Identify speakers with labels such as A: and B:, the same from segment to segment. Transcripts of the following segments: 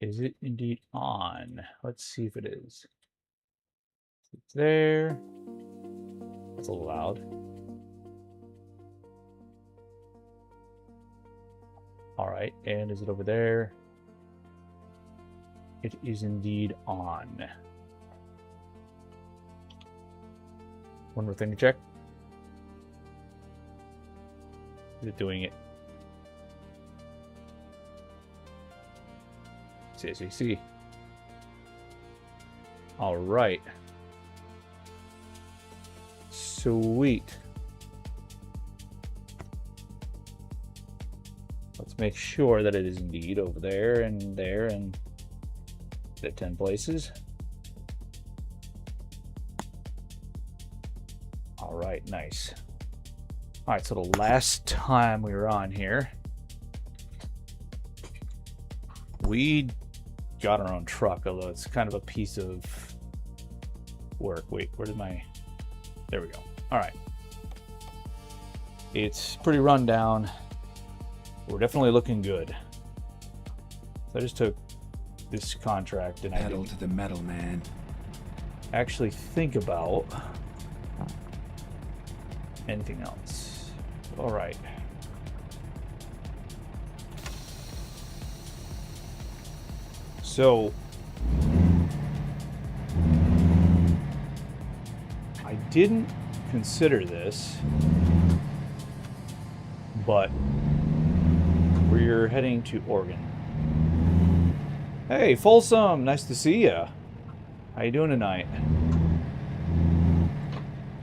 A: Is it indeed on? Let's see if it is. It's there. That's a little loud. All right, and is it over there? It is indeed on. One more thing to check. Is it doing it? See. All right. Sweet. Let's make sure that it is indeed over there and at 10 places. All right, nice. All right, so the last time we were on here, we got our own truck, although it's kind of a piece of work. Wait, where did my... There we go. All right. It's pretty run down. We're definitely looking good. So I just took this contract and
B: pedal to the metal, man.
A: Actually think about anything else. All right. So I didn't consider this, but we're heading to Oregon. Hey, Folsom, nice to see ya. How you doing tonight?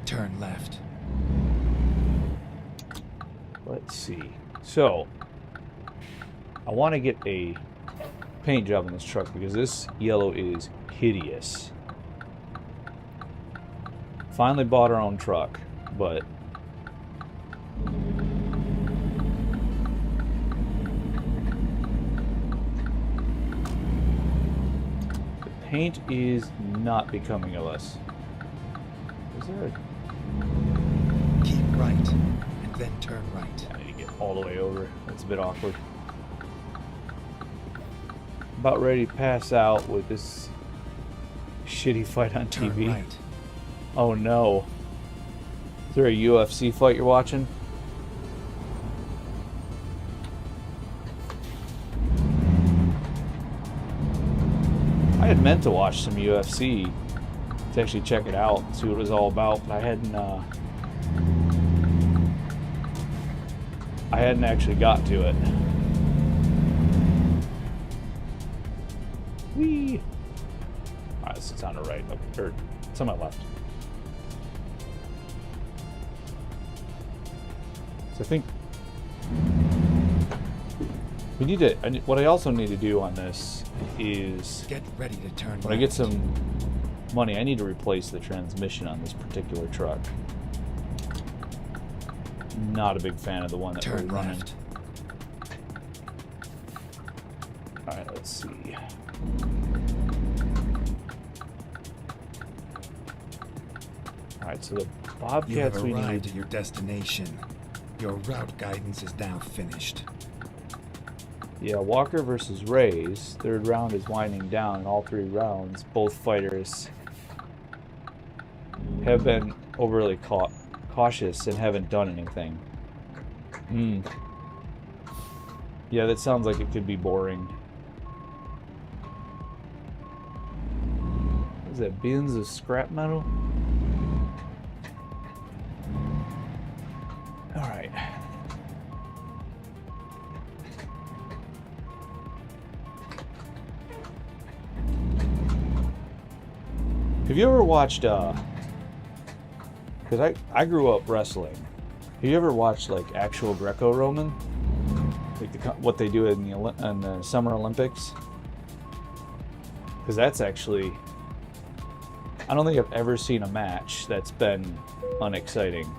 B: Turn left.
A: Let's see. So, I want to get a paint job on this truck because this yellow is hideous. Finally bought our own truck, but the paint is not becoming of us. Is there a...
B: Keep right, and then turn right.
A: I need to get all the way over. That's a bit awkward. About ready to pass out with this shitty fight on
B: Turn
A: TV.
B: Right.
A: Oh no. Is there a UFC fight you're watching? I had meant to watch some UFC to actually check it out, see what it was all about, but I hadn't actually got to it. Whee! Alright, this is on the right, or it's on my left. So I think we need to, what I also need to do on this is,
B: get ready to turn
A: when I get some money, I need to replace the transmission on this particular truck. Not a big fan of the one that
B: turn
A: we're running.
B: left.
A: Alright, let's see. Alright, so the Bobcats we
B: You have arrived
A: need...
B: at your destination. Your route guidance is now finished.
A: Yeah, Walker versus Rays. Third round is winding down. In all 3 rounds, both fighters have been overly cautious and haven't done anything. Yeah, that sounds like it could be boring. What is that, bins of scrap metal? Alright. Have you ever watched, because I grew up wrestling. Have you ever watched, like, actual Greco-Roman? Like, what they do in the Summer Olympics? Because that's actually... I don't think I've ever seen a match that's been unexciting.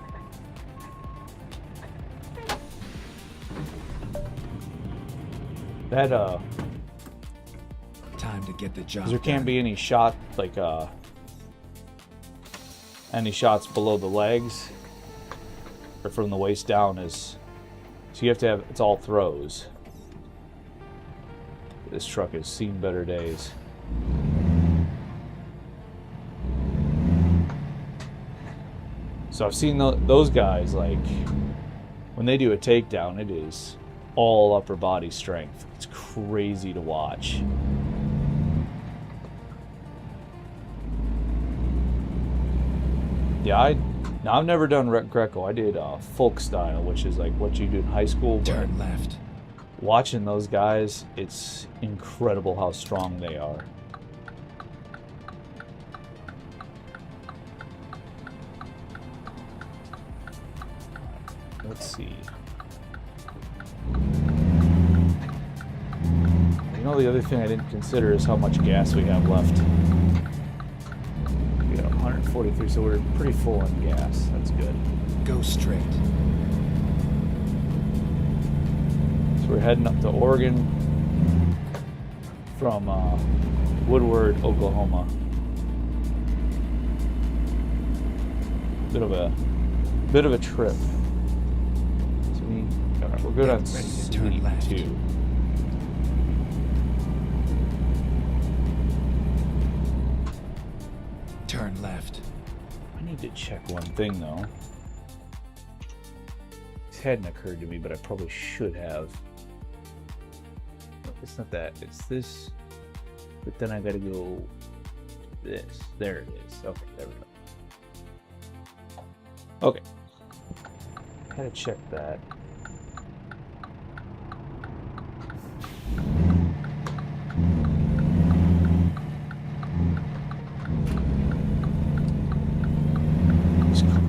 A: That,
B: Time to get the job
A: because there can't
B: done.
A: be any shot, like, any shots below the legs or from the waist down is, so you have to have, it's all throws. This truck has seen better days. So I've seen those guys, like, when they do a takedown, it is all upper body strength. It's crazy to watch. Yeah, I've never done Greco. I did folk style, which is like what you do in high school.
B: Turn left.
A: Watching those guys, it's incredible how strong they are. Let's see. You know, the other thing I didn't consider is how much gas we have left. We got 143, so we're pretty full on gas. That's good.
B: Go straight.
A: So we're heading up to Oregon from Woodward, Oklahoma. Bit of a trip. We're good on speed too.
B: Turn left.
A: I need to check one thing though. This hadn't occurred to me, but I probably should have. It's not that. It's this. But then I gotta go this. There it is. Okay, there we go. Okay. Gotta check that.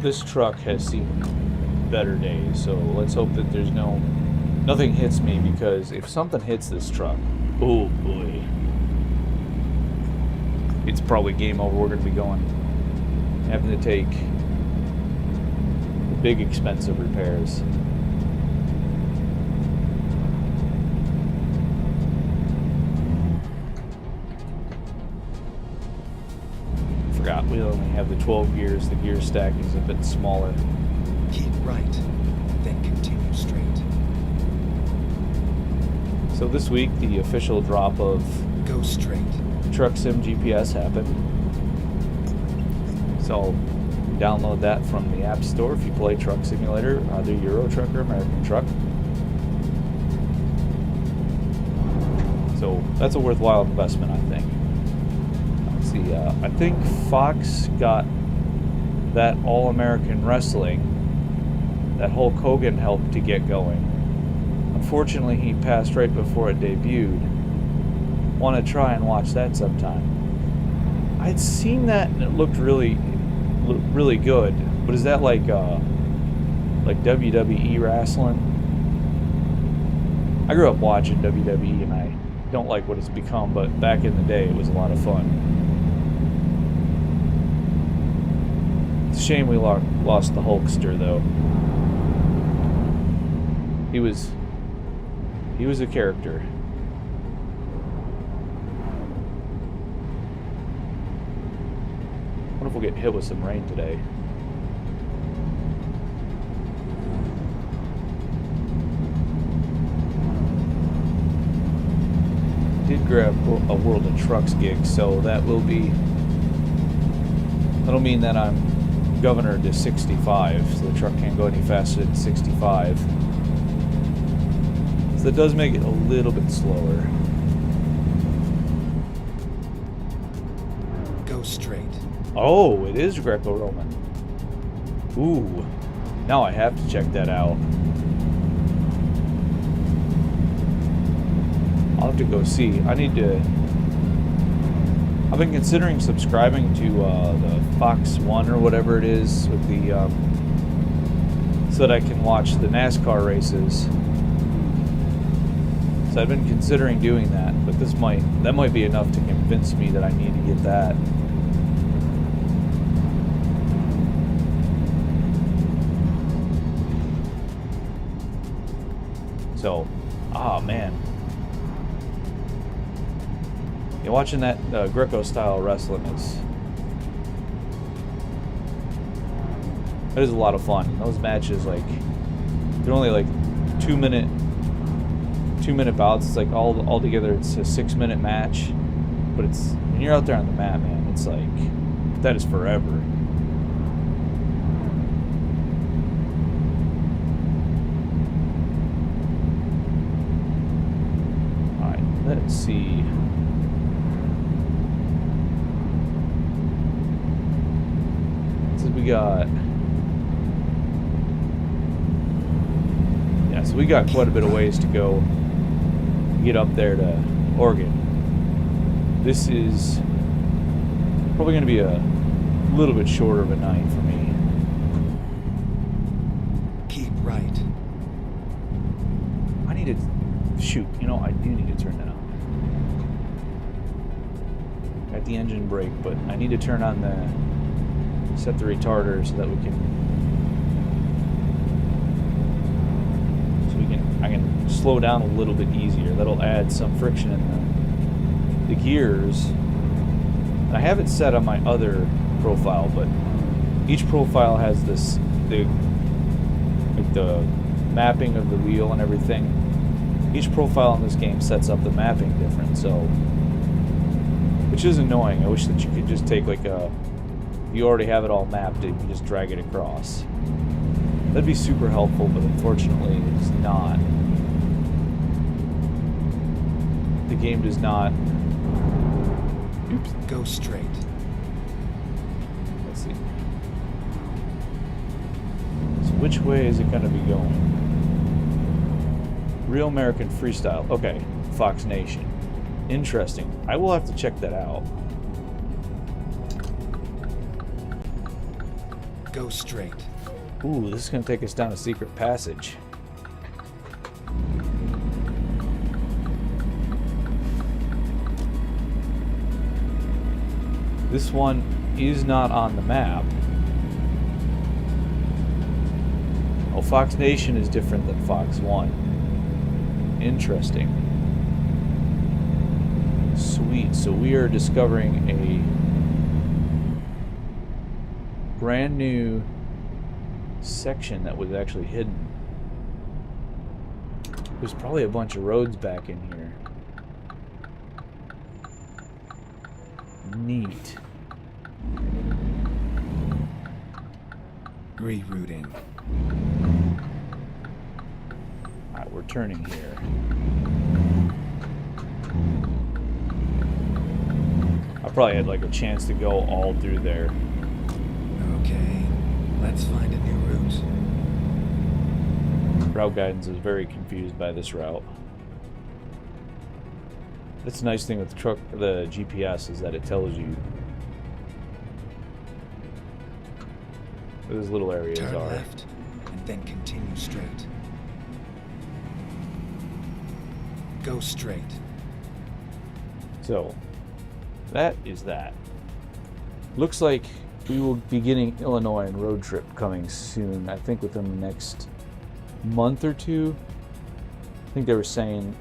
A: This truck has seen better days, so let's hope that there's nothing hits me, because if something hits this truck, oh boy, it's probably game over. We're going to be having to take big expensive repairs. We only have the 12 gears. The gear stack is a bit smaller.
B: Keep right, then continue straight.
A: So this week, the official drop of
B: Go straight.
A: Truck Sim GPS happened. So download that from the App Store if you play Truck Simulator, either Euro Truck or American Truck. So that's a worthwhile investment, I think. See, I think Fox got that All-American Wrestling that Hulk Hogan helped to get going. Unfortunately, he passed right before it debuted. Want to try and watch that sometime. I'd seen that and it looked really good. But is that like WWE wrestling? I grew up watching WWE and I don't like what it's become, but back in the day it was a lot of fun. It's a shame we lost the Hulkster, though. He was a character. I wonder if we'll get hit with some rain today. Did grab a World of Trucks gig, so that'll mean that I'm governor to 65, so the truck can't go any faster than 65. So that does make it a little bit slower.
B: Go straight.
A: Oh, it is Greco-Roman. Ooh, now I have to check that out. I'll have to go see. I've been considering subscribing to the Fox One or whatever it is with the so that I can watch the NASCAR races. So I've been considering doing that, but that might be enough to convince me that I need to get that. So, man. Yeah, watching that Greco-style wrestling it is a lot of fun. Those matches, they're only like 2 minute 2-minute bouts. It's like all together it's a 6-minute match. But it's when you're out there on the map, man, it's like that is forever. Alright, let's see. So we got so we got quite a bit of ways to go to get up there to Oregon. This is probably going to be a little bit shorter of a night for me.
B: Keep right.
A: I need to shoot. You know, I do need to turn that on. Got the engine brake, but I need to turn on the set the retarder so that we can I can slow down a little bit easier. That'll add some friction in the gears. And I have it set on my other profile, but each profile has the mapping of the wheel and everything. Each profile in this game sets up the mapping different, so which is annoying. I wish that you could just take like a if you already have it all mapped, you can just drag it across. That'd be super helpful, but unfortunately it's not. The game does not. Oops.
B: Go straight.
A: Let's see. So which way is it going to be going? Real American Freestyle. Okay, Fox Nation. Interesting. I will have to check that out.
B: Go straight.
A: Ooh, this is going to take us down a secret passage. This one is not on the map. Oh, Fox Nation is different than Fox 1. Interesting. Sweet. So we are discovering a brand new section that was actually hidden. There's probably a bunch of roads back in here. Neat.
B: Rerouting.
A: Alright, we're turning here. I probably had like a chance to go all through there.
B: Okay, let's find a new route.
A: Route guidance is very confused by this route. That's the nice thing with the GPS is that it tells you where those little areas
B: Turn
A: are.
B: left and then continue straight. Go straight.
A: So that is that. Looks like we will be getting Illinois and road trip coming soon. I think within the next month or two. I think they were saying.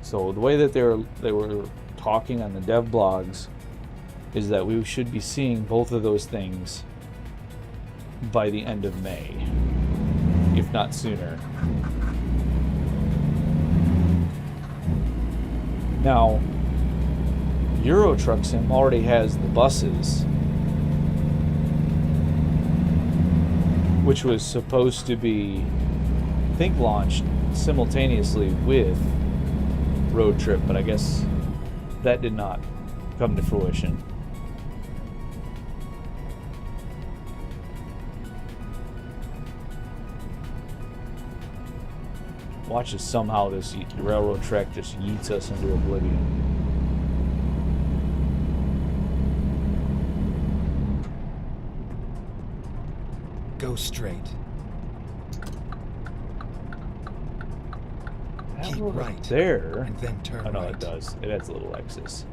A: So the way that they were talking on the dev blogs is that we should be seeing both of those things by the end of May, if not sooner. Now, Euro Truck Sim already has the buses, which was supposed to be, I think, launched simultaneously with Road Trip, but I guess that did not come to fruition. Watch as somehow this railroad track just yeets us into oblivion.
B: Go straight. Keep right
A: there.
B: And then turn
A: oh no,
B: right.
A: it does. It adds little X's.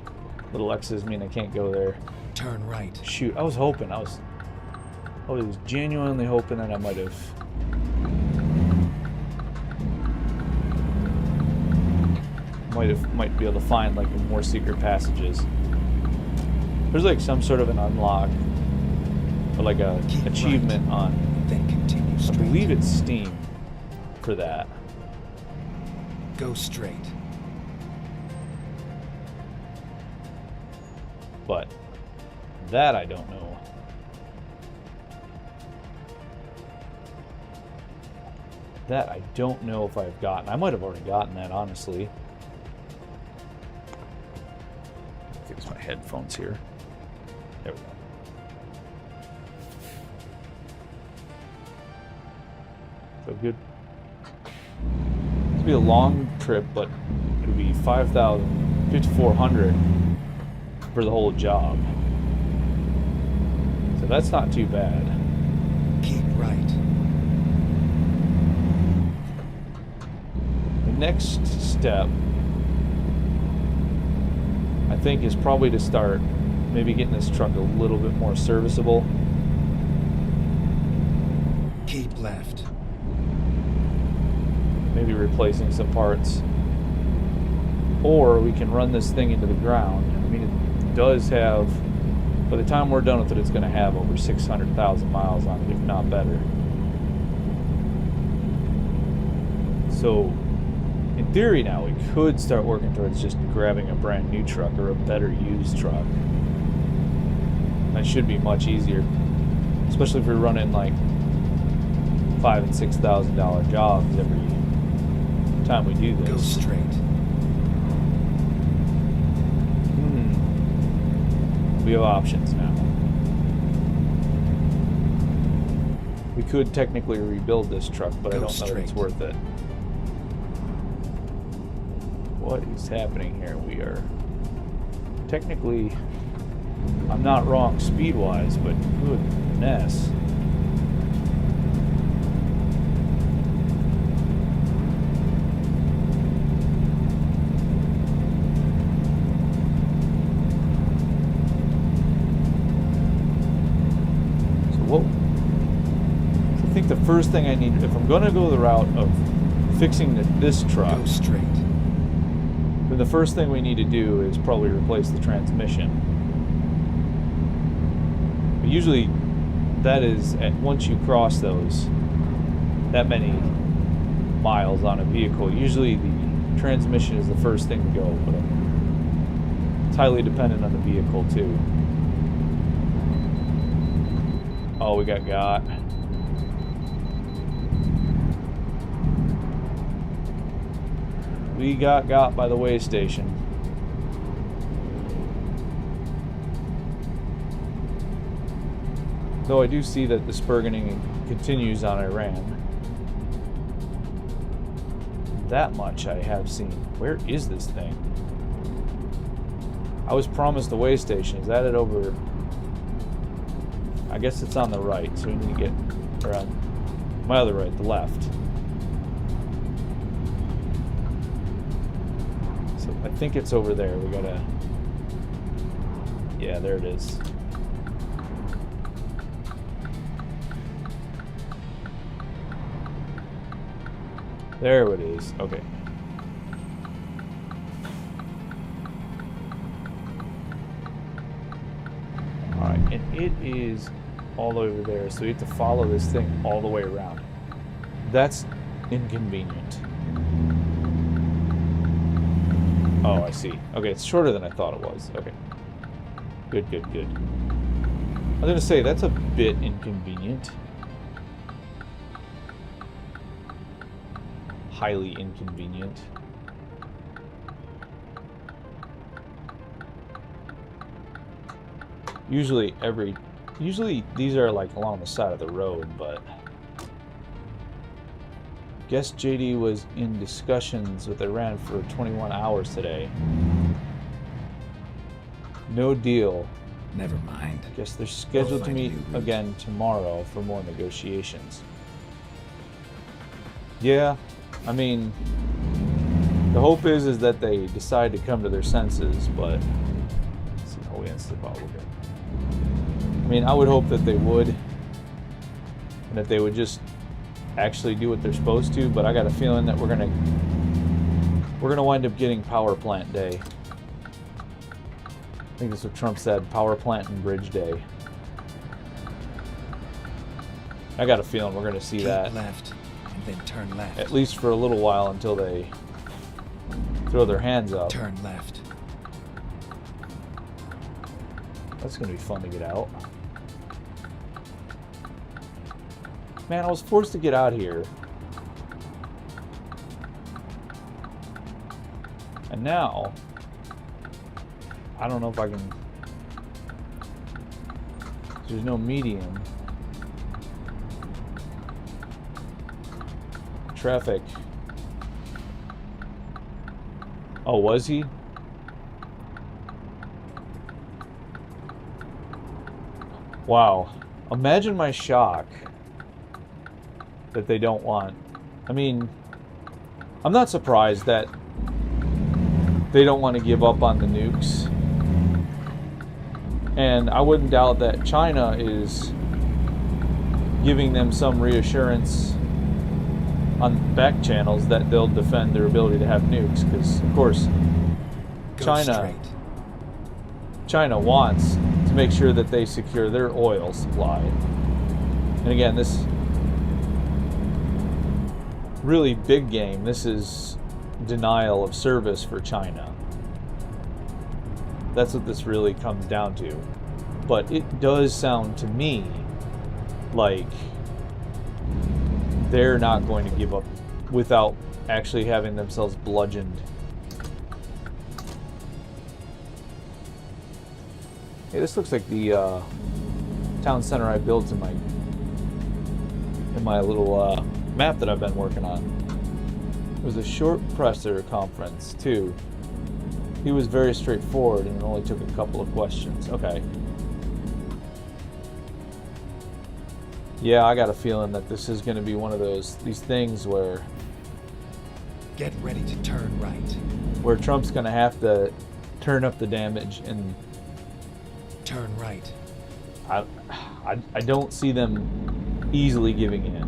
A: Little X's mean I can't go there.
B: Turn right.
A: Shoot, I was hoping. I was genuinely hoping that I might be able to find like more secret passages. There's like some sort of an unlock or like a
B: Keep
A: achievement
B: right,
A: on,
B: then continue
A: I
B: straight.
A: believe it's Steam for that.
B: Go straight.
A: But that I don't know. That I don't know if I've gotten. I might have already gotten that, honestly. Fix my headphones here. There we go. So good. This will be a long trip, but it'll be 5,400 for the whole job. So that's not too bad.
B: Keep right.
A: The next step, I think, is probably to start maybe getting this truck a little bit more serviceable.
B: Keep left.
A: Maybe replacing some parts. Or we can run this thing into the ground. I mean, it does have, by the time we're done with it, it's going to have over 600,000 miles on it, if not better. So, in theory now, we could start working towards just grabbing a brand new truck or a better used truck. That should be much easier, especially if we're running like $5,000 and $6,000 jobs every time we do this.
B: Go straight.
A: We have options now. We could technically rebuild this truck, but I don't know if it's worth it. What is happening here? We are technically, I'm not wrong speed-wise, but goodness. I think the first thing I need, if I'm going to go the route of fixing this truck,
B: Go straight.
A: then the first thing we need to do is probably replace the transmission. But usually that is, once you cross those, that many miles on a vehicle, usually the transmission is the first thing to go, but it's highly dependent on the vehicle too. Oh, we got. We got by the way station. Though I do see that the spurgeoning continues on Iran. That much I have seen. Where is this thing? I was promised the way station. Is that it over? I guess it's on the right, so we need to get around my other right, the left. So I think it's over there. We gotta, yeah, there it is. There it is. Okay. Alright, and it is all over there, so we have to follow this thing all the way around. That's inconvenient. Oh, I see. Okay, it's shorter than I thought it was. Okay. Good. I was gonna say, that's a bit inconvenient. Highly inconvenient. Usually these are like along the side of the road, but guess JD was in discussions with Iran for 21 hours today. No deal.
B: Never mind.
A: Guess they're scheduled to
B: find a
A: meet
B: new route.
A: again tomorrow for more negotiations. Yeah, I mean, the hope is that they decide to come to their senses, but let's see how we answer the problem. I mean, I would hope that they would, and that they would just actually do what they're supposed to, but I got a feeling that we're gonna wind up getting power plant day. I think that's what Trump said, power plant and bridge day. I got a feeling we're gonna see
B: Keep
A: that.
B: left and then turn left.
A: At least for a little while until they throw their hands up.
B: Turn left.
A: That's gonna be fun to get out. Man, I was forced to get out here. And now, I don't know if I can... There's no medium. Traffic. Oh, was he? Wow. Imagine my shock that they don't want. I mean, I'm not surprised that they don't want to give up on the nukes. And I wouldn't doubt that China is giving them some reassurance on back channels that they'll defend their ability to have nukes, because of course China wants to make sure that they secure their oil supply. And again, this really big game, this is denial of service for China. That's what this really comes down to. But it does sound to me like they're not going to give up without actually having themselves bludgeoned. Hey, this looks like the town center I built in my little map that I've been working on. It was a short presser conference too. He was very straightforward and it only took a couple of questions. Okay. Yeah, I got a feeling that this is going to be one of these things where...
B: Get ready to turn right.
A: Where Trump's going to have to turn up the damage and...
B: Turn right.
A: I don't see them easily giving in.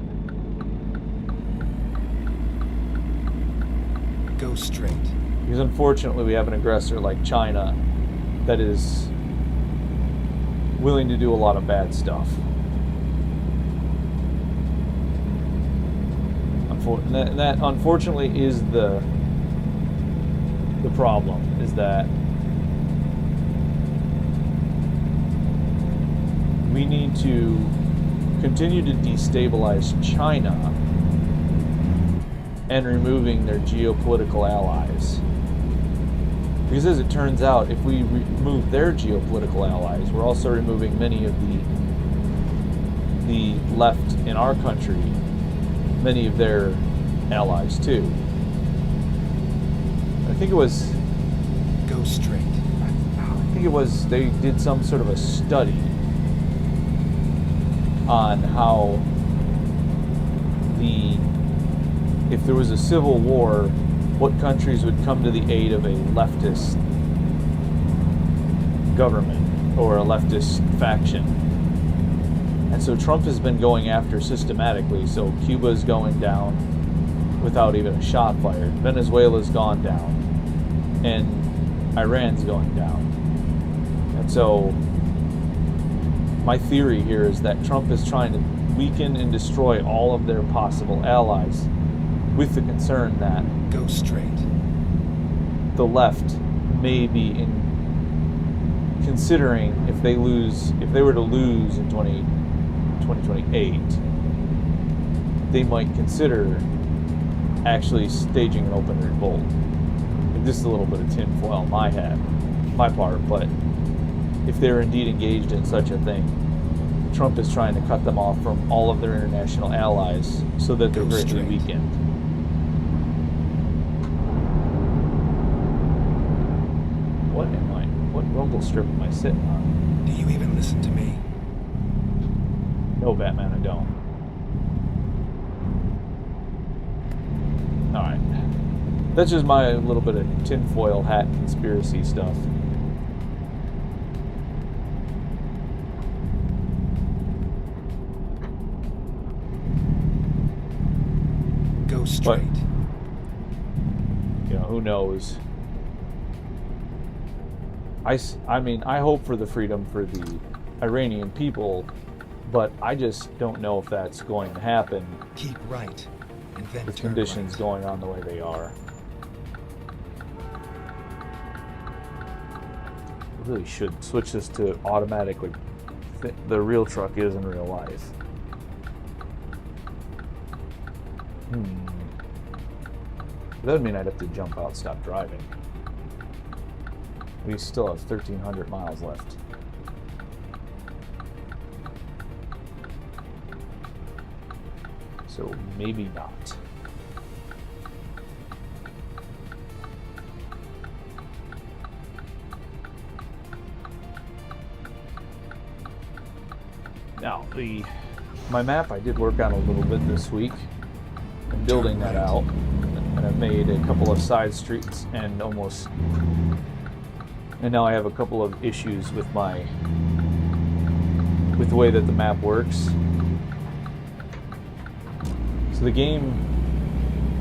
B: Go straight.
A: Because unfortunately we have an aggressor like China that is willing to do a lot of bad stuff. And that unfortunately is the problem, is that we need to continue to destabilize China and removing their geopolitical allies. Because as it turns out, if we remove their geopolitical allies, we're also removing many of the left in our country, many of their allies too. I think it was...
B: Go straight.
A: I think it was, they did some sort of a study on how if there was a civil war, what countries would come to the aid of a leftist government or a leftist faction. And so Trump has been going after systematically. So Cuba's going down without even a shot fired. Venezuela's gone down. And Iran's going down. And so my theory here is that Trump is trying to weaken and destroy all of their possible allies, with the concern that
B: go straight.
A: The left may be considering if they were to lose in 2028, they might consider actually staging an open revolt. This is a little bit of tinfoil on my part, but if they're indeed engaged in such a thing, Trump is trying to cut them off from all of their international allies so that they're greatly weakened. What rumble strip am I sitting on?
B: Do you even listen to me?
A: No, Batman, I don't. Alright. That's just my little bit of tinfoil hat conspiracy stuff.
B: Go straight.
A: But, who knows? I mean, I hope for the freedom for the Iranian people, but I just don't know if that's going to happen.
B: Keep right, and then
A: with
B: turn
A: conditions
B: right.
A: going on the way they are. really should switch this to automatic like the real truck is in real life. That would mean I'd have to jump out, stop driving. We still have 1,300 miles left. So maybe not. Now, my map I did work on a little bit this week. I'm building that out, and I've made a couple of side streets and now I have a couple of issues with the way that the map works. So the game,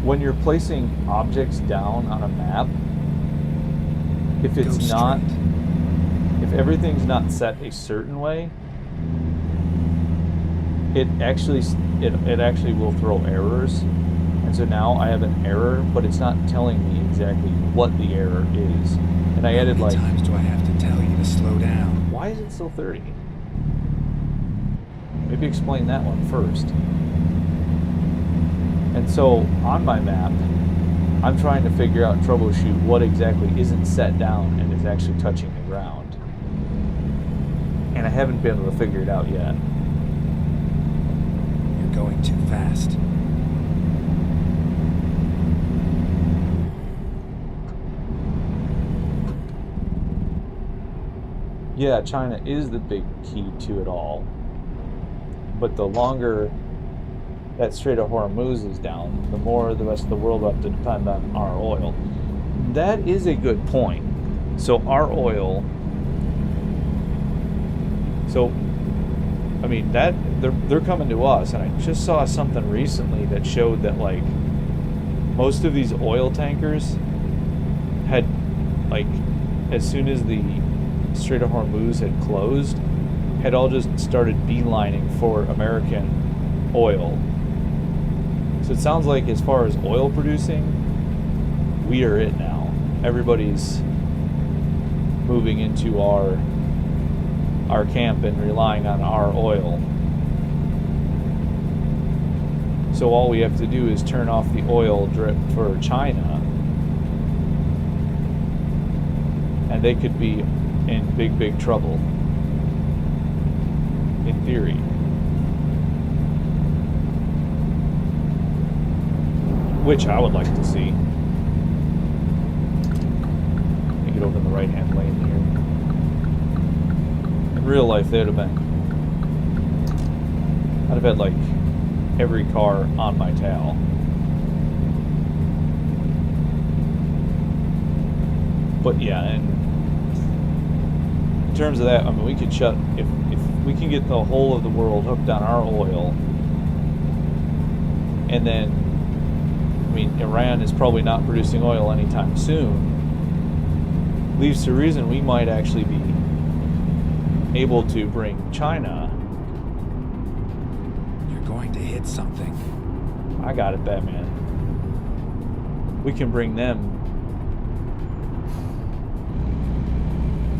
A: when you're placing objects down on a map, if everything's not set a certain way, it actually will throw errors. And so now I have an error, but it's not telling me exactly what the error is. And I added like...
B: How many times do I have to tell you to slow down?
A: Why is it still 30? Maybe explain that one first. And so on my map, I'm trying to figure out, troubleshoot what exactly isn't set down and is actually touching the ground. And I haven't been able to figure it out yet.
B: You're going too fast.
A: Yeah, China is the big key to it all. But the longer that Strait of Hormuz is down, the more the rest of the world will have to depend on our oil. That is a good point. So our oil... So, I mean, that they're coming to us, and I just saw something recently that showed that, like, most of these oil tankers had, like, as soon as the Strait of Hormuz had closed, had all just started beelining for American oil. So it sounds like as far as oil producing, we are it now. Everybody's moving into our camp and relying on our oil. So all we have to do is turn off the oil drip for China, and they could be in big, big trouble, in theory. Which I would like to see. Let me get over in the right-hand lane here. In real life, they'd have been... I'd have had, like, every car on my tail. But yeah, and in terms of that, I mean, we could shut... If we can get the whole of the world hooked on our oil, and then... I mean, Iran is probably not producing oil anytime soon. Leaves to reason we might actually be able to bring China.
B: You're going to hit something.
A: I got it, Batman. We can bring them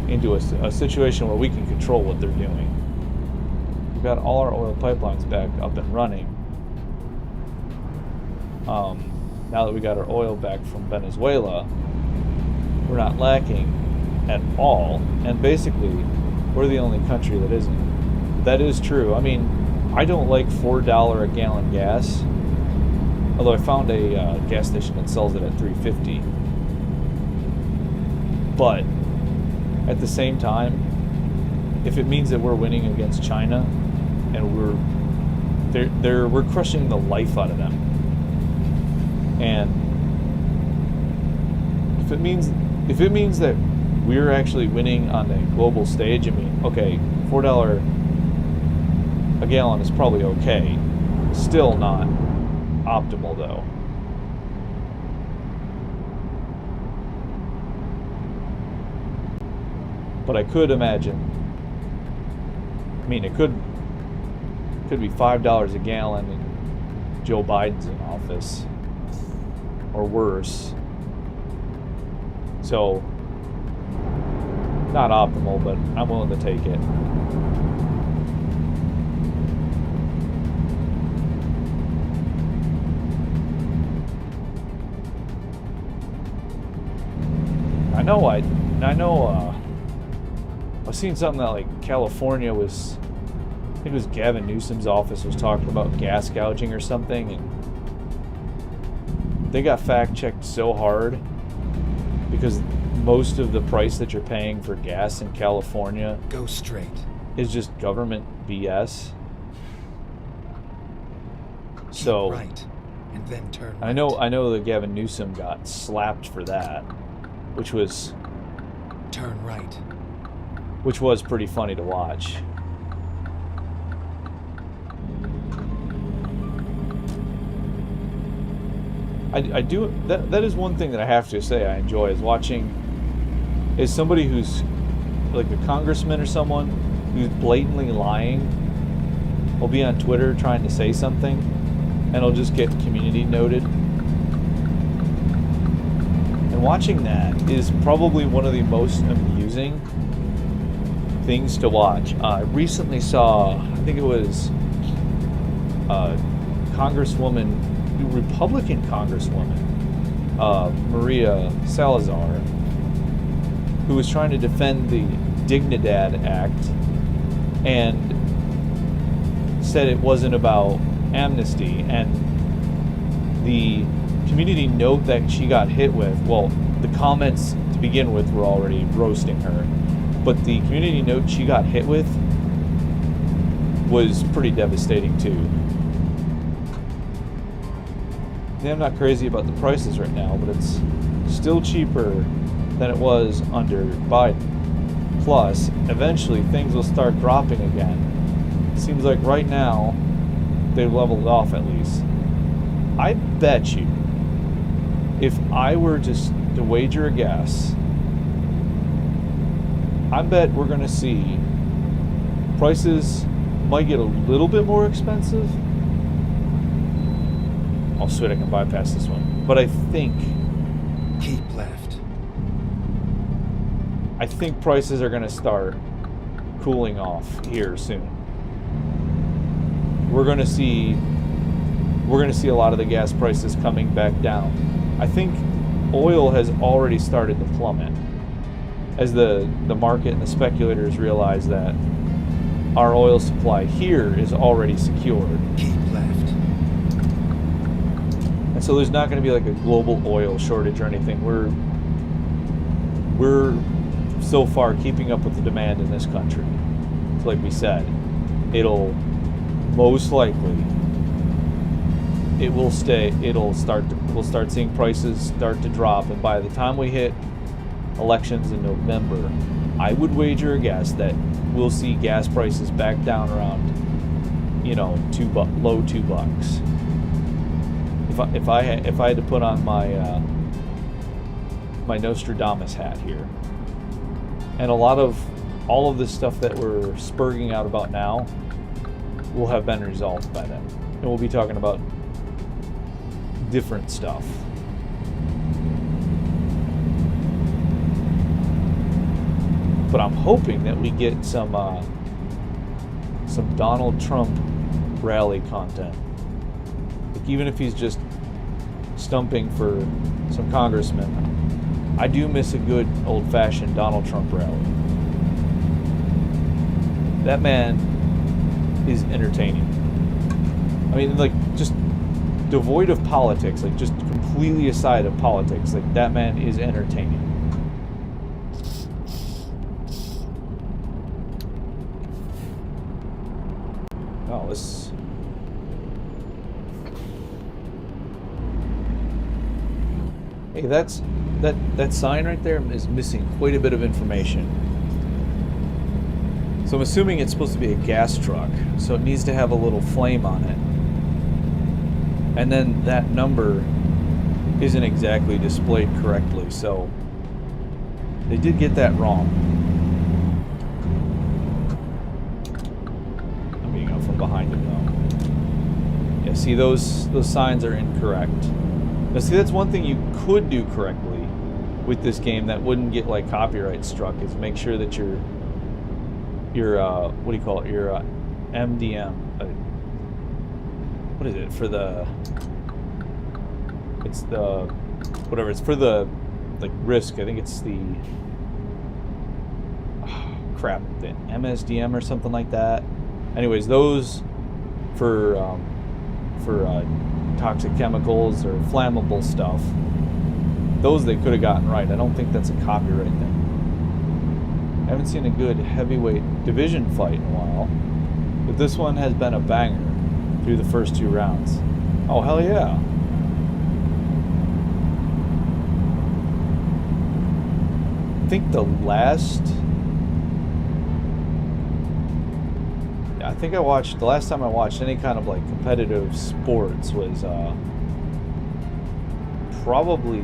A: into a situation where we can control what they're doing. We've got all our oil pipelines back up and running. Now that we got our oil back from Venezuela, we're not lacking at all, and basically we're the only country that isn't. That is true. I mean, I don't like $4 a gallon gas, although I found a gas station that sells it at $3.50. But at the same time, if it means that we're winning against China and we're crushing the life out of them, and if it means that we're actually winning on the global stage, I mean, okay, $4 a gallon is probably okay. Still not optimal, though. But I could imagine. I mean, it could be $5 a gallon and Joe Biden's in office. Or worse. So not optimal, but I'm willing to take it. I know, I've seen something that like California was, I think it was Gavin Newsom's office was talking about gas gouging or something, and they got fact checked so hard because most of the price that you're paying for gas in California
B: Go straight.
A: is just government BS.
B: Keep
A: So
B: right, and then turn right.
A: I know that Gavin Newsom got slapped for that, which was
B: Turn right.
A: pretty funny to watch. I do that is one thing that I have to say I enjoy is watching, is somebody who's like a congressman or someone who's blatantly lying will be on Twitter trying to say something and it'll just get community noted. And watching that is probably one of the most amusing things to watch. I recently saw, I think it was Congresswoman, Republican Congresswoman, Maria Salazar, who was trying to defend the Dignidad Act and said it wasn't about amnesty, and the community note that she got hit with, well, the comments to begin with were already roasting her, but the community note she got hit with was pretty devastating too. Yeah, I'm not crazy about the prices right now, but it's still cheaper than it was under Biden. Plus, eventually things will start dropping again. It seems like right now they've leveled off at least. I bet you, if I were just to wager a guess, I bet we're going to see prices might get a little bit more expensive. Oh, sweet, I can bypass this one. But I think
B: left.
A: I think prices are going to start cooling off here soon. We're going to see a lot of the gas prices coming back down. I think oil has already started to plummet as the market and the speculators realize that our oil supply here is already secured.
B: Keep left.
A: And so there's not going to be like a global oil shortage or anything. We're so far keeping up with the demand in this country. So like we said, it'll most likely we'll start seeing prices start to drop, and by the time we hit elections in November, I would wager a guess that we'll see gas prices back down around, low $2. If I had to put on my my Nostradamus hat here, and all of this stuff that we're spurging out about now will have been resolved by then, and we'll be talking about different stuff. But I'm hoping that we get some Donald Trump rally content. Like, even if he's just stumping for some congressman, I do miss a good old-fashioned Donald Trump rally. That man is entertaining. I mean, like, just devoid of politics, like just completely aside of politics, like that man is entertaining. Oh, this. Hey, that sign right there is missing quite a bit of information. So I'm assuming it's supposed to be a gas truck, so it needs to have a little flame on it. And then that number isn't exactly displayed correctly, so they did get that wrong. I'm being out from behind it though. Yeah, see, those signs are incorrect. Now see, that's one thing you could do correctly with this game that wouldn't get like copyright struck is make sure that your what do you call it, your MDM, what is it for the, it's the whatever, it's for the like risk, I think it's the crap, the MSDM or something like that. Anyways, those for toxic chemicals or flammable stuff, those they could have gotten right. I don't think that's a copyright thing. I haven't seen a good heavyweight division fight in a while, but this one has been a banger through the first 2 rounds. Oh, hell yeah. I think the last... I think I watched, the last time I watched any kind of like competitive sports was probably,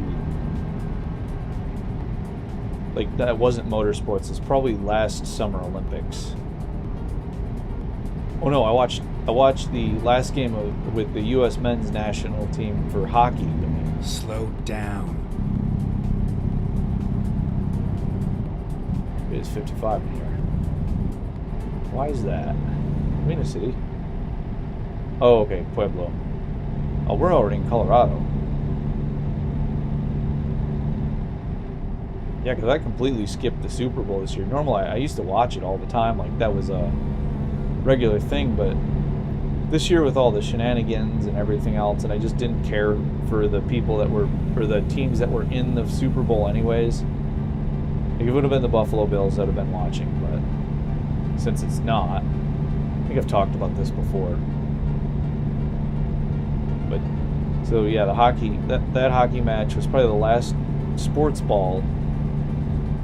A: like, that wasn't motorsports. It's probably last Summer Olympics. Oh no, I watched the last game with the U.S. men's national team for hockey.
B: Slow down.
A: It is 55 in here. Why is that? Mina City. Oh, okay, Pueblo. Oh, we're already in Colorado. Yeah, because I completely skipped the Super Bowl this year. Normally, I used to watch it all the time. Like, that was a regular thing. But this year, with all the shenanigans and everything else, and I just didn't care for the people that were, or the teams that were in the Super Bowl anyways. Like, if it would have been the Buffalo Bills, I'd have been watching. But since it's not, I think I've talked about this before. But, so yeah, the hockey, that hockey match was probably the last sports ball,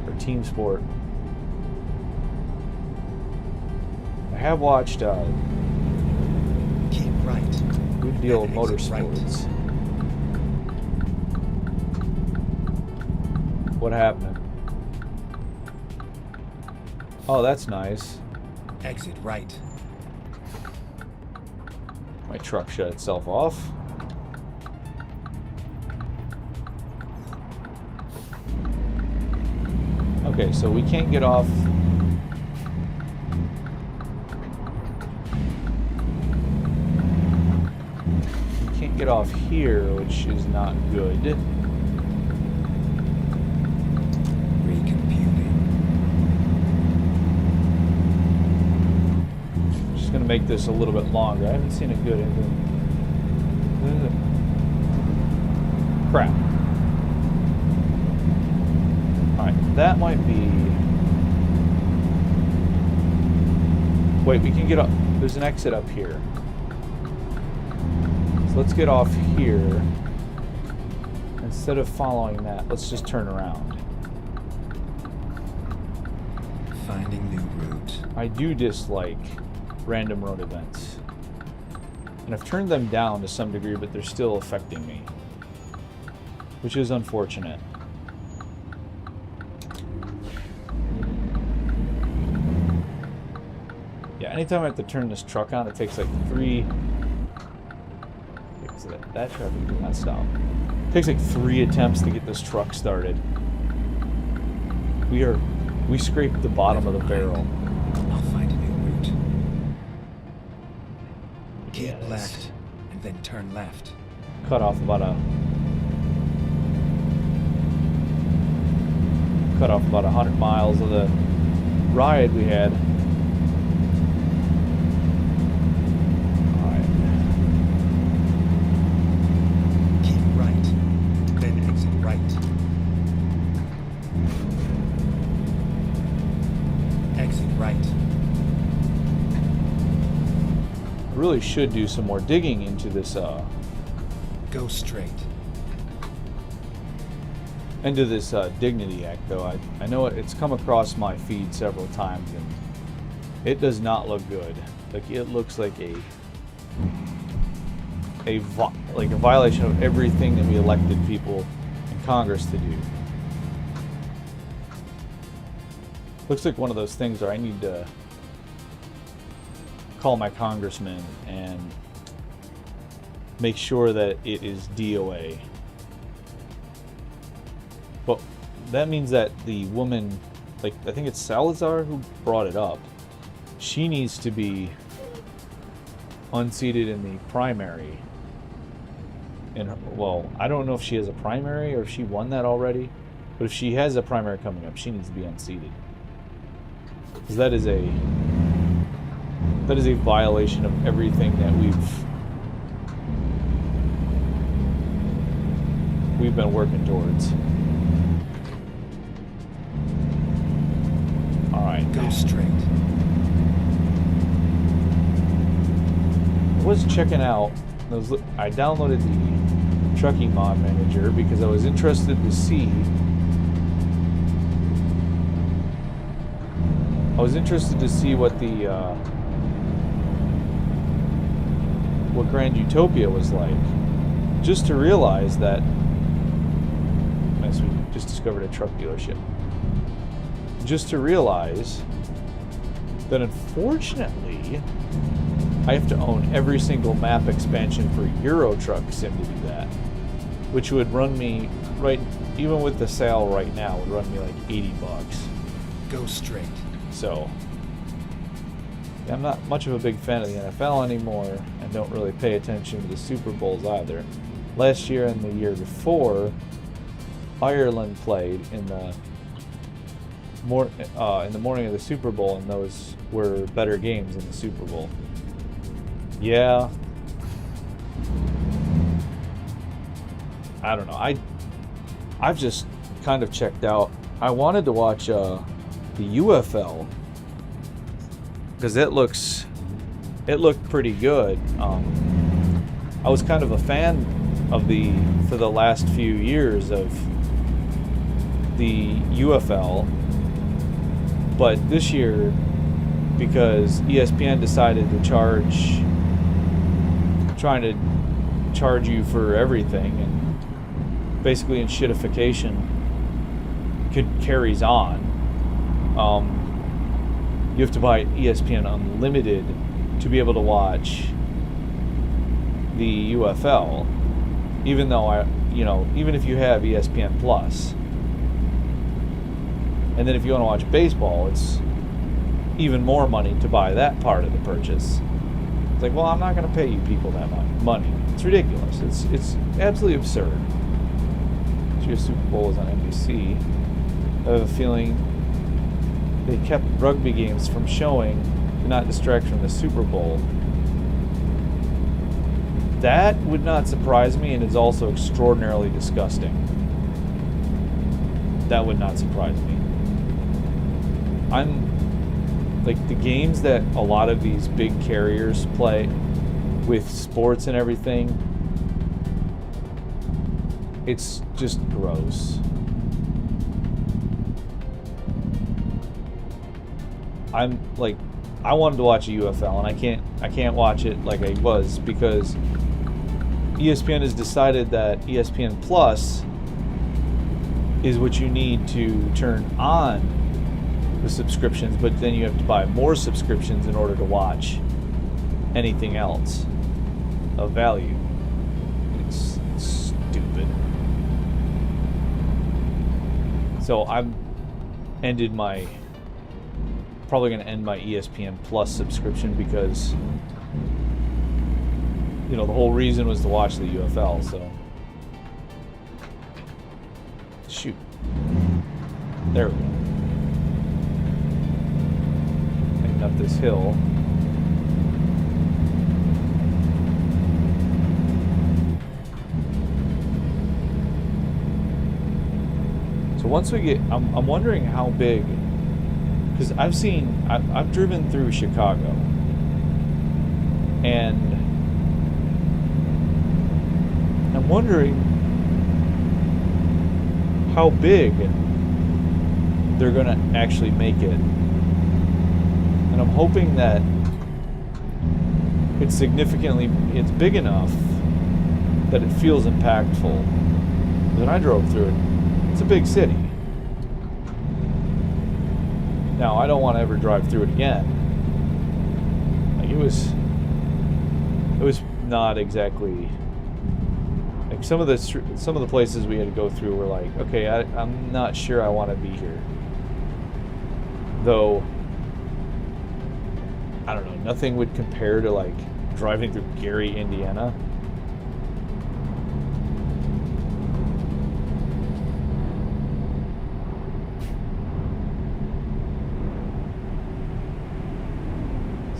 A: or team sport. I have watched
B: Keep right.
A: a good deal of motorsports.
B: Right.
A: What happened? Oh, that's nice.
B: Exit right.
A: My truck shut itself off. Okay, so we can't get off. We can't get off here, which is not good.
B: Recomputing.
A: Just gonna make this a little bit longer. I haven't seen a good ending. Crap. Alright, that might be... Wait, we can get up. There's an exit up here. So let's get off here. Instead of following that, let's just turn around.
B: Finding new route.
A: I do dislike random road events. And I've turned them down to some degree, but they're still affecting me. Which is unfortunate. Yeah, anytime I have to turn this truck on, it takes like 3... That traffic did not stop. It takes like 3 attempts to get this truck started. We scraped the bottom of the barrel.
B: I'll find a new route. Keep
A: Yes.
B: left and then turn left.
A: Cut off about 100 miles of the ride we had. Alright.
B: Keep right, then exit right. Exit right.
A: I really should do some more digging into this
B: Go straight.
A: Dignity Act, though. I know it's come across my feed several times, and it does not look good. Like, it looks like a violation of everything that we elected people in Congress to do. Looks like one of those things where I need to call my congressman and make sure that it is DOA. But that means that the woman, like, I think it's Salazar who brought it up, she needs to be unseated in the primary. And, well, I don't know if she has a primary or if she won that already, but if she has a primary coming up, she needs to be unseated. Because that is a violation of everything that we've been working towards. All right,
B: Go straight.
A: I was checking out. I downloaded the Trucking Mod Manager because I was interested to see. What the what Grand Utopia was like. Just to realize that. Nice, we just discovered a truck dealership. Just to realize that unfortunately, I have to own every single map expansion for Euro Truck Sim to do that, which would run me even with the sale right now, would run me like $80.
B: Go straight.
A: So, yeah, I'm not much of a big fan of the NFL anymore, and don't really pay attention to the Super Bowls either. Last year and the year before, Ireland played in the morning of the Super Bowl, and those were better games than the Super Bowl. Yeah. I don't know. I've just kind of checked out. I wanted to watch the UFL because it looked pretty good. I was kind of a fan of for the last few years of the UFL, but this year, because ESPN decided to trying to charge you for everything, and basically in shitification carries on. You have to buy ESPN Unlimited to be able to watch the UFL, even though even if you have ESPN Plus. And then if you want to watch baseball, it's even more money to buy that part of the purchase. It's like, well, I'm not going to pay you people that money. It's ridiculous. It's absolutely absurd. This year's Super Bowl is on NBC. I have a feeling they kept rugby games from showing to not distract from the Super Bowl. That would not surprise me, and is also extraordinarily disgusting. That would not surprise me. I'm like, the games that a lot of these big carriers play with sports and everything, it's just gross. I'm like, I wanted to watch a UFL, and I can't watch it like I was because ESPN has decided that ESPN Plus is what you need to turn on the subscriptions, but then you have to buy more subscriptions in order to watch anything else of value. It's stupid. So probably going to end my ESPN Plus subscription because the whole reason was to watch the UFL. So shoot, there we go. Heading up this hill. So once we get, I'm wondering how big. Because I've driven through Chicago, and I'm wondering how big they're going to actually make it. And I'm hoping that it's big enough that it feels impactful. When I drove through it, it's a big city. Now, I don't want to ever drive through it again. Like, it was not exactly Like some of the places we had to go through were like, okay, I'm not sure I want to be here. Though, I don't know, nothing would compare to like driving through Gary, Indiana.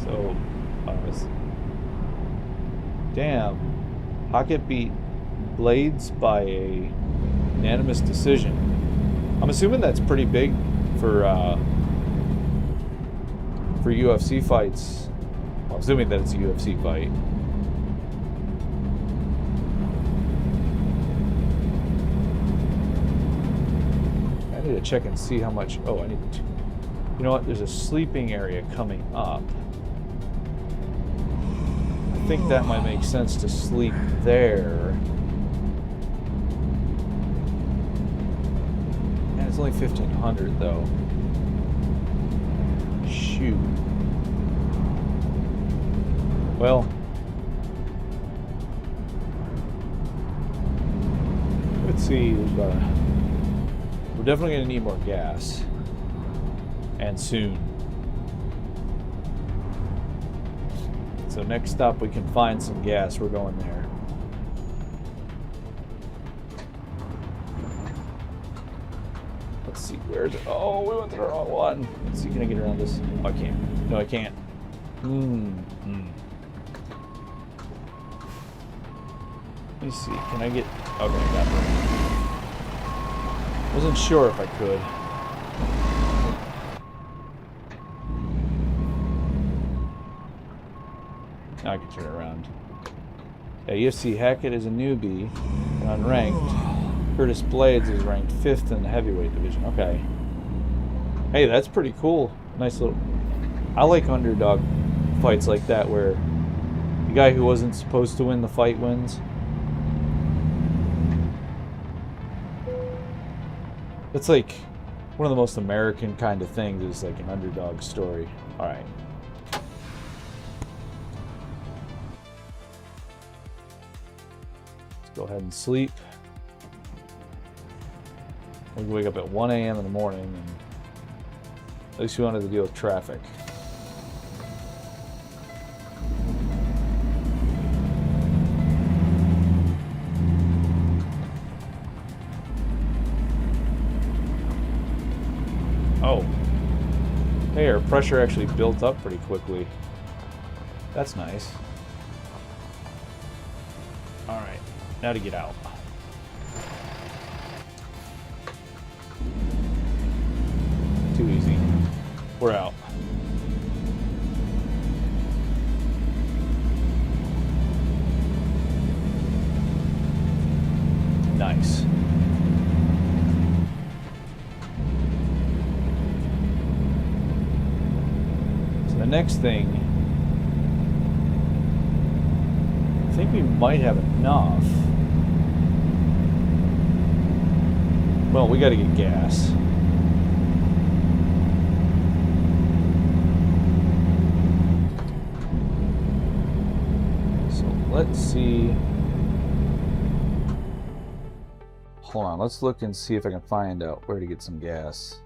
A: So, damn, Hockett beat Blades by a unanimous decision. I'm assuming that's pretty big for UFC fights. Well, I'm assuming that it's a UFC fight. I need to check and see how much. Oh, I need to. You know what? There's a sleeping area coming up. I think that might make sense to sleep there. And it's only 1,500 though. Shoot. Well, let's see. We're definitely going to need more gas. And soon. So next stop we can find some gas, we're going there. Let's see, where's it? Oh, we went to the wrong one. Let's see, can I get around this? Oh, I can't. No, I can't. Let me see, can I get... Okay, I got there. Wasn't sure if I could. Now I can turn it around. Yeah, UFC Hackett is a newbie, unranked. Curtis Blades is ranked 5th in the heavyweight division. Okay. Hey, that's pretty cool. Nice little... I like underdog fights like that where the guy who wasn't supposed to win the fight wins. It's like one of the most American kind of things is like an underdog story. Alright. Go ahead and sleep. We can wake up at 1 a.m. in the morning, and at least we wanted to deal with traffic. Oh. Hey, our pressure actually built up pretty quickly. That's nice. Alright. Now to get out. Too easy. We're out. Nice. So the next thing, I think we might have enough. Well, we got to get gas. So let's see. Hold on, let's look and see if I can find out where to get some gas.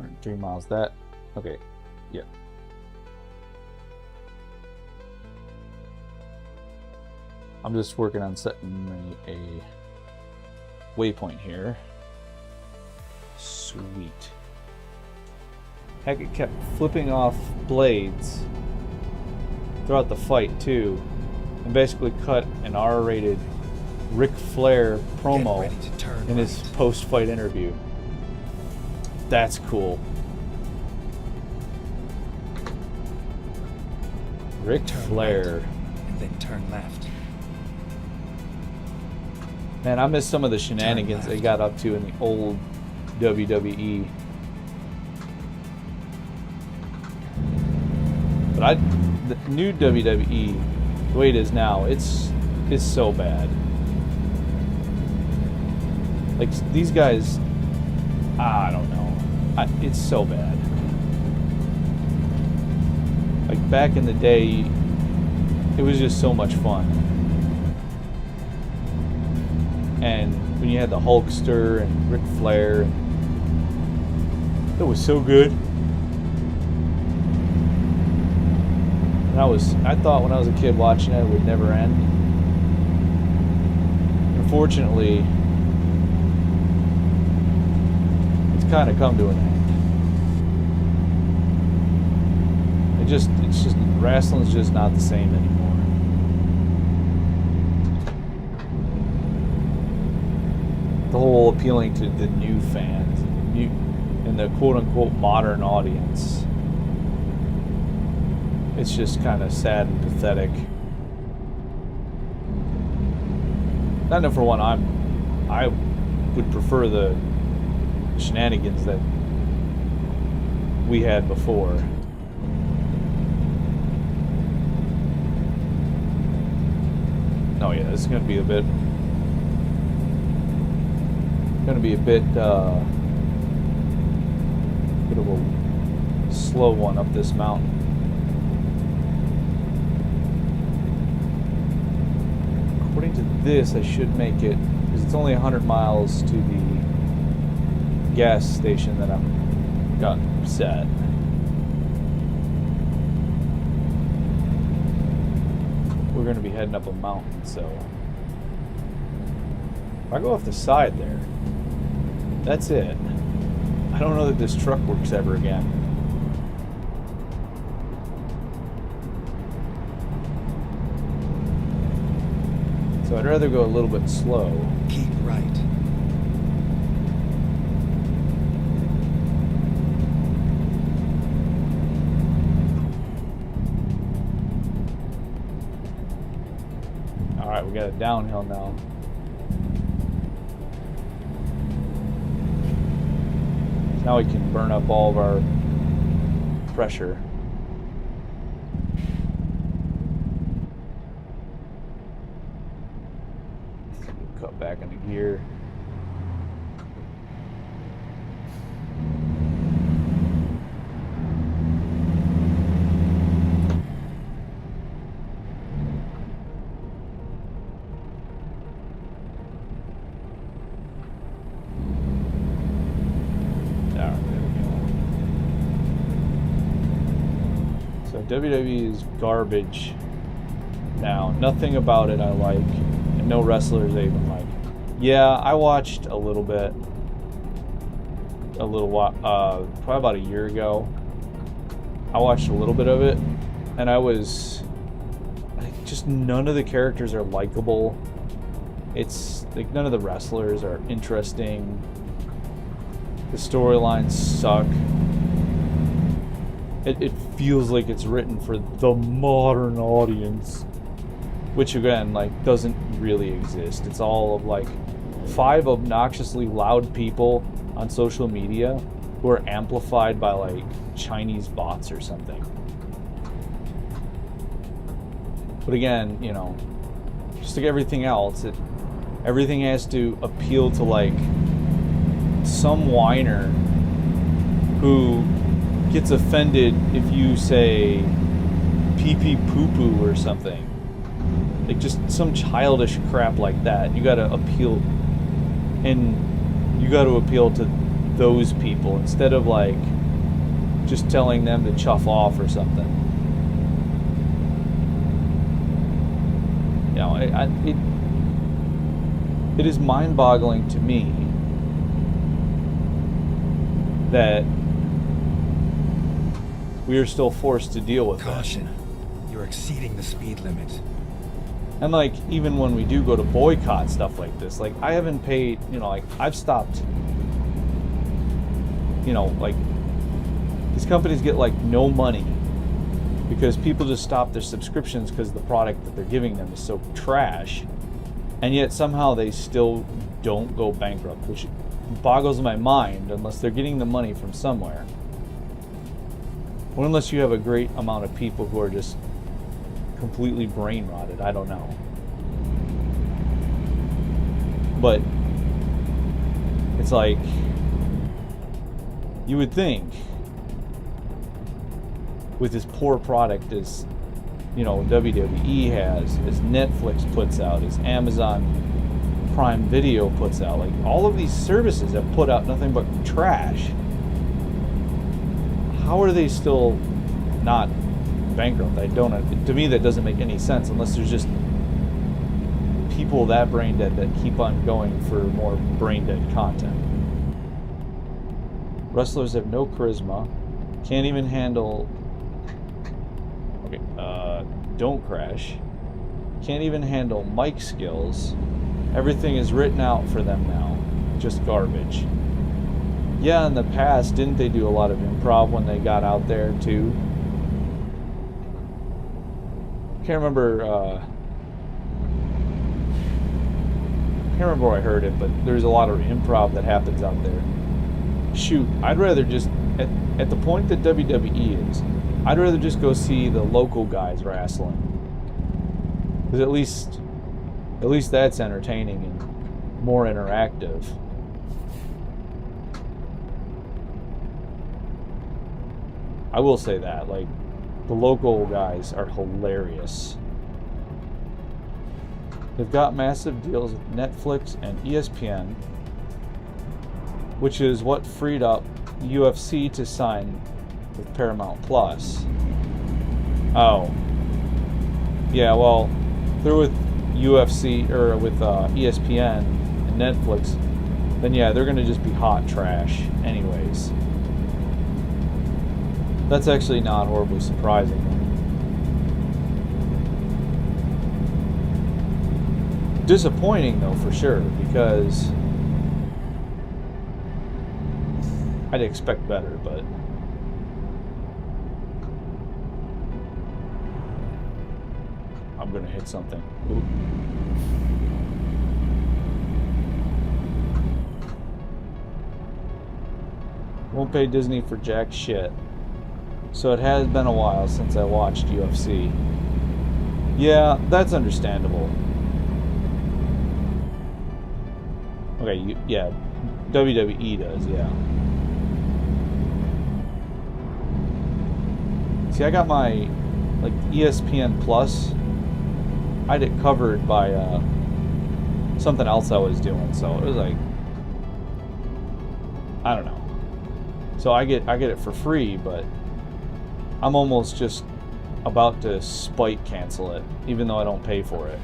A: All right, 3 miles. That okay? Yeah. I'm just working on setting a waypoint here. Sweet. Hackett kept flipping off Blades throughout the fight too, and basically cut an R-rated Ric Flair promo in his post-fight interview. That's cool. Ric Flair.
B: Right, and then turn left.
A: Man, I miss some of the shenanigans they got up to in the old WWE. But the new WWE, the way it is now, it's so bad. Like, these guys I don't know. It's so bad. Like back in the day, it was just so much fun. And when you had the Hulkster and Ric Flair, it was so good. And I thought when I was a kid watching it would never end. Unfortunately, it's kind of come to an end. It's just wrestling's just not the same anymore. The whole appealing to the new fans and the quote-unquote modern audience. It's just kind of sad and pathetic. I know for one, I would prefer the shenanigans that we had before. Oh yeah, this is going to be a bit bit of a slow one up this mountain. According to this, I should make it, because it's only 100 miles to the gas station that I'm got set. We're going to be heading up a mountain, so if I go off the side there, that's it. I don't know that this truck works ever again. So I'd rather go a little bit slow.
B: Keep right.
A: Alright, we got a downhill now. Now we can burn up all of our pressure. Cut back into gear. WWE is garbage now. Nothing about it I like, and no wrestlers I even like. Yeah, I watched a little bit, probably about a year ago. I watched a little bit of it, and just none of the characters are likable. It's like none of the wrestlers are interesting. The storylines suck. It feels like it's written for the modern audience, which again, like, doesn't really exist. It's all of like 5 obnoxiously loud people on social media who are amplified by like Chinese bots or something. But again, you know, just like everything else, everything has to appeal to like some whiner who gets offended if you say pee pee poo poo or something. Like just some childish crap like that. You gotta appeal to those people instead of like just telling them to chuff off or something. You know, it is mind-boggling to me that we are still forced to deal with
B: Caution.
A: that.
B: You're exceeding the speed limit.
A: And like, even when we do go to boycott stuff like this, like I haven't paid, you know, like I've stopped, you know, like these companies get like no money because people just stop their subscriptions because the product that they're giving them is so trash. And yet somehow they still don't go bankrupt, which boggles my mind unless they're getting the money from somewhere. Or unless you have a great amount of people who are just completely brain rotted. I don't know. But it's like You would think, with as poor product as, you know, WWE has, as Netflix puts out, as Amazon Prime Video puts out, like all of these services have put out nothing but trash. How are they still not bankrupt? I don't. To me, that doesn't make any sense unless there's just people that brain dead that keep on going for more brain dead content. Wrestlers have no charisma, can't even handle. Okay, don't crash. Can't even handle mic skills. Everything is written out for them now. Just garbage. Yeah, in the past, didn't they do a lot of improv when they got out there too? Can't remember where I heard it, but there's a lot of improv that happens out there. Shoot, I'd rather just, at the point that WWE is, I'd rather just go see the local guys wrestling. Because at least that's entertaining and more interactive. I will say that, like, the local guys are hilarious. They've got massive deals with Netflix and ESPN, which is what freed up UFC to sign with Paramount Plus. Oh. Yeah, well, they're with UFC, or with ESPN and Netflix, then yeah, they're going to just be hot trash anyways. That's actually not horribly surprising. Disappointing though, for sure, because I'd expect better, but I'm gonna hit something. Ooh. Won't pay Disney for jack shit. So it has been a while since I watched UFC. Yeah, that's understandable. Okay, yeah, WWE does, yeah. See, I got my, like, ESPN Plus. I had it covered by something else I was doing, so it was like, I don't know. So I get it for free, but I'm almost just about to spite cancel it, even though I don't pay for it.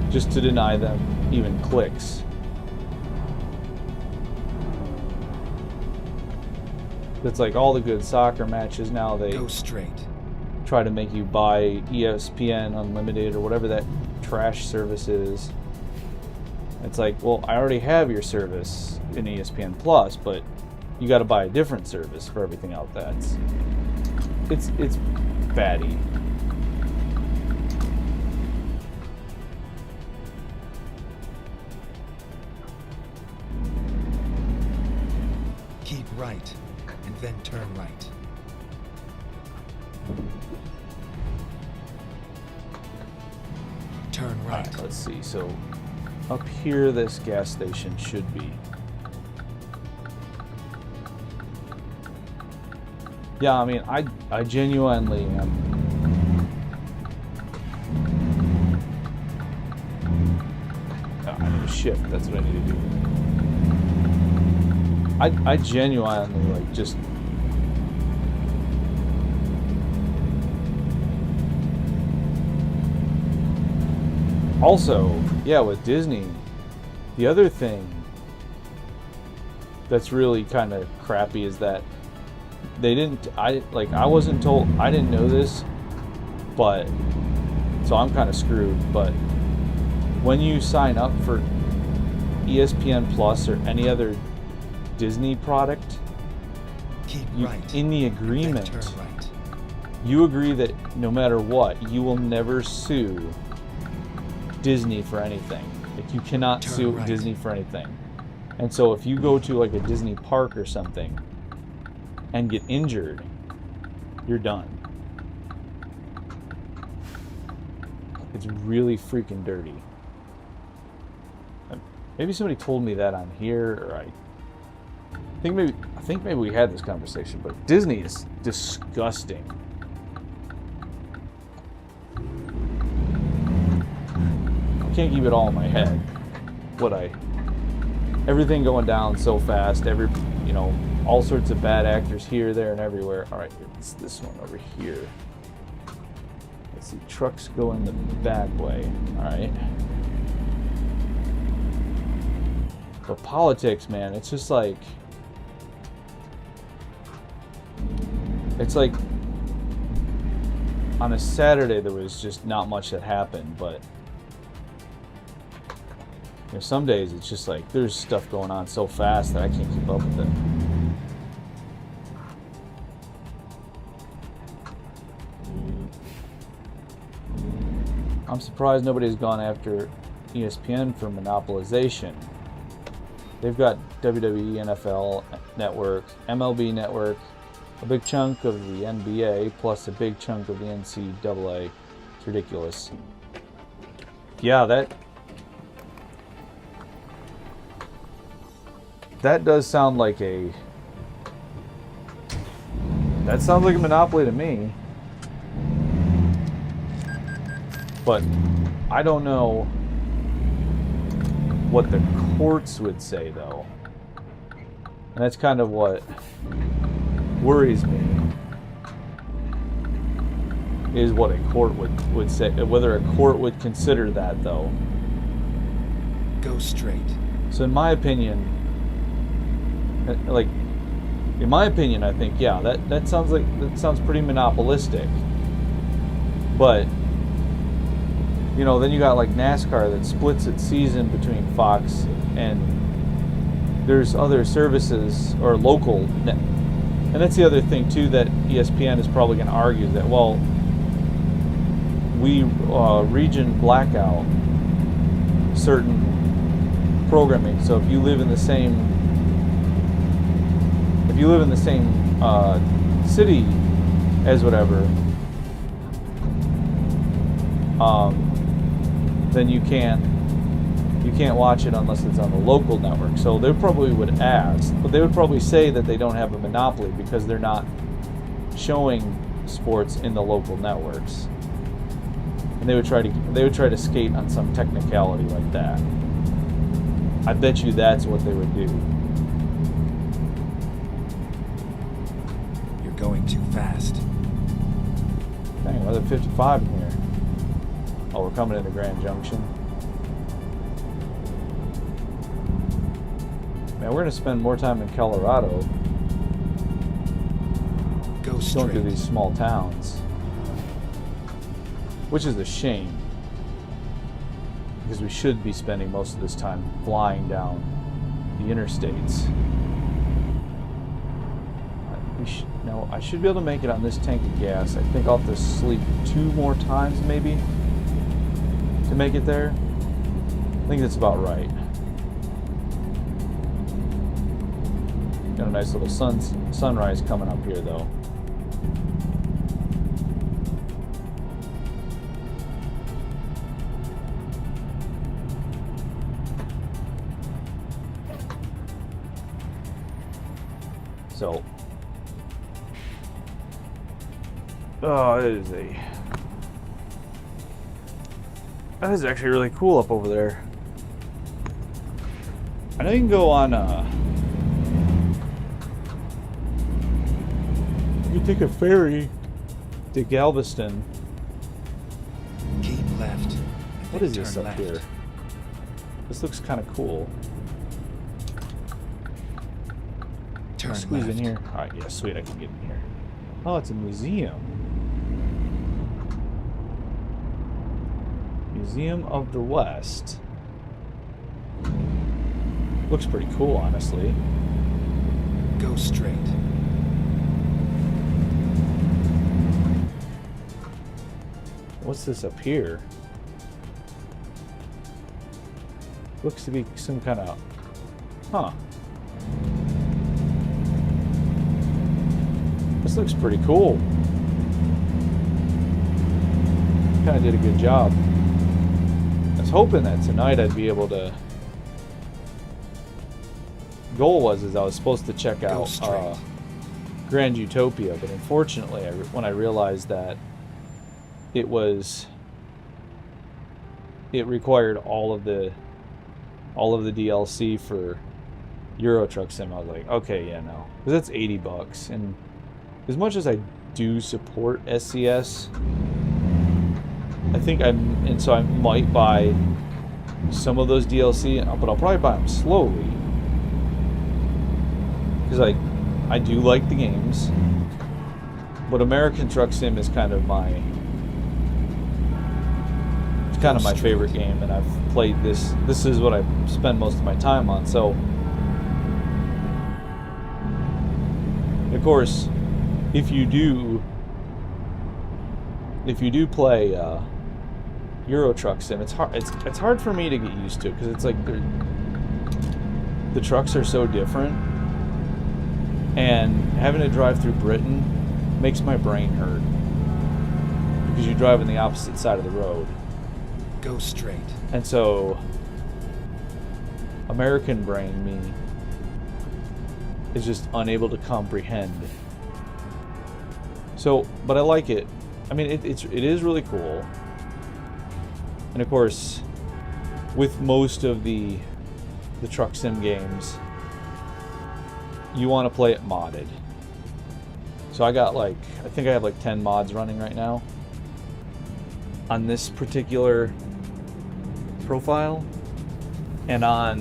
A: Just to deny them even clicks. It's like all the good soccer matches now, they
B: Go straight.
A: try to make you buy ESPN Unlimited or whatever that trash service is. It's like, well, I already have your service in ESPN Plus, but you got to buy a different service for everything else. It's batty.
B: Keep right, and then turn right. Turn right.
A: Alright, let's see. So up here, this gas station should be. Yeah, I mean, I genuinely am. I need to shift. That's what I need to do. I genuinely, like, just. Also, yeah, with Disney, the other thing that's really kind of crappy is that they didn't, I wasn't told, I didn't know this, but, so I'm kind of screwed, but when you sign up for ESPN Plus or any other Disney product, in the agreement, you agree that no matter what, you will never sue Disney for anything. Like, you cannot sue Disney for anything. And so if you go to like a Disney park or something and get injured, you're done. It's really freaking dirty. Maybe somebody told me that on here, or I think maybe we had this conversation, but Disney is disgusting. I can't keep it all in my head. Everything going down so fast, all sorts of bad actors here, there, and everywhere. All right, it's this one over here. Let's see, trucks going the back way. All right. But politics, man, it's just like, on a Saturday there was just not much that happened, but some days it's just like there's stuff going on so fast that I can't keep up with it. I'm surprised nobody's gone after ESPN for monopolization. They've got WWE, NFL Network, MLB Network, a big chunk of the NBA, plus a big chunk of the NCAA. It's ridiculous. Yeah, that does sound like that sounds like a monopoly to me. But I don't know what the courts would say, though. And that's kind of what worries me, is what a court would say, whether a court would consider that, though.
B: Go straight.
A: So in my opinion, I think, yeah, that sounds pretty monopolistic. But then you got like NASCAR that splits its season between Fox and there's other services or local. And that's the other thing too that ESPN is probably going to argue that, well, we region blackout certain programming. So if you live in the same city as whatever, then you can't watch it unless it's on the local network. So they probably would ask, but they would probably say that they don't have a monopoly because they're not showing sports in the local networks. And they would try to skate on some technicality like that. I bet you that's what they would do.
B: You're going too fast.
A: Dang, another 55 in here. Oh, we're coming into Grand Junction. Man, we're going to spend more time in Colorado.
B: Go straight.
A: Going through these small towns. Which is a shame. Because we should be spending most of this time flying down the interstates. I should be able to make it on this tank of gas. I think I'll have to sleep 2 more times maybe to make it there. I think that's about right. Got a nice little sunrise coming up here though. So, that is actually really cool up over there. I know you can go on, you can take a ferry to Galveston.
B: Keep left.
A: What is this up
B: left.
A: here? This looks kind of cool. Can I
B: Turn
A: squeeze
B: left.
A: in here? Alright, yeah, sweet, I can get in here. Oh, it's a museum. Museum of the West. Looks pretty cool, honestly.
B: Go straight.
A: What's this up here? Looks to be some kind of... Huh. This looks pretty cool. Kind of did a good job. I was hoping that tonight I'd be able to goal was is I was supposed to check
B: Go
A: out
B: straight.
A: Grand Utopia, but unfortunately, when I realized that it required all of the DLC for Euro Truck Sim, I was like, okay, yeah, no, because that's $80, and as much as I do support SCS, so I might buy some of those DLC, but I'll probably buy them slowly because I do like the games, but American Truck Sim is kind of my favorite game, and I've played this. This is what I spend most of my time on. So, of course, if you do play Euro Truck Sim, it's hard for me to get used to because it's like the trucks are so different, and having to drive through Britain makes my brain hurt because you drive on the opposite side of the road.
B: Go straight.
A: And so American brain me is just unable to comprehend. So, but I like it. I mean, it is really cool. And of course, with most of the truck sim games, you want to play it modded. So I think I have like 10 mods running right now on this particular profile, and I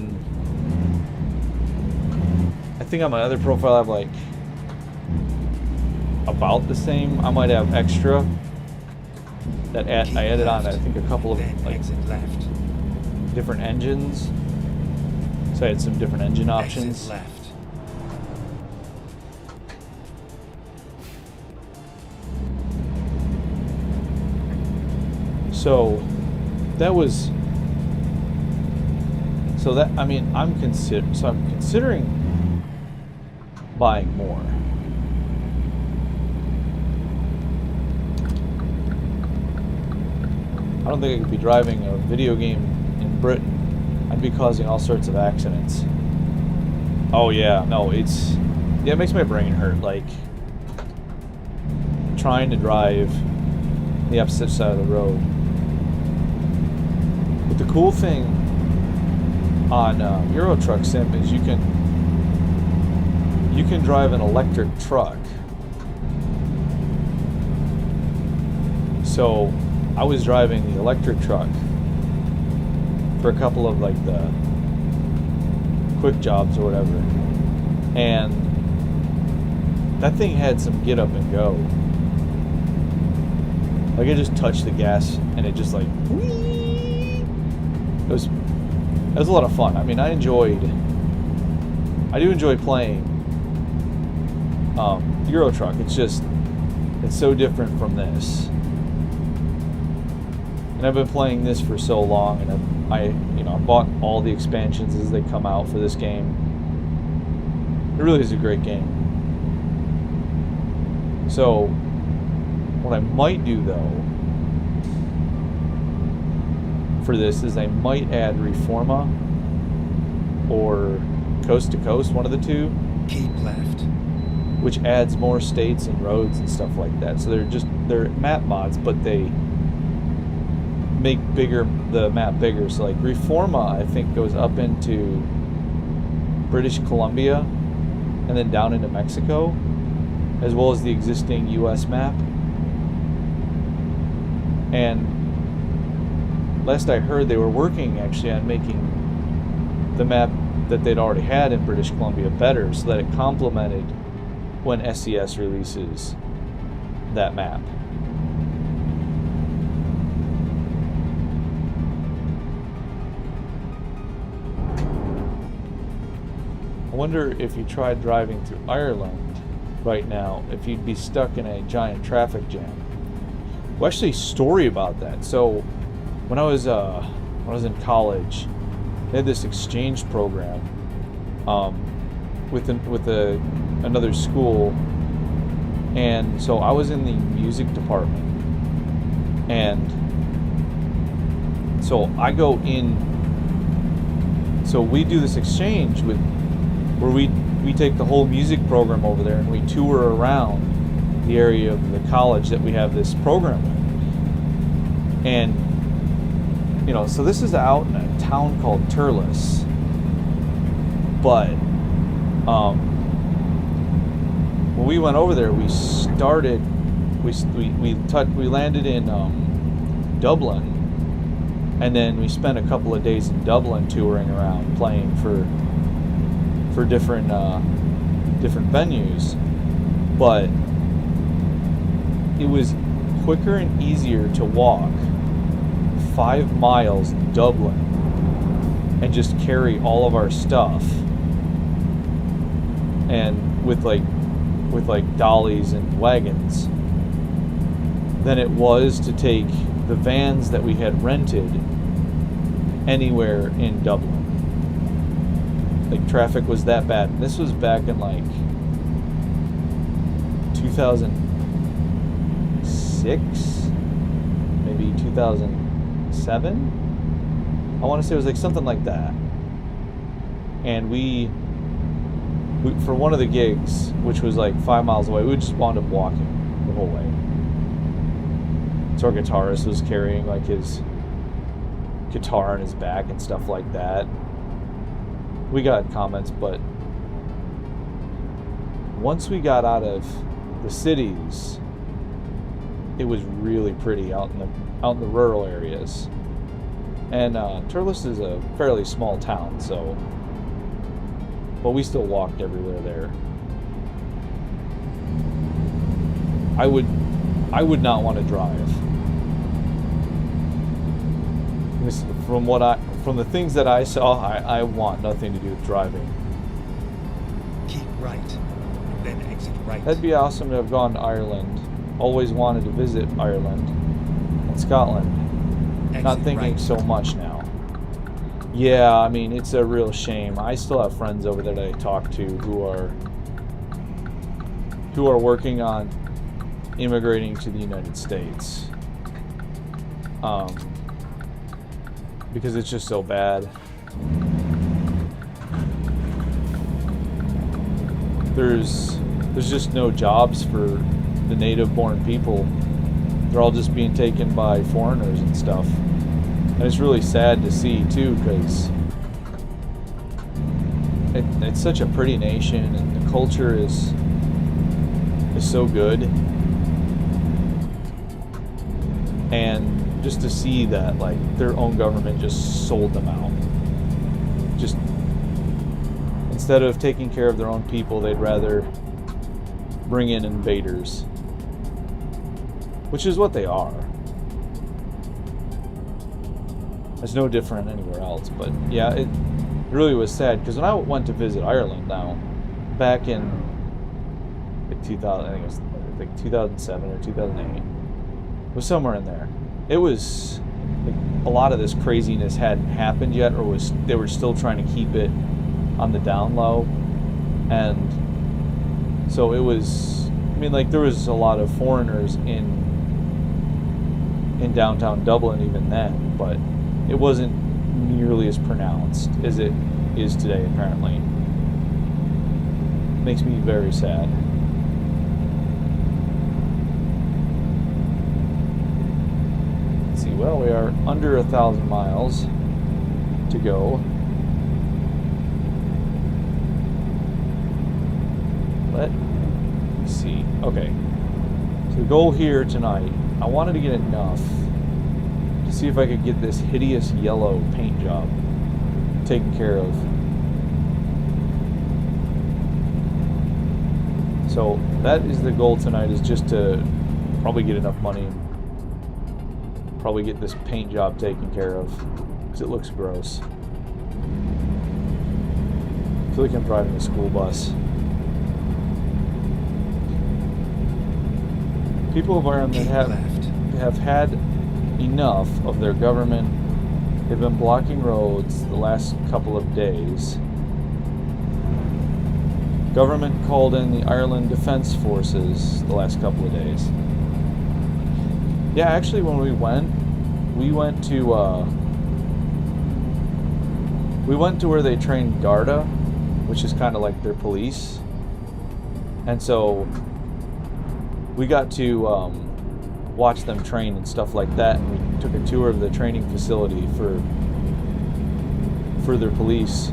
A: think on my other profile I have like about the same. I might have extra that I added on, I think, a couple of like different engines. So I had some different engine options.
B: Exit left.
A: So I mean, I'm considering buying more. I don't think I could be driving a video game in Britain. I'd be causing all sorts of accidents. Oh yeah, no, it makes my brain hurt, like trying to drive the opposite side of the road. But the cool thing on Euro Truck Sim is you can drive an electric truck. So I was driving the electric truck for a couple of like the quick jobs or whatever, and that thing had some get up and go. Like, I just touched the gas and it just like whee! It was a lot of fun. I mean, I do enjoy playing Euro Truck. It's so different from this. And I've been playing this for so long, and I bought all the expansions as they come out for this game. It really is a great game. So what I might do though for this is I might add Reforma or Coast to Coast, one of the two.
B: Keep left.
A: Which adds more states and roads and stuff like that. So they're map mods, but they make the map bigger. So like Reforma, I think, goes up into British Columbia and then down into Mexico, as well as the existing US map. And last I heard, they were working actually on making the map that they'd already had in British Columbia better, so that it complemented when SCS releases that map. I wonder if you tried driving through Ireland right now, if you'd be stuck in a giant traffic jam. Well, actually, a story about that. So, when I was in college, they had this exchange program with another school, and so I was in the music department, and so I go in. So we do this exchange with where we take the whole music program over there and we tour around the area of the college that we have this program with. And so this is out in a town called Turles, but when we went over there, we landed in Dublin, and then we spent a couple of days in Dublin touring around, playing for different venues. But it was quicker and easier to walk 5 miles in Dublin and just carry all of our stuff, and with dollies and wagons, than it was to take the vans that we had rented anywhere in Dublin. Like, traffic was that bad. And this was back in 2006, maybe 2007. I want to say it was something like that. And we for one of the gigs, which was 5 miles away, we just wound up walking the whole way. So our guitarist was carrying his guitar on his back and stuff like that. We got comments, but once we got out of the cities, it was really pretty out in the rural areas. And Turles is a fairly small town, so, but we still walked everywhere there. I would not want to drive. From the things that I saw, I want nothing to do with driving.
B: Keep right, and then exit right.
A: That'd be awesome to have gone to Ireland. Always wanted to visit Ireland and Scotland.
B: Exit
A: Not thinking
B: right.
A: so much now. Yeah, I mean, it's a real shame. I still have friends over there that I talk to who are working on immigrating to the United States. Because it's just so bad. There's just no jobs for the native-born people. They're all just being taken by foreigners and stuff. And it's really sad to see too, because it's such a pretty nation, and the culture is so good. And just to see that their own government just sold them out. Just instead of taking care of their own people, they'd rather bring in invaders, which is what they are. It's no different anywhere else. But yeah, it really was sad, because when I went to visit Ireland now, back in 2000, I think it was 2007 or 2008, it was somewhere in there. It was a lot of this craziness hadn't happened yet, or they were still trying to keep it on the down low. And so it was, there was a lot of foreigners in downtown Dublin even then, but it wasn't nearly as pronounced as it is today, apparently. It makes me very sad. Well, we are under 1,000 miles to go. Let me see. Okay. So the goal here tonight, I wanted to get enough to see if I could get this hideous yellow paint job taken care of. So that is the goal tonight, is just to probably get enough money, probably get this paint job taken care of, because it looks gross. I feel like I'm driving a school bus. People of Ireland have had enough of their government. They've been blocking roads the last couple of days. Government called in the Ireland Defence Forces the last couple of days. Yeah, actually, when we went to where they trained Garda, which is kind of like their police. And so we got to watch them train and stuff like that, and we took a tour of the training facility for their police.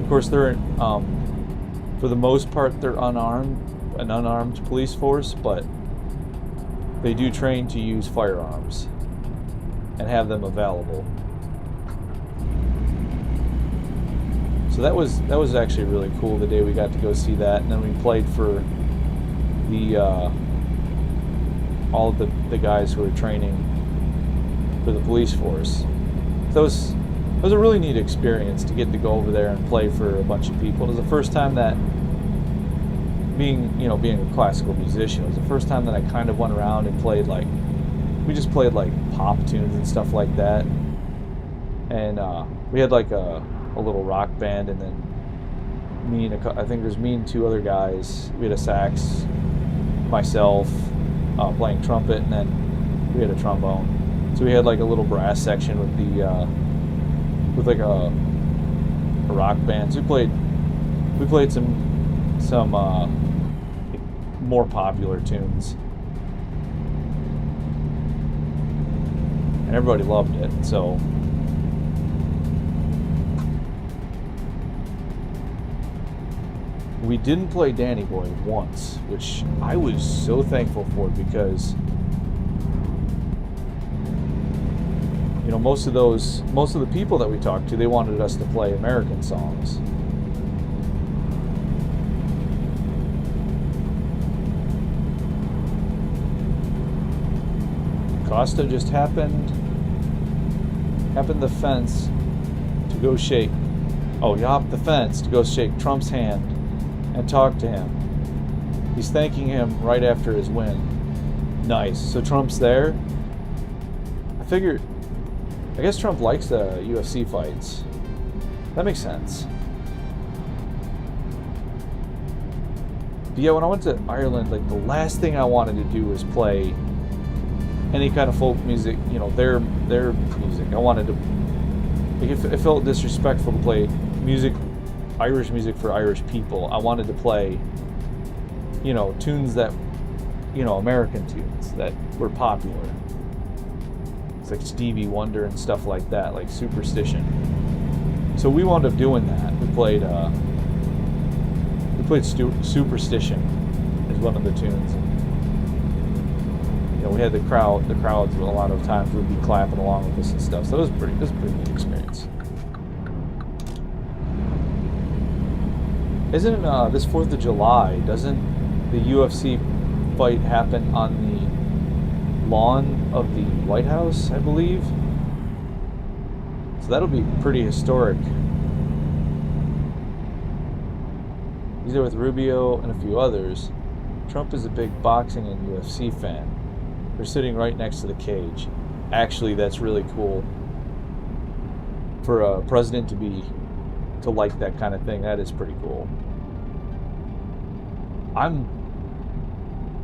A: Of course, they're for the most part they're an unarmed police force, but they do train to use firearms and have them available. So that was actually really cool the day we got to go see that. And then we played for the all of the guys who were training for the police force. So it was a really neat experience to get to go over there and play for a bunch of people. It was the first time that, being a classical musician, it was the first time that I kind of went around and played we just played like pop tunes and stuff like that. And we had like a little rock band, and then I think there's me and two other guys. We had a sax, myself playing trumpet, and then we had a trombone. So we had like a little brass section with like a rock band. So we played some more popular tunes, and everybody loved it. So we didn't play Danny Boy once, which I was so thankful for, because most of the people that we talked to, they wanted us to play American songs. Costa just happened the fence to go shake. Oh, he hopped the fence to go shake Trump's hand and talk to him. He's thanking him right after his win. Nice. So Trump's there. I guess Trump likes the UFC fights. That makes sense. But yeah, when I went to Ireland, like, the last thing I wanted to do was play any kind of folk music, their music. I wanted to, it felt disrespectful to play Irish music for Irish people. I wanted to play, tunes that, American tunes that were popular. It's like Stevie Wonder and stuff like that, like Superstition. So we wound up doing that. We played Superstition as one of the tunes. We had the crowds a lot of times would be clapping along with us and stuff. So it was a pretty neat experience. Isn't this 4th of July, doesn't the UFC fight happen on the lawn of the White House, I believe? So that'll be pretty historic. He's there with Rubio and a few others. Trump is a big boxing and UFC fan. They're sitting right next to the cage. Actually, that's really cool for a president to like that kind of thing. That is pretty cool. I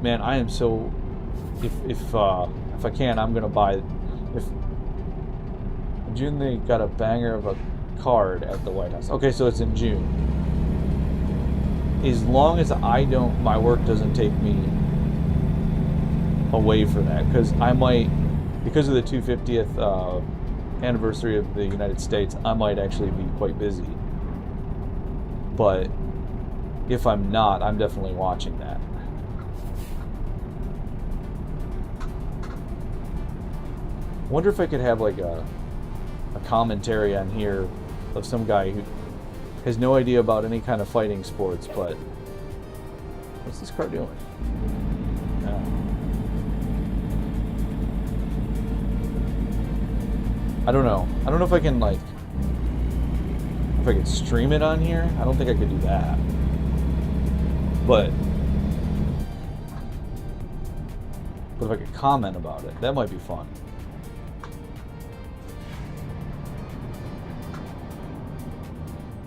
A: am so, if I can, I'm gonna buy. If in June they got a banger of a card at the White House. Okay, so it's in June. As long as my work doesn't take me away for that, because I might, because of the 250th anniversary of the United States, I might actually be quite busy. But if I'm not, I'm definitely watching that. Wonder if I could have like a commentary on here of some guy who has no idea about any kind of fighting sports, but what's this car doing? I don't know. I don't know if I can if I could stream it on here. I don't think I could do that. But if I could comment about it, that might be fun.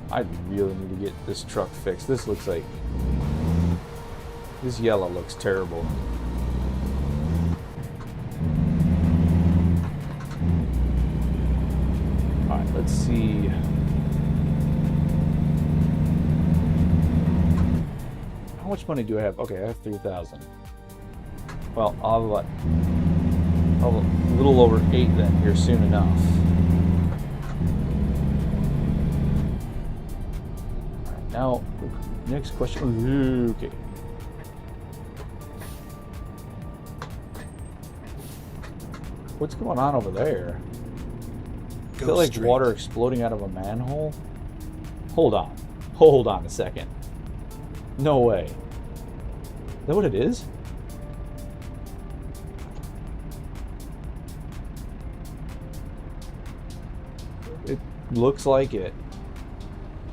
A: I really need to get this truck fixed. This yellow looks terrible. Alright, let's see. how much money do I have? Okay, I have 3,000. Well, I'll have what? I'll have a little over 8 then here soon enough. Alright, now, next question. Ooh, okay. What's going on over there? Is that like water exploding out of a manhole? Hold on. Hold on a second. No way. Is that what it is? It looks like it.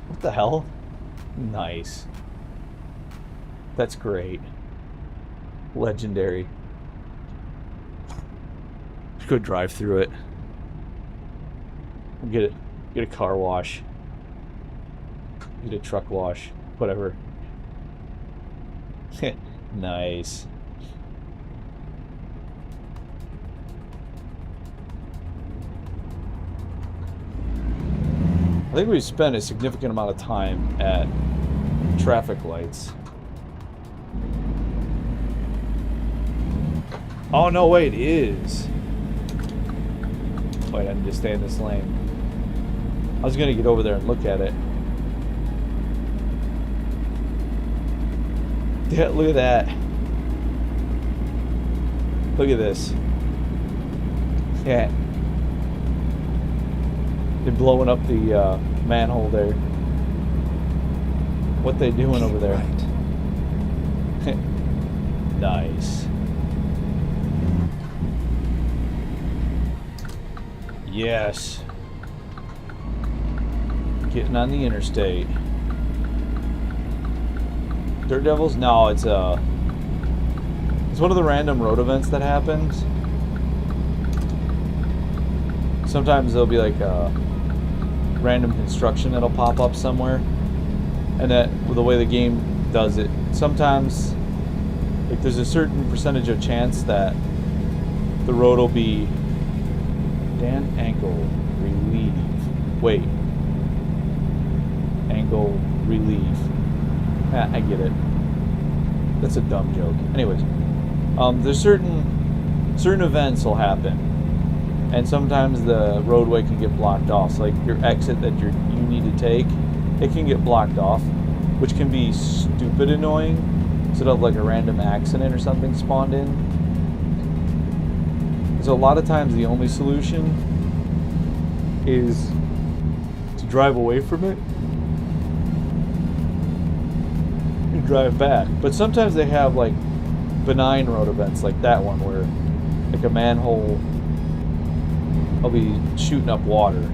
A: What the hell? Nice. That's great. Legendary. Let's go drive through it. Get a car wash. Get a truck wash. Whatever. Nice. I think we've spent a significant amount of time at traffic lights. Oh no, wait, it is. Wait, I need to stay in this lane. I was gonna get over there and look at it. Yeah, look at that. Look at this. Yeah. They're blowing up the manhole there. What they doing over there? Right. Nice. Yes. Getting on the interstate. Dirt Devils? No, it's one of the random road events that happens. Sometimes there'll be like a random construction that'll pop up somewhere, and that with the way the game does it, sometimes like there's a certain percentage of chance that the road will be Dan ankle relieve. Wait. Ankle relieve. I get it. That's a dumb joke. Anyways, there's certain events will happen, and sometimes the roadway can get blocked off. So like your exit that you need to take, it can get blocked off, which can be stupid annoying. Instead of like a random accident or something spawned in. So a lot of times the only solution is to drive away from it and drive back. But sometimes they have like benign road events like that one where like a manhole will be shooting up water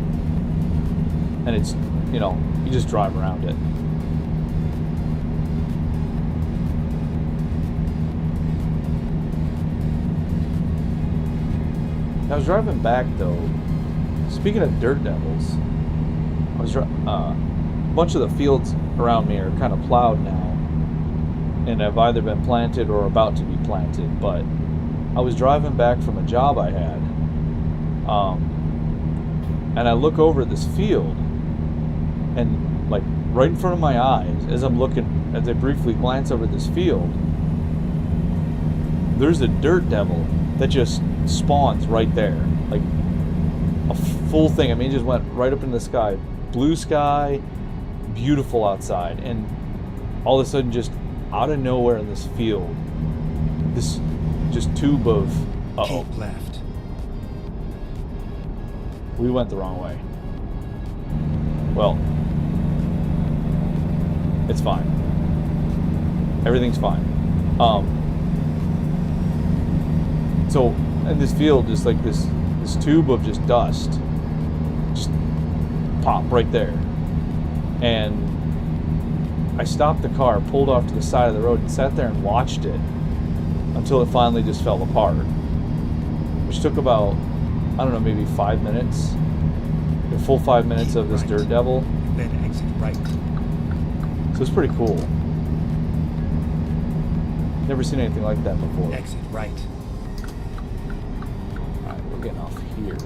A: and it's, you know, you just drive around it. I was driving back though. Speaking of Dirt Devils, I was a bunch of the fields around me are kind of plowed now, and have either been planted or about to be planted. But I was driving back from a job I had, and I look over at this field, and like right in front of my eyes, as I briefly glance over this field, there's a Dirt Devil that just spawns right there, like a full thing. I mean, it just went right up in the sky, blue sky, beautiful outside, and all of a sudden, just out of nowhere in this field, this just tube of
B: Keep left.
A: We went the wrong way. Well, it's fine. Everything's fine. So in this field, just like this tube of just dust just popped right there. And I stopped the car, pulled off to the side of the road, and sat there and watched it until it finally just fell apart. Which took about, I don't know, maybe 5 minutes. A full 5 minutes of this Dirt Devil.
B: Then exit right.
A: So it's pretty cool. Never seen anything like that before.
B: Exit right.
A: Alright, we're getting off here.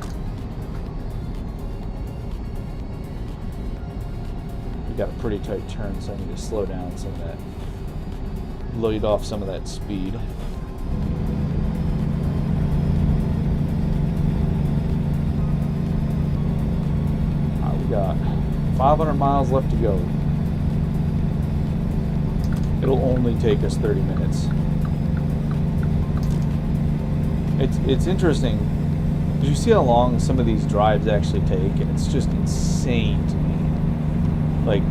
A: We got a pretty tight turn, so I need to slow down some of that laid off some of that speed. We got 500 miles left to go. It'll only take us 30 minutes. It's interesting. Did you see how long some of these drives actually take? And it's just insane to me. Like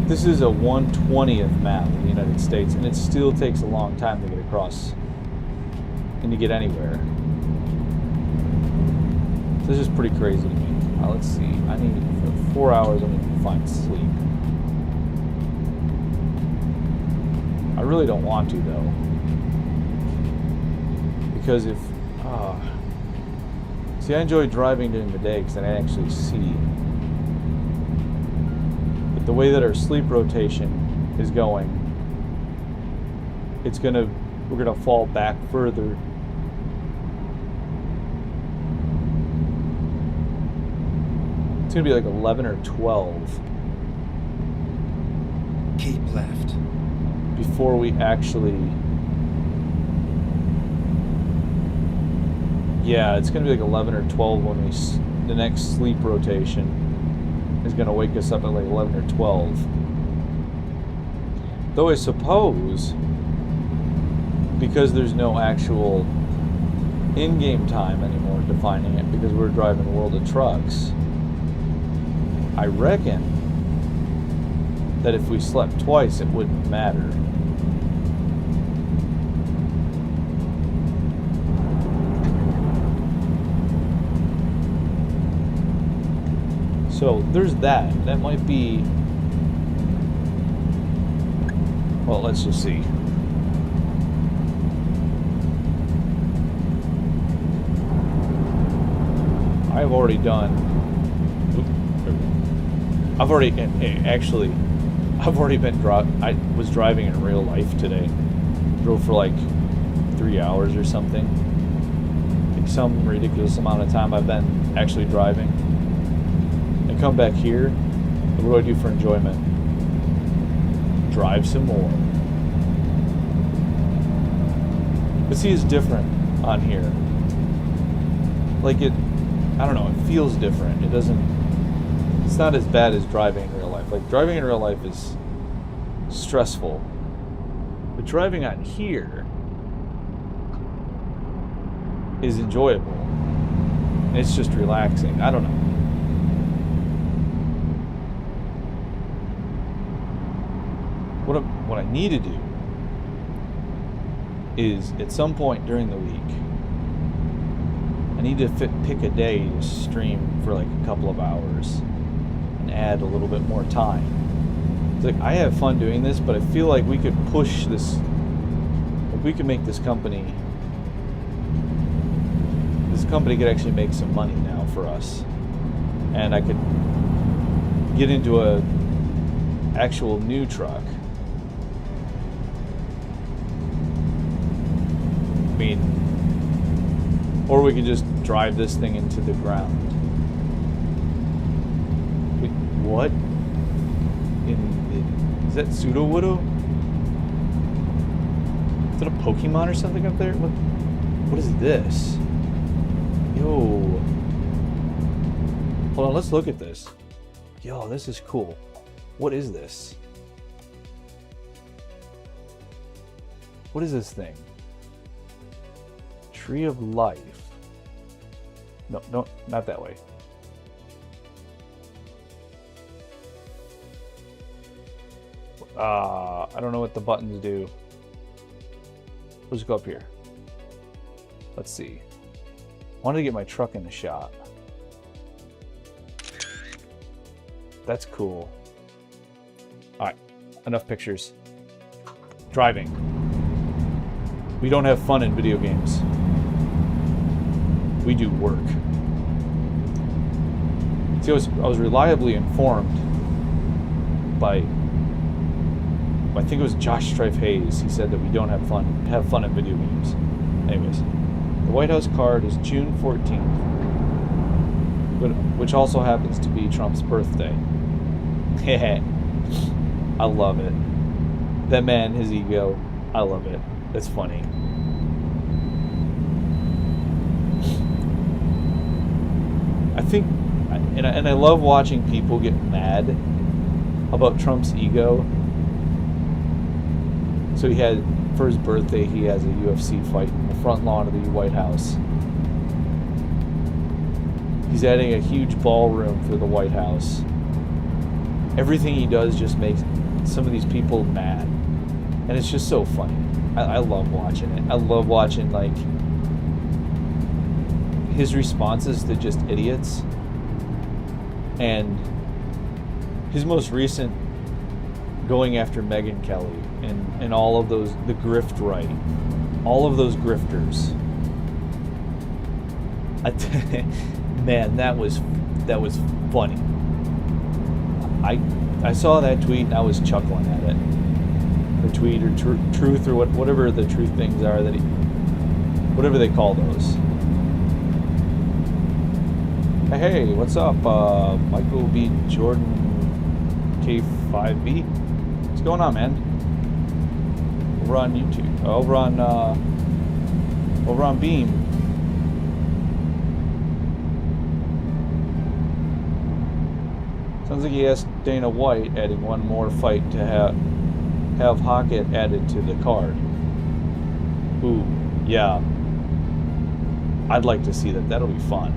A: this is a 1/20th map of the United States, and it still takes a long time to get across and to get anywhere. This is pretty crazy to me. Let's see. I need for 4 hours. I need to find sleep. I really don't want to though, because if see, I enjoy driving during the day because then I actually see. But the way that our sleep rotation is going, we're gonna fall back further. It's gonna be like 11 or 12
B: Keep left.
A: before we actually. Yeah, it's gonna be like 11 or 12 when the next sleep rotation is gonna wake us up at like 11 or 12. Though I suppose, because there's no actual in-game time anymore defining it, because we're driving World of Trucks, I reckon that if we slept twice, it wouldn't matter. So there's that. That might be. Well, let's just see. I've already done. I've already been I was driving in real life today. Drove for like 3 hours or something. Like some ridiculous amount of time I've been actually driving. And come back here. What do I do for enjoyment? Drive some more. But see, it's different on here. Like I don't know, it feels different. It's not as bad as driving in real life. Like driving in real life is stressful. But driving on here is enjoyable. And it's just relaxing. I don't know. What I need to do is at some point during the week, I need to pick a day to stream for like a couple of hours and add a little bit more time. It's like I have fun doing this, but I feel like we could push this. Like we could make this company. This company could actually make some money now for us, and I could get into a actual new truck. I mean, or we could just drive this thing into the ground. Wait, what? Is that Pseudo-Widow? Is that a Pokemon or something up there? What is this? Yo. Hold on, let's look at this. Yo, this is cool. What is this? What is this thing? Tree of Life. No, not that way. I don't know what the buttons do. Let's go up here. Let's see. I wanted to get my truck in the shop. That's cool. Alright, enough pictures. Driving. We don't have fun in video games. We do work. See, I was reliably informed by, I think it was Josh Strife Hayes. He said that we don't have fun in video games. Anyways, the White House card is June 14th, which also happens to be Trump's birthday. I love it. That man, his ego. I love it. That's funny. I think, and I love watching people get mad about Trump's ego. So he had, for his birthday, he has a UFC fight in the front lawn of the White House. He's adding a huge ballroom for the White House. Everything he does just makes some of these people mad. And it's just so funny. I love watching it. I love watching, like, his responses to just idiots. And his most recent going after Megyn Kelly and all of those, the grift right. All of those grifters. Man, that was funny. I saw that tweet and I was chuckling at it. The tweet or truth or whatever the truth things are that whatever they call those. Hey, what's up, Michael B. Jordan K5B? What's going on, man? Over on YouTube, over on Beam. Sounds like he asked Dana White adding one more fight to have Hockett added to the card. Ooh, yeah. I'd like to see that. That'll be fun.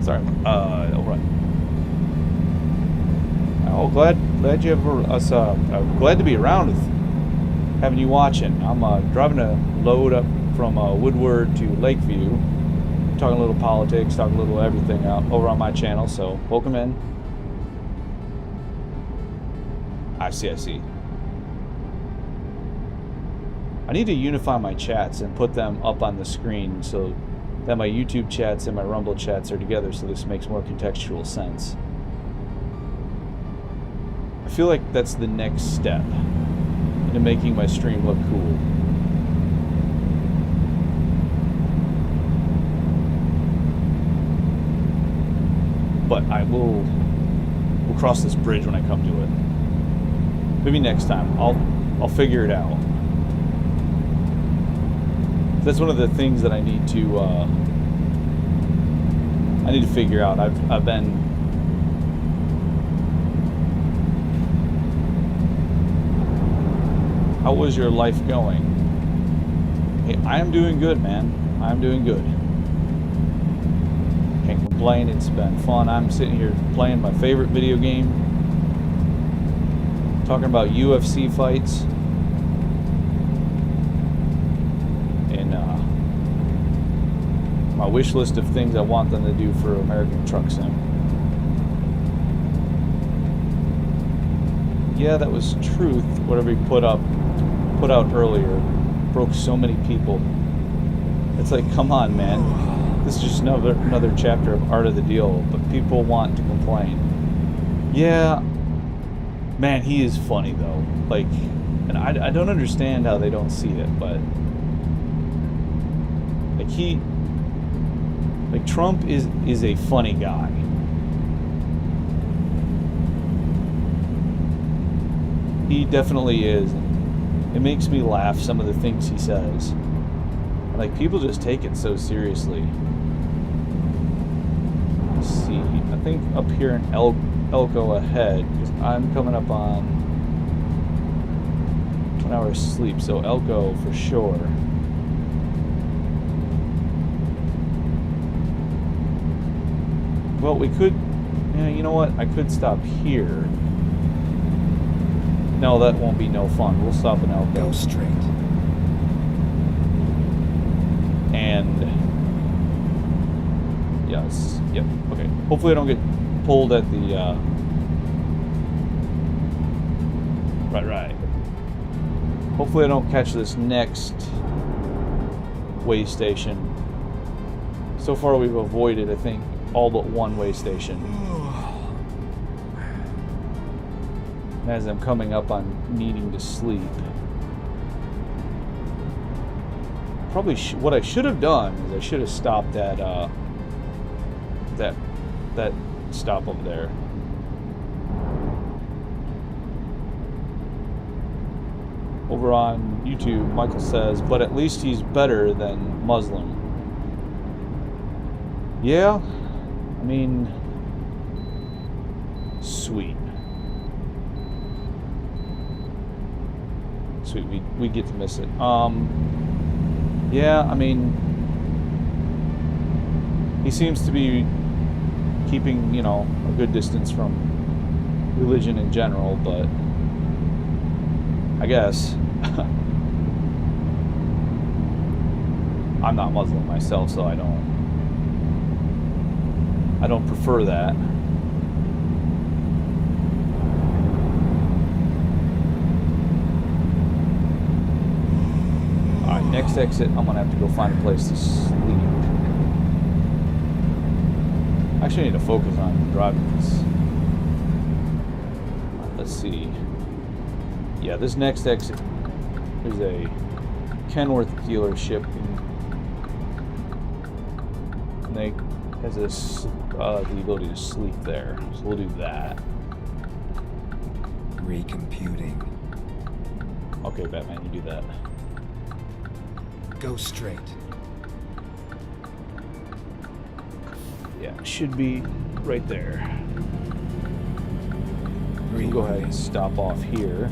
A: Sorry. All right. Oh, glad you have us. Glad to be around with having you watching. I'm driving a load up from Woodward to Lakeview, talking a little politics, talking a little everything out over on my channel. So welcome in. I see. I need to unify my chats and put them up on the screen so that my YouTube chats and my Rumble chats are together, so this makes more contextual sense. I feel like that's the next step into making my stream look cool. But we'll cross this bridge when I come to it. Maybe next time. I'll figure it out. That's one of the things that I need to figure out. I've been How was your life going? Hey, I am doing good, man. I'm doing good. Can't complain. It's been fun. I'm sitting here playing my favorite video game, talking about UFC fights. My wish list of things I want them to do for American Truck Sim. Yeah, that was truth. Whatever he put out earlier broke so many people. It's like, come on, man. This is just another chapter of Art of the Deal, but people want to complain. Yeah, man, he is funny though. Like, and I don't understand how they don't see it, but like Trump is a funny guy. He definitely is. It makes me laugh, some of the things he says. Like, people just take it so seriously. Let's see. I think up here in Elko ahead, because I'm coming up on 20 hours sleep, so Elko for sure. Well, we could, yeah, you know what? I could stop here. No, that won't be no fun. We'll stop in Elko.
B: Go straight.
A: And yes, yep, okay. Hopefully I don't get pulled at the right. Hopefully I don't catch this next way station. So far we've avoided, I think, all but one way station. As I'm coming up on needing to sleep. Probably what I should have done is I should have stopped at that stop over there. Over on YouTube, Michael says, but at least he's better than Muslim. Yeah, I mean, sweet. Sweet, we get to miss it. Yeah, I mean, he seems to be keeping, you know, a good distance from religion in general, but I guess I'm not Muslim myself, so I don't prefer that. Alright, next exit, I'm gonna have to go find a place to sleep. I actually need to focus on driving this. Let's see. Yeah, this next exit is a Kenworth dealership, and they has this the ability to sleep there, so we'll do that.
B: Recomputing.
A: Okay, Batman, you do that.
B: Go straight.
A: Yeah, it should be right there. We can go ahead and stop off here.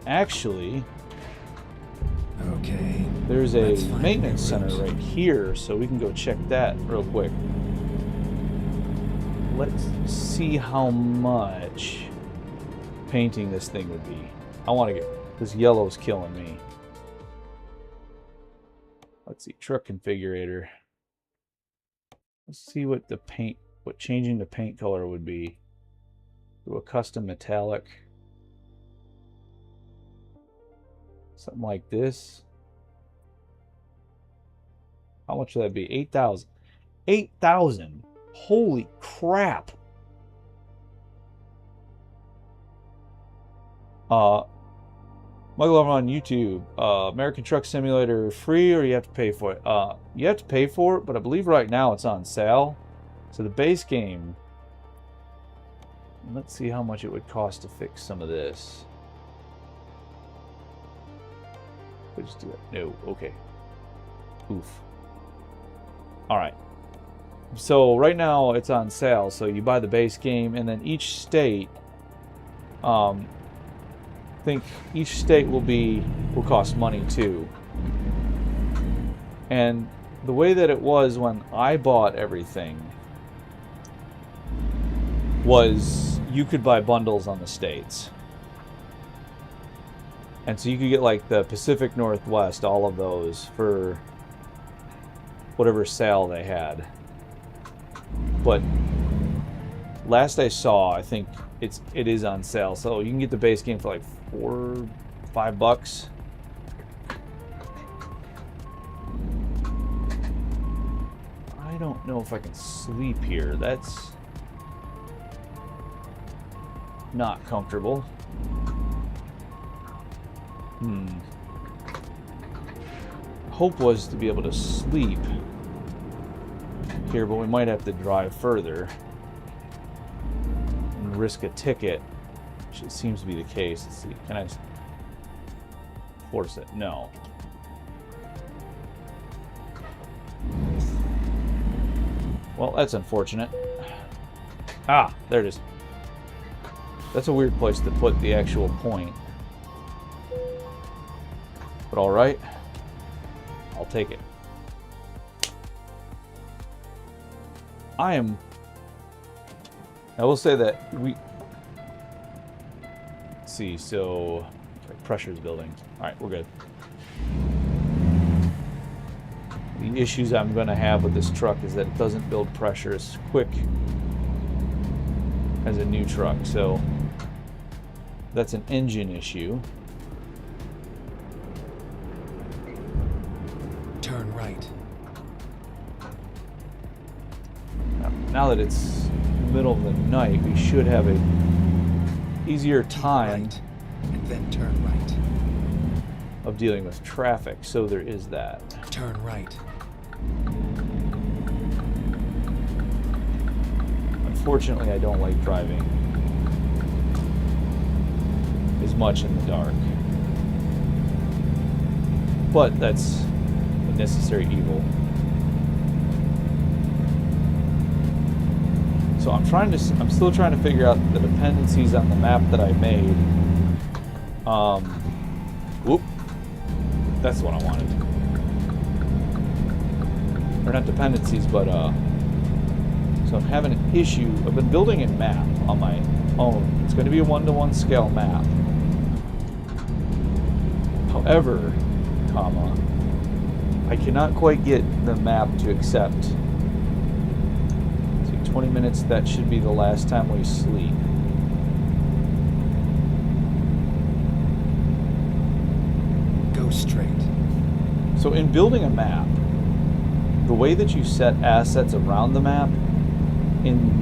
A: Actually,
B: okay,
A: there's a maintenance center right here, so we can go check that real quick. Let's see how much painting this thing would be. I want to get this yellow's killing me. Let's see, truck configurator. Let's see what the paint, what changing the paint color would be. Do a custom metallic. Something like this. How much would that be? 8,000. 8,000. Holy crap. Michael over on YouTube. American Truck Simulator free or you have to pay for it? You have to pay for it, but I believe right now it's on sale. So the base game. Let's see how much it would cost to fix some of this. We'll just do it. No, okay. Oof. Alright. So right now it's on sale, so you buy the base game, and then each state, I think each state will cost money too. And the way that it was when I bought everything was you could buy bundles on the states. And so you could get like the Pacific Northwest, all of those for whatever sale they had. But last I saw, I think it is on sale, so you can get the base game for like $4-5. I don't know if I can sleep here. That's not comfortable. Hope was to be able to sleep here, but we might have to drive further and risk a ticket, which it seems to be the case. Let's see, can I force it? No. Well, that's unfortunate. Ah, there it is. That's a weird place to put the actual point. But alright, I'll take it. I will say that let's see, so pressure's building. Alright, we're good. The issues I'm going to have with this truck is that it doesn't build pressure as quick as a new truck, so that's an engine issue.
B: Turn right.
A: Now that it's the middle of the night, we should have a easier
B: Keep
A: time
B: right, and then turn right.
A: of dealing with traffic, so there is that.
B: Turn right.
A: Unfortunately, I don't like driving as much in the dark. But that's a necessary evil. So I'm still trying to figure out the dependencies on the map that I made. Whoop. That's the one I wanted. Or not dependencies, but so I'm having an issue. I've been building a map on my own. It's going to be a 1-to-1 scale map. However, comma, I cannot quite get the map to accept. See, 20 minutes, that should be the last time we sleep.
B: Go straight.
A: So in building a map, the way that you set assets around the map in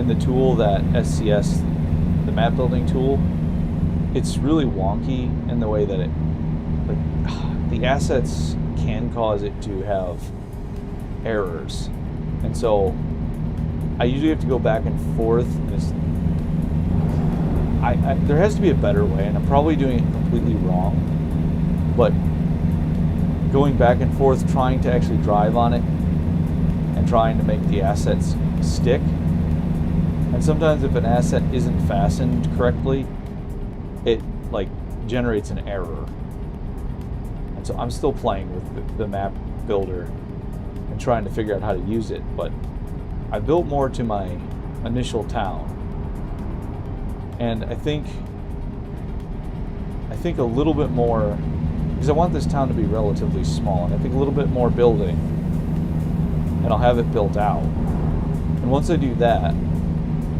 A: the tool, that SCS, the map building tool, it's really wonky in the way that it, like, the assets can cause it to have errors, and so I usually have to go back and forth. And there has to be a better way, and I'm probably doing it completely wrong, but going back and forth trying to actually drive on it and trying to make the assets stick. And sometimes if an asset isn't fastened correctly, it like generates an error. And so I'm still playing with the map builder and trying to figure out how to use it, but I built more to my initial town. And I think a little bit more, because I want this town to be relatively small, and I think a little bit more building, and I'll have it built out. And once I do that,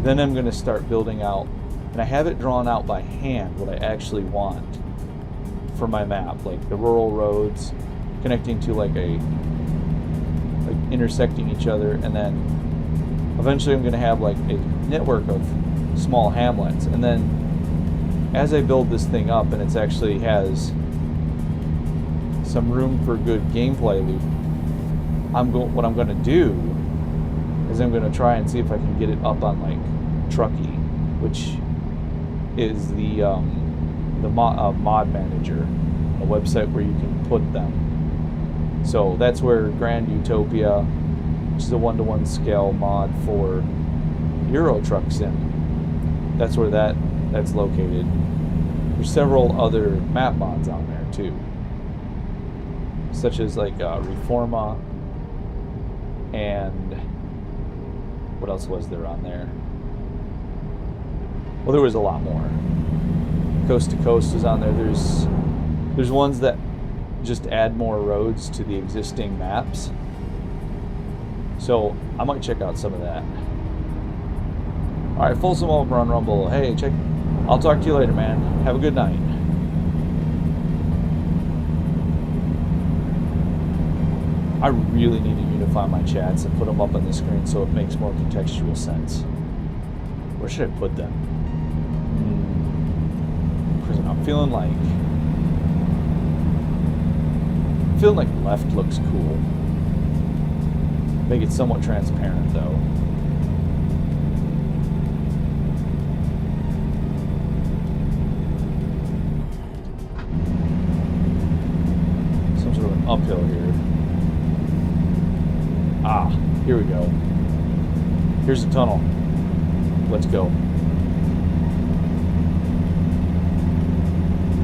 A: then I'm going to start building out, and I have it drawn out by hand what I actually want for my map, like the rural roads connecting to like intersecting each other, and then eventually I'm going to have like a network of small hamlets. And then as I build this thing up and it actually has some room for good gameplay loop, what I'm going to do is I'm going to try and see if I can get it up on like Truckee, which is the mod manager, a website where you can put them. So that's where Grand Utopia, which is a 1-to-1 scale mod for Euro Truck Sim, that's where that's located. There's several other map mods on there too, such as like Reforma, and what else was there on there? Well, there was a lot more. Coast to Coast was on there. There's ones that just add more roads to the existing maps. So I might check out some of that. All right, Folsom Oak Run Rumble. Hey, I'll talk to you later, man. Have a good night. I really need to unify my chats and put them up on the screen so it makes more contextual sense. Where should I put them? Because I'm feeling like left looks cool. Make it somewhat transparent though. Some sort of an uphill here. Ah, here we go. Here's the tunnel. Let's go.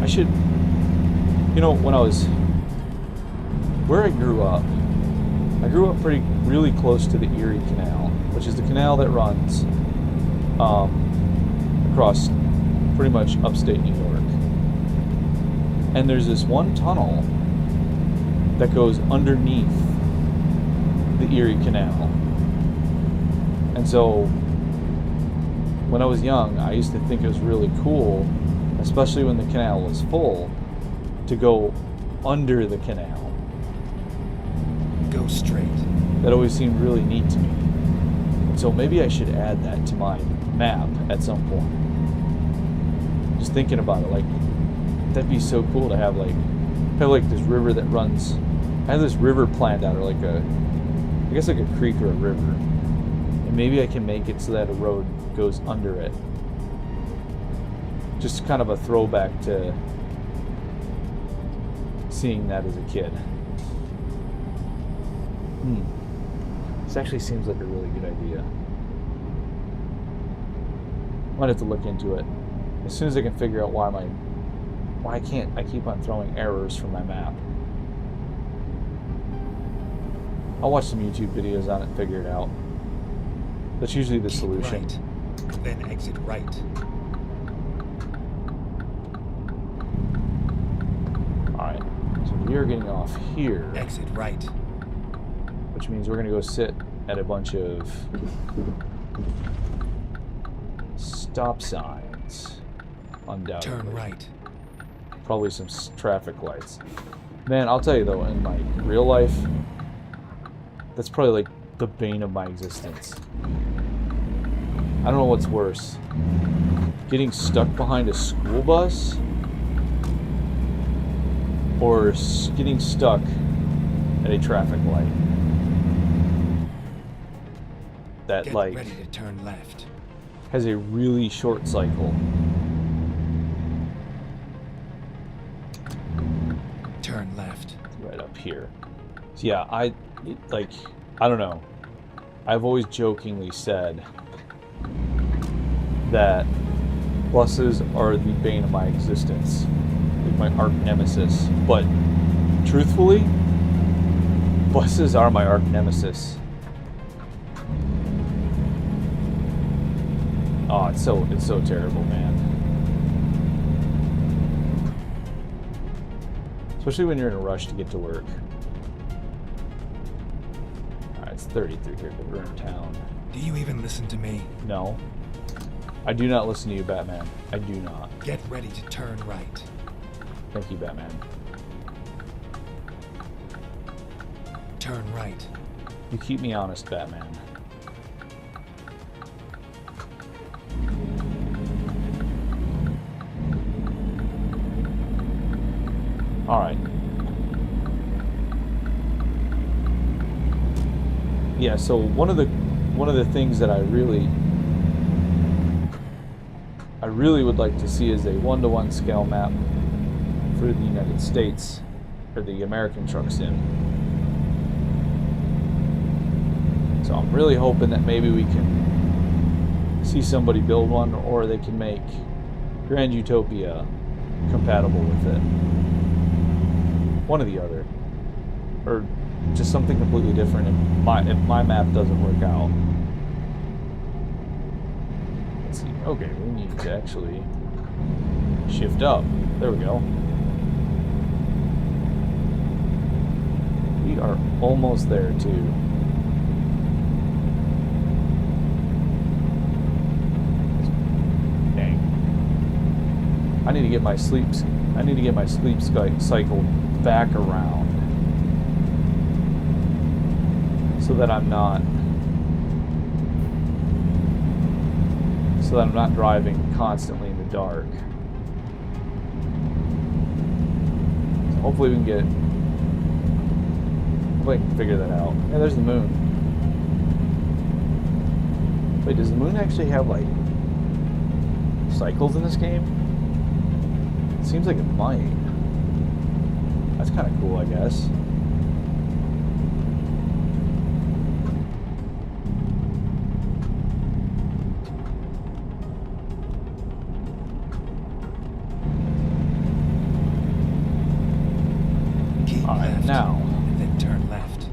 A: I should, where I grew up really close to the Erie Canal, which is the canal that runs across pretty much upstate New York. And there's this one tunnel that goes underneath the Erie Canal. And so when I was young, I used to think it was really cool, especially when the canal was full, to go under the canal.
B: Go straight.
A: That always seemed really neat to me. And so maybe I should add that to my map at some point. Just thinking about it, like, that'd be so cool to have like this river that runs. I have this river planned out, or like I guess like a creek or a river, and maybe I can make it so that a road goes under it. Just kind of a throwback to seeing that as a kid. This actually seems like a really good idea. Might have to look into it as soon as I can figure out why I keep on throwing errors from my map. I'll watch some YouTube videos on it and figure it out. That's usually the solution.
B: Right. Then exit right.
A: Alright, so we are getting off here.
B: Exit right.
A: Which means we're going to go sit at a bunch of stop signs. Undoubtedly.
B: Turn right.
A: Probably some traffic lights. Man, I'll tell you though, in like real life, that's probably like the bane of my existence. I don't know what's worse. Getting stuck behind a school bus or getting stuck at a traffic light. That
B: Get
A: like
B: ready to turn left.
A: has a really short cycle.
B: Turn left.
A: Right up here. So yeah, I don't know. I've always jokingly said that buses are the bane of my existence, like my arch nemesis. But truthfully, buses are my arch nemesis. Oh, it's so terrible, man. Especially when you're in a rush to get to work. Alright, it's 33 here, but we're in town.
B: Do you even listen to me?
A: No. I do not listen to you, Batman. I do not.
B: Get ready to turn right.
A: Thank you, Batman.
B: Turn right.
A: You keep me honest, Batman. Alright. Yeah, so one of the things that I really would like to see is a 1-to-1 scale map for the United States, for the American Truck Sim. So I'm really hoping that maybe we can see somebody build one, or they can make Grand Utopia compatible with it. One or the other. Or just something completely different if my map doesn't work out. Let's see. Okay, we need to actually shift up. There we go. We are almost there too. Dang. I need to get my sleep cycle back around so that I'm not driving constantly in the dark. So hopefully we can get hopefully I can figure that out. Yeah, there's the moon. Wait, does the moon actually have like cycles in this game? It seems like it might. That's kind of cool, I guess.
B: Keep
A: All right,
B: left.
A: now.
B: And then turn left.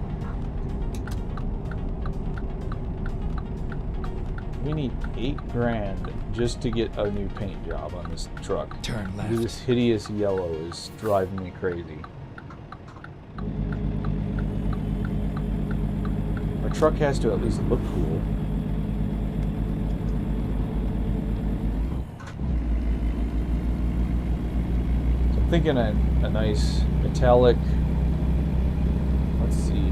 A: We need $8,000 just to get a new paint job on this truck.
B: Turn left.
A: This hideous yellow is driving me crazy. Our truck has to at least look cool. So I'm thinking a nice metallic. Let's see.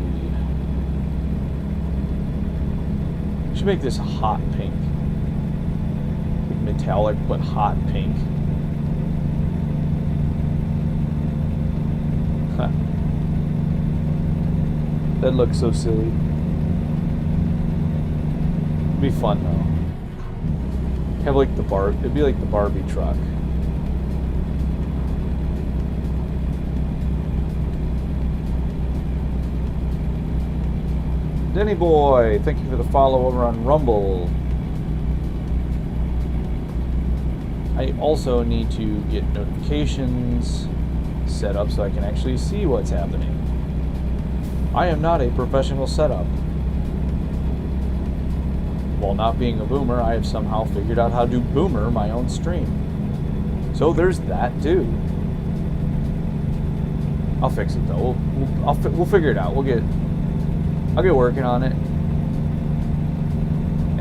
A: We should make this hot pink. metallic but hot pink. Huh. That looks so silly. It'd be fun though. Have like it'd be like the Barbie truck. Denny Boy, thank you for the follow over on Rumble. I also need to get notifications set up so I can actually see what's happening. I am not a professional setup. While not being a boomer, I have somehow figured out how to boomer my own stream. So there's that too. I'll fix it though. We'll figure it out. I'll get working on it.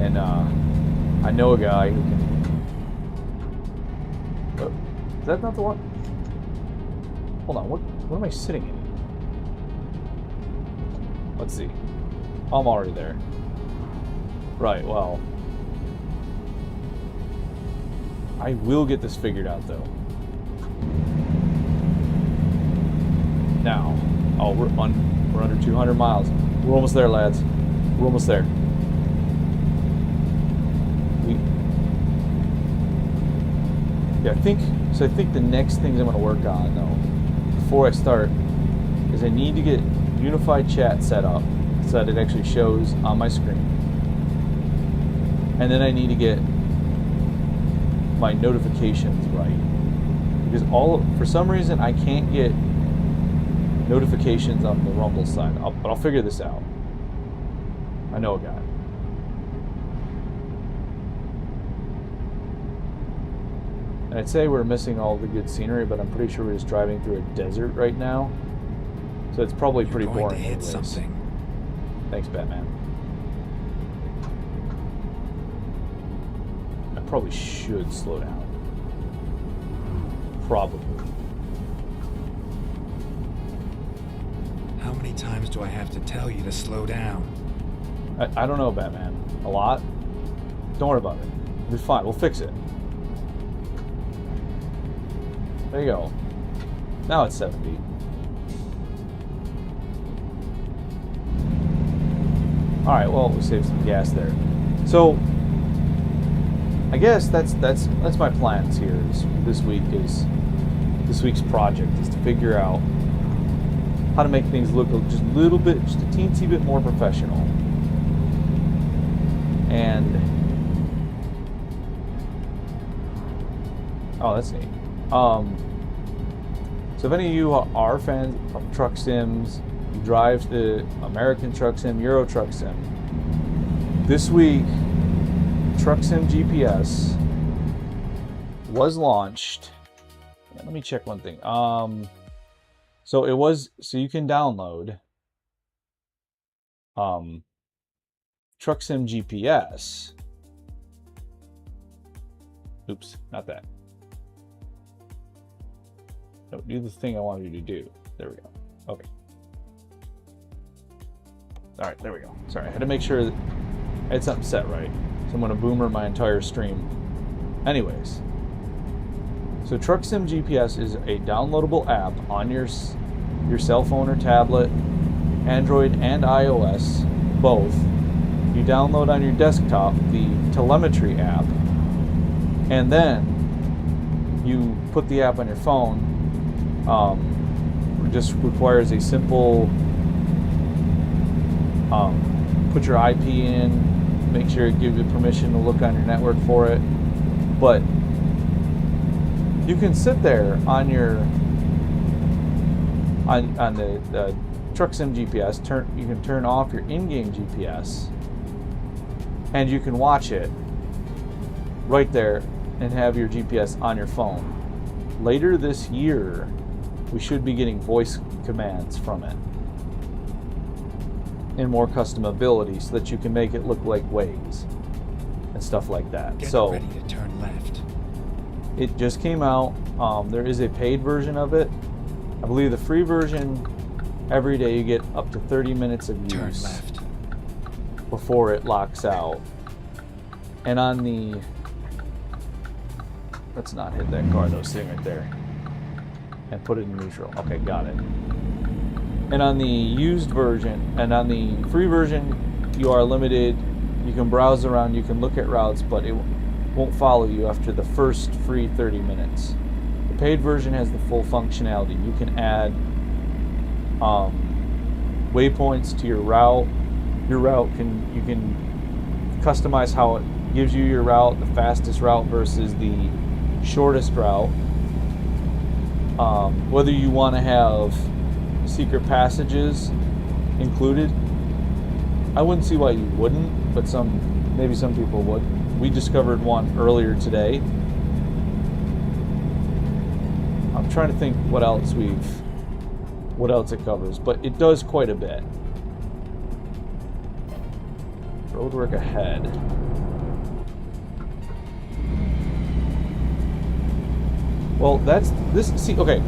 A: And I know a guy who can. Oh, is that not the one? Hold on. What am I sitting in? Let's see. I'm already there. Right, well, I will get this figured out though. Now, oh, we're under 200 miles. We're almost there, lads. We're almost there. I think the next things I'm going to work on though, before I start, is I need to get unified chat set up so that it actually shows on my screen. And then I need to get my notifications right. Because for some reason I can't get notifications on the Rumble side. But I'll figure this out. I know a guy. And I'd say we're missing all the good scenery, but I'm pretty sure we're just driving through a desert right now. So it's probably pretty boring.
B: You're going to hit something.
A: Thanks, Batman. Probably should slow down. Probably.
B: How many times do I have to tell you to slow down?
A: I don't know, Batman. A lot? Don't worry about it. We'll be fine. We'll fix it. There you go. Now it's 70. Alright, well, we saved some gas there. So I guess that's my plans here this week's project is to figure out how to make things look just a little bit, just a teensy bit more professional. And oh, that's neat. So if any of you are fans of truck sims, you drive the American Truck Sim, Euro Truck Sim, this week Truck Sim GPS was launched. Yeah, let me check one thing. So you can download Truck Sim GPS. Oops, not that. No, do the thing I wanted you to do. There we go. Okay. All right, there we go. Sorry, I had to make sure that I had something set right. So I'm going to boomer my entire stream. Anyways, so Truck Sim GPS is a downloadable app on your cell phone or tablet, Android and iOS, both. You download on your desktop the telemetry app, and then you put the app on your phone. It just requires a simple put your IP in, make sure it gives you permission to look on your network for it. But you can sit there on your on the Truck Sim GPS. You can turn off your in-game GPS, and you can watch it right there and have your GPS on your phone. Later this year, we should be getting voice commands from it and more customability so that you can make it look like Waze and stuff like that.
B: Get
A: so
B: ready to turn left.
A: It just came out. There is a paid version of it. I believe the free version, every day you get up to 30 minutes of use.
B: Turn left.
A: Before it locks out. And on the Let's not hit that car though, sitting right there. And put it in neutral. Okay, got it. And on the used version, and on the free version, you are limited. You can browse around, you can look at routes, but it won't follow you after the first free 30 minutes. The paid version has the full functionality. You can add waypoints to your route. Your route you can customize how it gives you your route, the fastest route versus the shortest route. Whether you want to have secret passages included, I wouldn't see why you wouldn't, but maybe some people would. We discovered one earlier today. I'm trying to think what else it covers, but it does quite a bit. Roadwork ahead. Well, okay.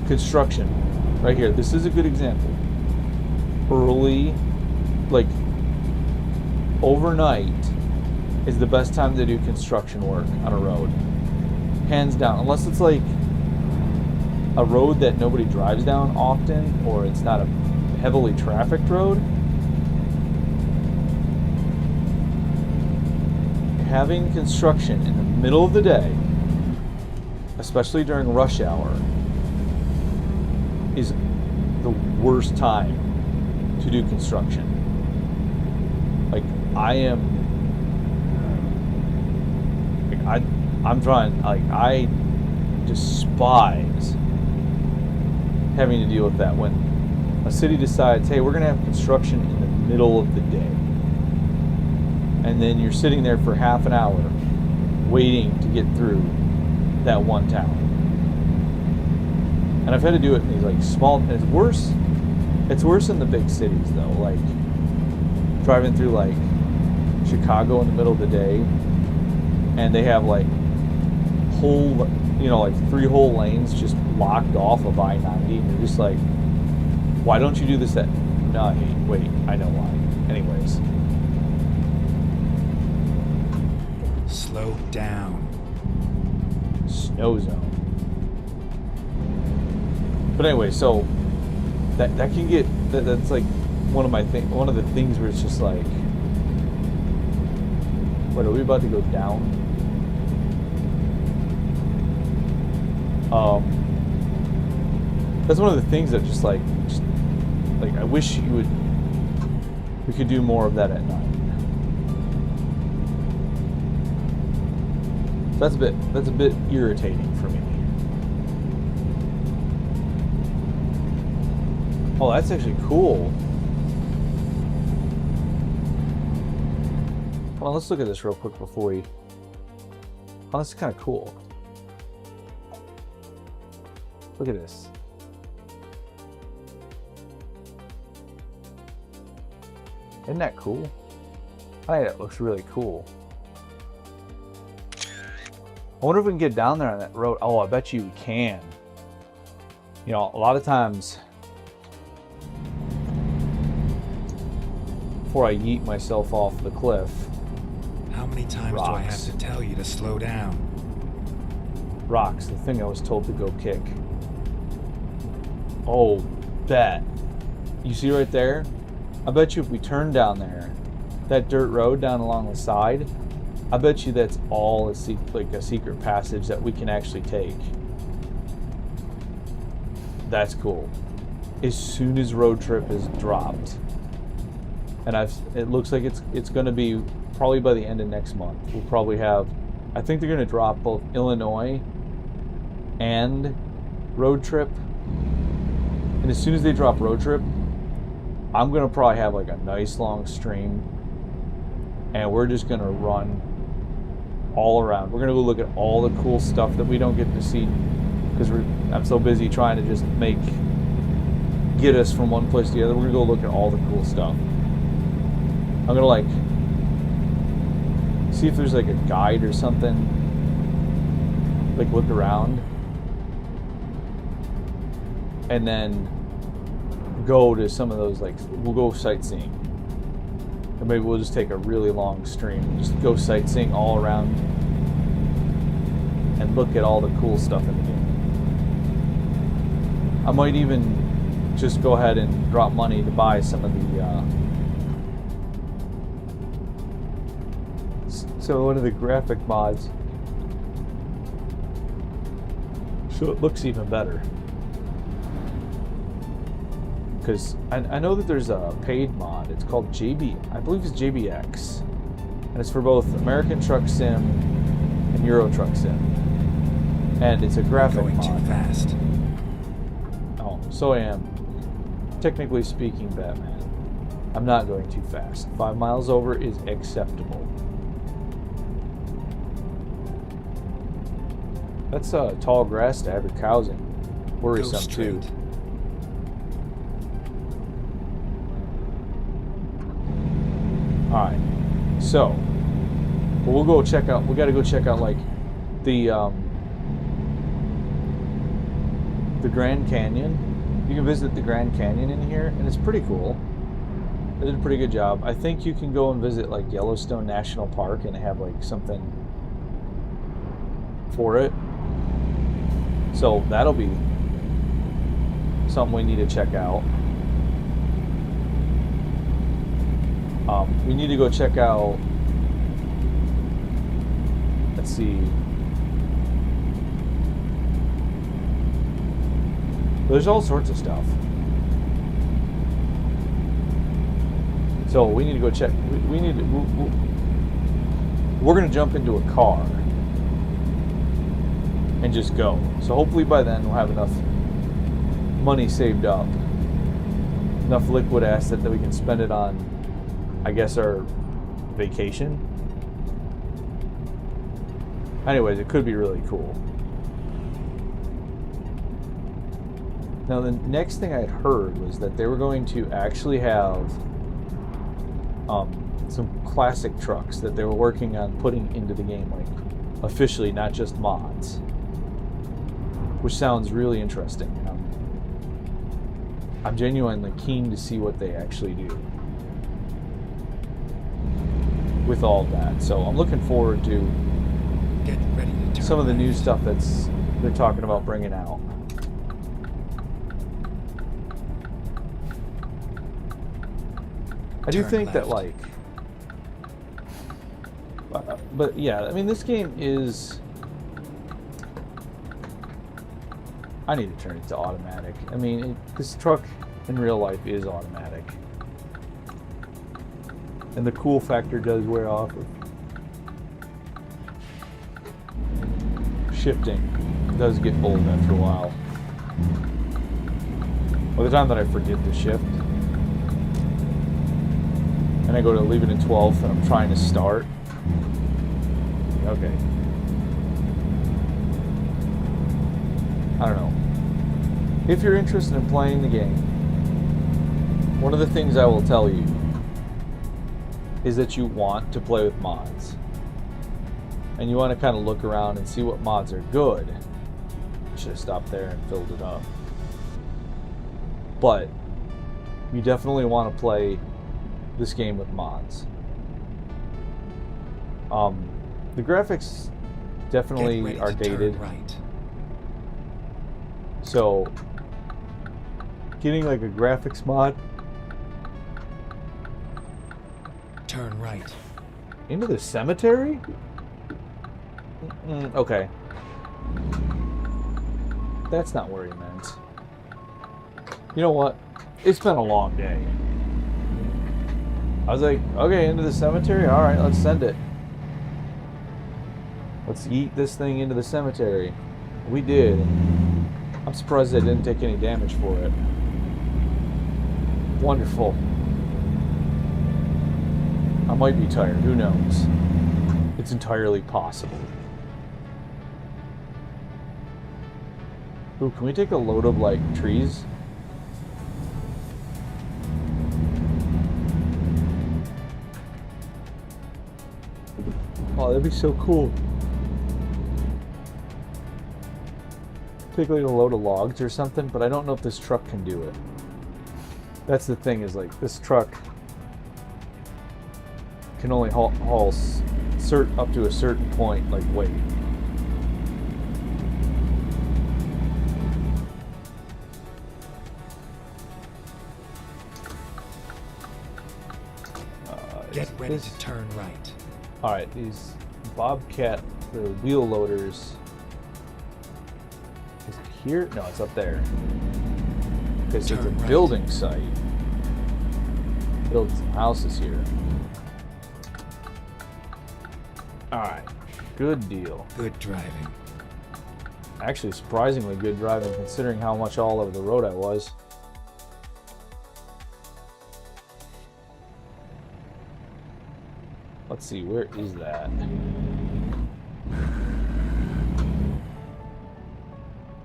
A: Construction, right here. This is a good example. Early, like, overnight is the best time to do construction work on a road. Hands down. Unless it's like a road that nobody drives down often, or it's not a heavily trafficked road. Having construction in the middle of the day, especially during rush hour, is the worst time to do construction. Like, I despise having to deal with that when a city decides, hey, we're going to have construction in the middle of the day. And then you're sitting there for half an hour waiting to get through that one town. And I've had to do it in these like small, and it's worse in the big cities though, like driving through like Chicago in the middle of the day, and they have like like 3 whole lanes just blocked off of I-90, and you're just like, why don't you do this at night? Wait, I know why. Anyways.
B: Slow down.
A: Snow zone. But anyway, so that can get that's like one of the things where it's just like, what, are we about to go down? That's one of the things that just like I wish we could do more of that at night. That's a bit irritating for me. Oh, that's actually cool. Well, let's look at this real quick before we... Oh, this is kind of cool. Look at this. Isn't that cool? I think that looks really cool. I wonder if we can get down there on that road. Oh, I bet you we can. You know, a lot of times, before I yeet myself off the cliff.
B: How many times do I have to tell you to slow down?
A: Rocks, the thing I was told to go kick. Oh, bet. You see right there? I bet you if we turn down there, that dirt road down along the side, I bet you that's all a secret passage that we can actually take. That's cool. As soon as road trip is dropped, and it looks like it's going to be probably by the end of next month. We'll probably have, I think they're going to drop both Illinois and road trip. And as soon as they drop road trip, I'm going to probably have like a nice long stream, and we're just going to run all around. We're going to go look at all the cool stuff that we don't get to see because I'm so busy trying to just get us from one place to the other. We're going to go look at all the cool stuff. I'm going to like see if there's like a guide or something, like look around, and then go to some of those, like we'll go sightseeing, or maybe we'll just take a really long stream, just go sightseeing all around and look at all the cool stuff in the game. I might even just go ahead and drop money to buy some of the one of the graphic mods, so it looks even better. Because I know that there's a paid mod. It's called I believe it's JBX, and it's for both American Truck Sim and Euro Truck Sim, and it's a graphic
B: Going
A: mod.
B: too fast.
A: Oh, so I am. Technically speaking, Batman, I'm not going too fast. 5 miles over is acceptable. That's tall grass to have your cows in. Worrisome too. Alright, so we'll go check out, we gotta go check out like the Grand Canyon. You can visit the Grand Canyon in here, and it's pretty cool. They did a pretty good job. I think you can go and visit like Yellowstone National Park and have like something for it. So that'll be something we need to check out. We need to go check out, let's see, there's all sorts of stuff. So we need to go check, we need to, we're going to jump into a car and just go. So hopefully by then we'll have enough money saved up, enough liquid asset that we can spend it on, I guess, our vacation. Anyways, it could be really cool. Now, the next thing I'd heard was that they were going to actually have some classic trucks that they were working on putting into the game, like officially, not just mods, which sounds really interesting. I'm genuinely keen to see what they actually do with all of that. So I'm looking forward to
B: Get ready to turn
A: some of the new
B: left.
A: stuff they're talking about bringing out. I do
B: Turn
A: think that,
B: left.
A: like, but yeah, I mean, this game is, I need to turn it to automatic. I mean, this truck in real life is automatic. And the cool factor does wear off of shifting. It does get old after a while. By the time that I forget to shift, and I go to leave it in 12th and I'm trying to start. Okay. I don't know. If you're interested in playing the game, one of the things I will tell you is that you want to play with mods. And you want to kind of look around and see what mods are good. I should have stopped there and filled it up. But you definitely want to play this game with mods. The graphics definitely are dated.
B: Right.
A: So getting like a graphics mod
B: Turn right.
A: into the cemetery? Okay. That's not where he meant. You know what? It's been a long day. I was like, okay, into the cemetery? Alright, let's send it. Let's yeet this thing into the cemetery. We did. I'm surprised they didn't take any damage for it. Wonderful. I might be tired, who knows? It's entirely possible. Ooh, can we take a load of, like, trees? Oh, that'd be so cool. Take like a load of logs or something, but I don't know if this truck can do it. That's the thing, is like this truck can only haul up to a certain point, like weight.
B: Ready to turn right.
A: All right, these Bobcat, the wheel loaders. Is it here? No, it's up there. Because it's a
B: Turn right.
A: building site. Build some houses here. All right, good deal.
B: Good driving.
A: Actually, surprisingly good driving considering how much all over the road I was. Let's see, where is that?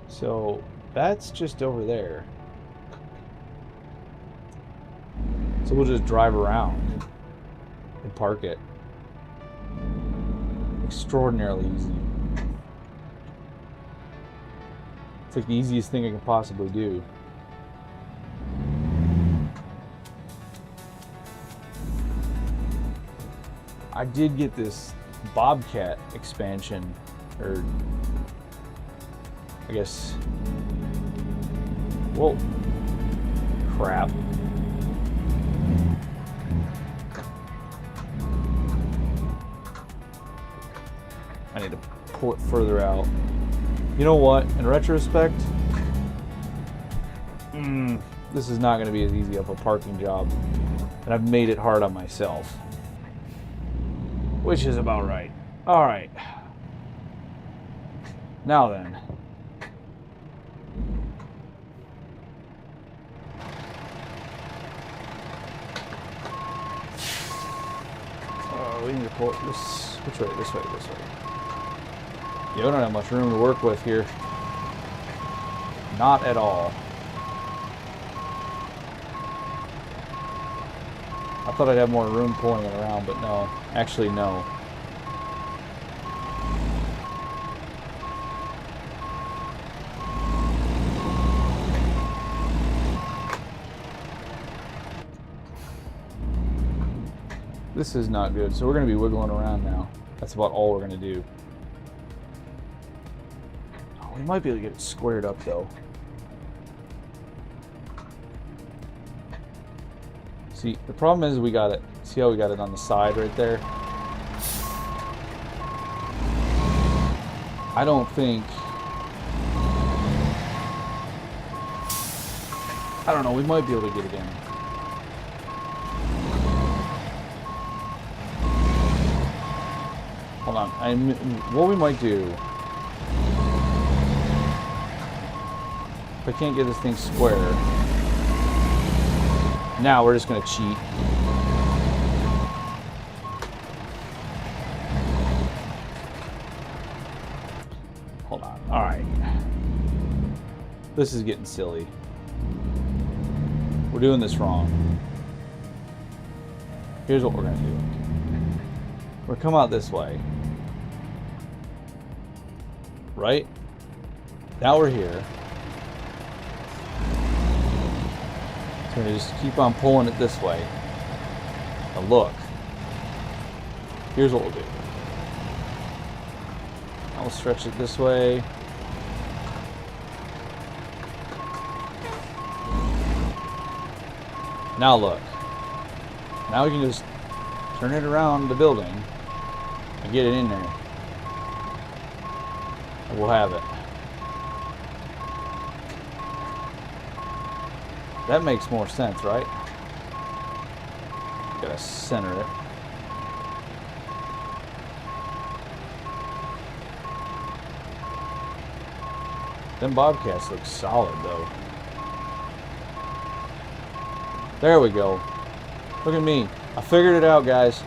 A: So that's just over there. So we'll just drive around and park it. Extraordinarily easy. It's like the easiest thing I can possibly do. I did get this Bobcat expansion, or I guess, whoa, crap. I need to pull it further out. You know what? In retrospect, this is not going to be as easy of a parking job, and I've made it hard on myself, which is about right. All right. Now then. We need to pull it this. Which way? This way. This way. You don't have much room to work with here. Not at all. I thought I'd have more room pulling it around, but no. Actually, no. This is not good, so we're going to be wiggling around now. That's about all we're going to do. Oh, we might be able to get it squared up, though. See, the problem is we got it. See how we got it on the side right there? I don't think... I don't know, we might be able to get it in. Hold on. What we might do... If I can't get this thing square... Now we're just going to cheat. Hold on. Alright. This is getting silly. We're doing this wrong. Here's what we're going to do. We're going to come out this way. Right? Now we're here. We're going to just keep on pulling it this way. Now look. Here's what we'll do. I'll stretch it this way. Now look. Now we can just turn it around the building and get it in there. And we'll have it. That makes more sense, right? Gotta center it. Them Bobcats look solid, though. There we go. Look at me. I figured it out, guys.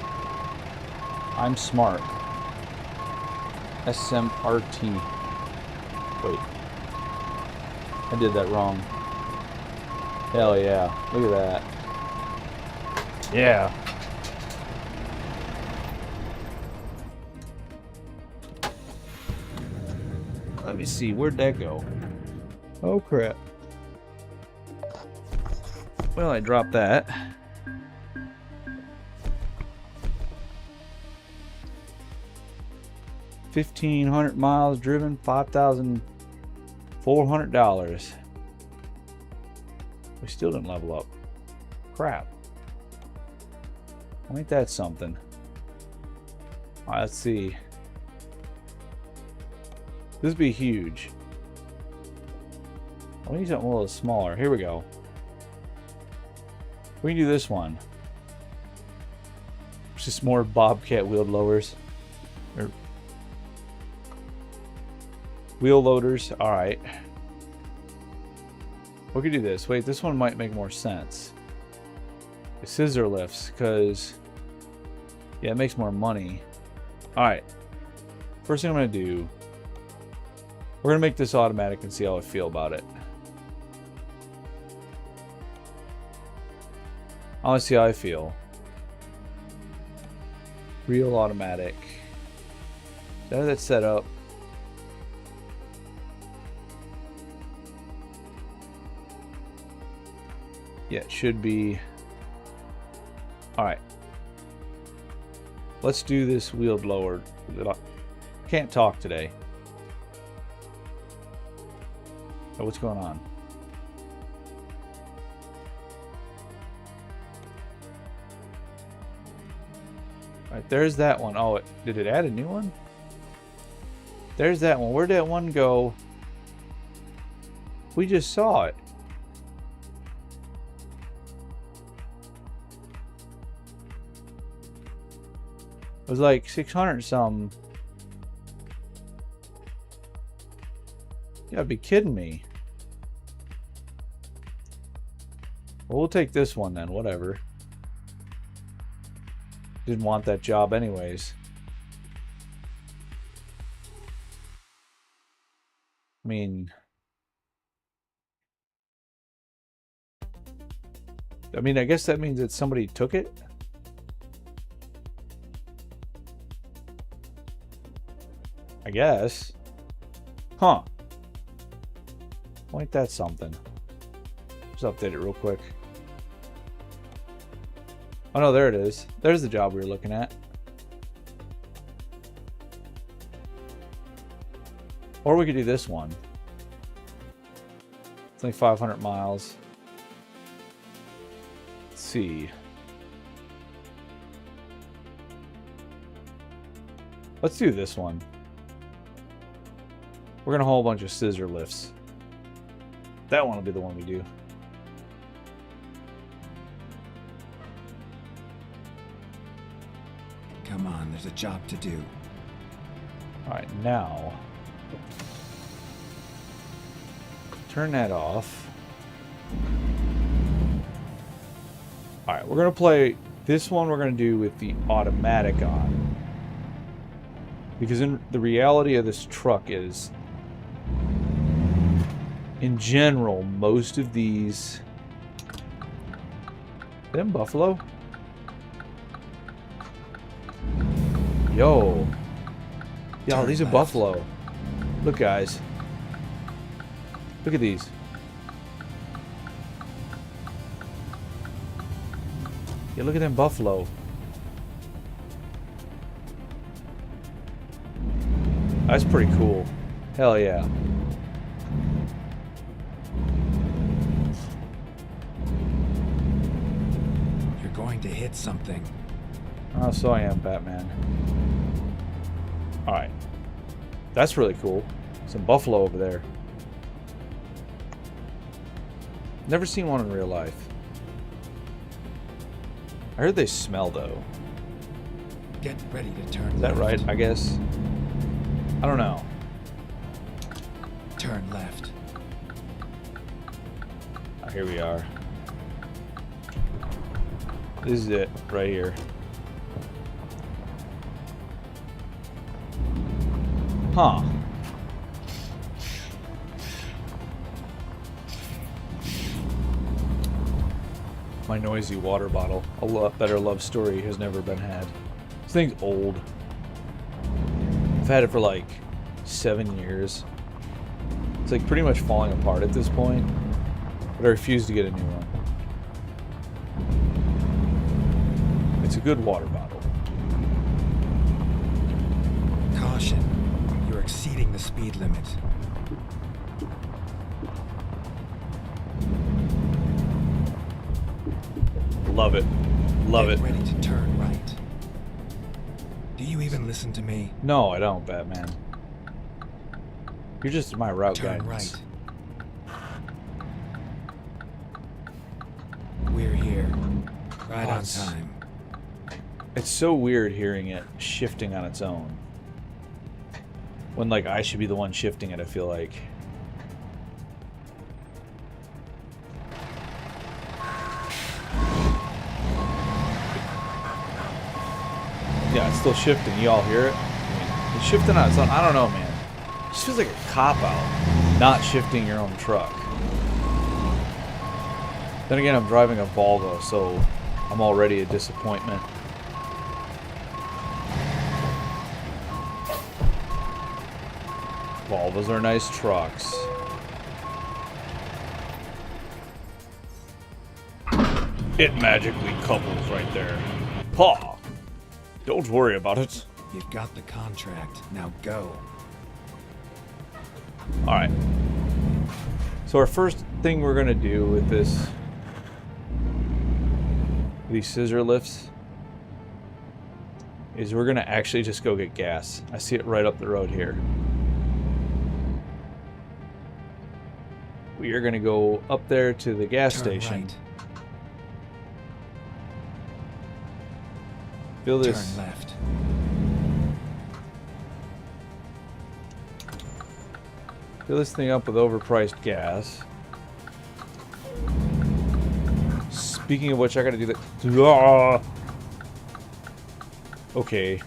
A: I'm smart. SMRT. Wait. I did that wrong. Hell yeah. Look at that. Yeah. Let me see. Where'd that go? Oh, crap. Well, I dropped that. $1,500 miles driven, $5,400. We still didn't level up. Crap. Ain't that something? All right, let's see. This would be huge. I need something a little smaller. Here we go. We can do this one. It's just more Bobcat wheeled lowers. Or wheel loaders. Alright. We could do this. Wait, this one might make more sense. The scissor lifts, because yeah, it makes more money. Alright. First thing I'm going to do, we're going to make this automatic and see how I feel about it. I want to see how I feel. Real automatic. Is that how that's set up? Yeah, it should be. Alright. Let's do this wheeled lower. Can't talk today. Oh, what's going on? Alright, there's that one. Oh, did it add a new one? There's that one. Where'd that one go? We just saw it. It was like 600 something. You gotta be kidding me. Well, we'll take this one then, whatever. Didn't want that job anyways. I mean, I guess that means that somebody took it. I guess. Huh. Ain't that something? Just update it real quick. Oh no, there it is. There's the job we were looking at. Or we could do this one. It's like 500 miles. Let's see. Let's do this one. We're gonna haul a bunch of scissor lifts. That one will be the one we do.
B: Come on, there's a job to do.
A: Alright, now turn that off. Alright, we're gonna play this one. We're gonna do with the automatic on, because in the reality of this truck is, in general, most of these... Them buffalo? Yo, these are buffalo. Look, guys. Look at these. Yeah, look at them buffalo. That's pretty cool. Hell yeah.
B: You're going to hit something.
A: Oh, so I am, Batman. Alright. That's really cool. Some buffalo over there. Never seen one in real life. I heard they smell, though.
B: Get ready to turn
A: Is that
B: left.
A: right? I guess. I don't know.
B: Turn left.
A: Oh, here we are. This is it, right here. Huh. My noisy water bottle. A lot better love story has never been had. This thing's old. I've had it for like 7 years. It's like pretty much falling apart at this point. But I refuse to get a new one. It's a good water bottle.
B: Caution. You're exceeding the speed limit.
A: Love it. Love it.
B: Get ready to turn right. you even listen to me?
A: No, I don't, Batman. You're just my route
B: Turn
A: guidance.
B: right. We're here. Right on
A: What?
B: time.
A: It's so weird hearing it shifting on its own. When, like, I should be the one shifting it, I feel like. Yeah, it's still shifting. You all hear it? I mean, it's shifting on its own. I don't know, man. It just feels like a cop-out, not shifting your own truck. Then again, I'm driving a Volvo, so I'm already a disappointment. Volvos are nice trucks. It magically couples right there. Paw! Don't worry about it.
B: You've got the contract. Now go.
A: Alright. So our first thing we're gonna do with these scissor lifts is we're gonna actually just go get gas. I see it right up the road here. We are gonna go up there to the gas station.
B: Right.
A: Fill this.
B: Turn left.
A: Fill this thing up with overpriced gas. Speaking of which, I gotta do that. Ah! Okay.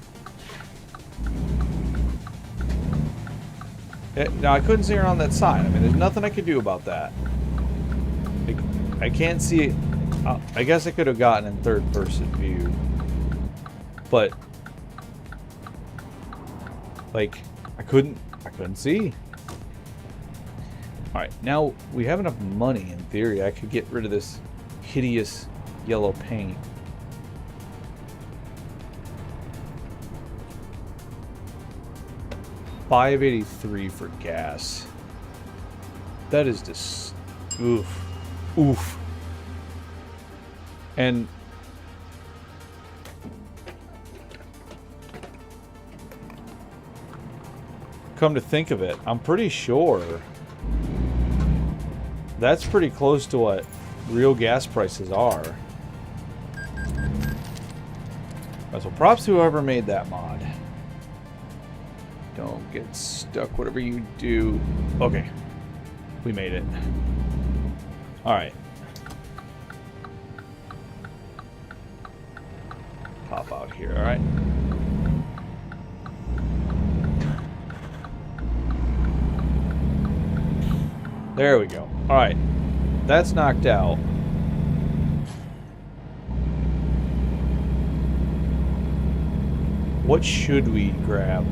A: Now, I couldn't see her on that side. I mean, there's nothing I could do about that. I can't see it. I guess I could have gotten in third-person view. But, like, I couldn't see. Alright, now we have enough money, in theory. I could get rid of this hideous yellow paint. $5.83 for gas. That is just oof. Oof. And come to think of it, I'm pretty sure that's pretty close to what real gas prices are. So props to whoever made that mod. Don't get stuck, whatever you do. Okay. We made it. Alright. Pop out here, alright? There we go. Alright. That's knocked out. What should we grab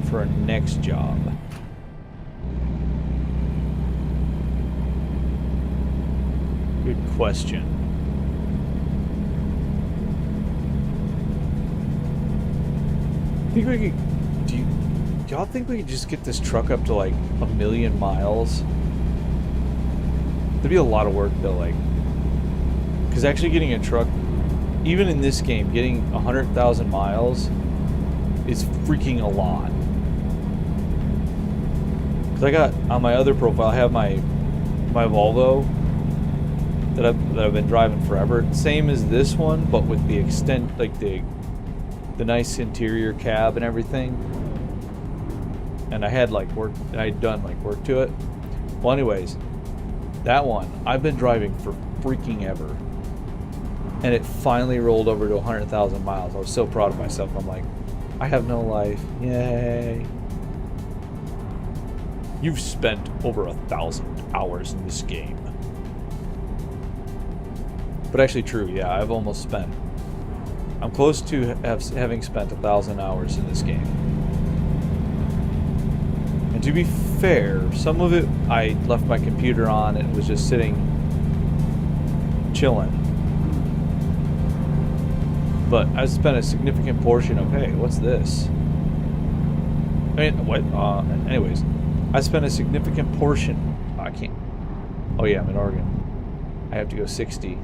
A: for our next job? Good question. Think we could, do y'all think we could just get this truck up to like 1,000,000 miles? There'd be a lot of work though, like, because actually getting a truck, even in this game, getting 100,000 miles is freaking a lot. Because I got, on my other profile, I have my Volvo that I've been driving forever. Same as this one, but with the extent, like the nice interior cab and everything. And I had like work, I'd done like work to it. Well, anyways, that one I've been driving for freaking ever. And it finally rolled over to 100,000 miles. I was so proud of myself. I'm like, I have no life. Yay. You've spent over 1,000 hours in this game. But actually true, yeah, I've almost spent. I'm close to having spent 1,000 hours in this game. And to be fair, some of it I left my computer on and it was just sitting, chilling. But I spent a significant portion of, hey, what's this? I mean, what? Anyways, I spent a significant portion. I can't. Oh yeah, I'm in Oregon. I have to go 60.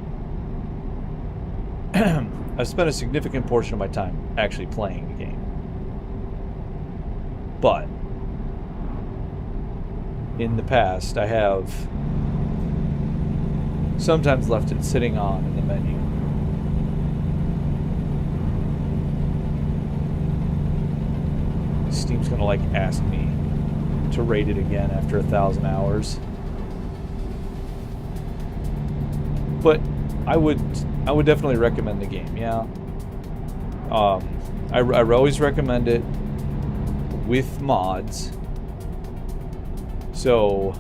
A: I've spent a significant portion of my time actually playing the game. But in the past, I have sometimes left it sitting on in the menu. Steam's gonna like ask me to rate it again after 1,000 hours. But I would definitely recommend the game. Yeah. I always recommend it with mods. So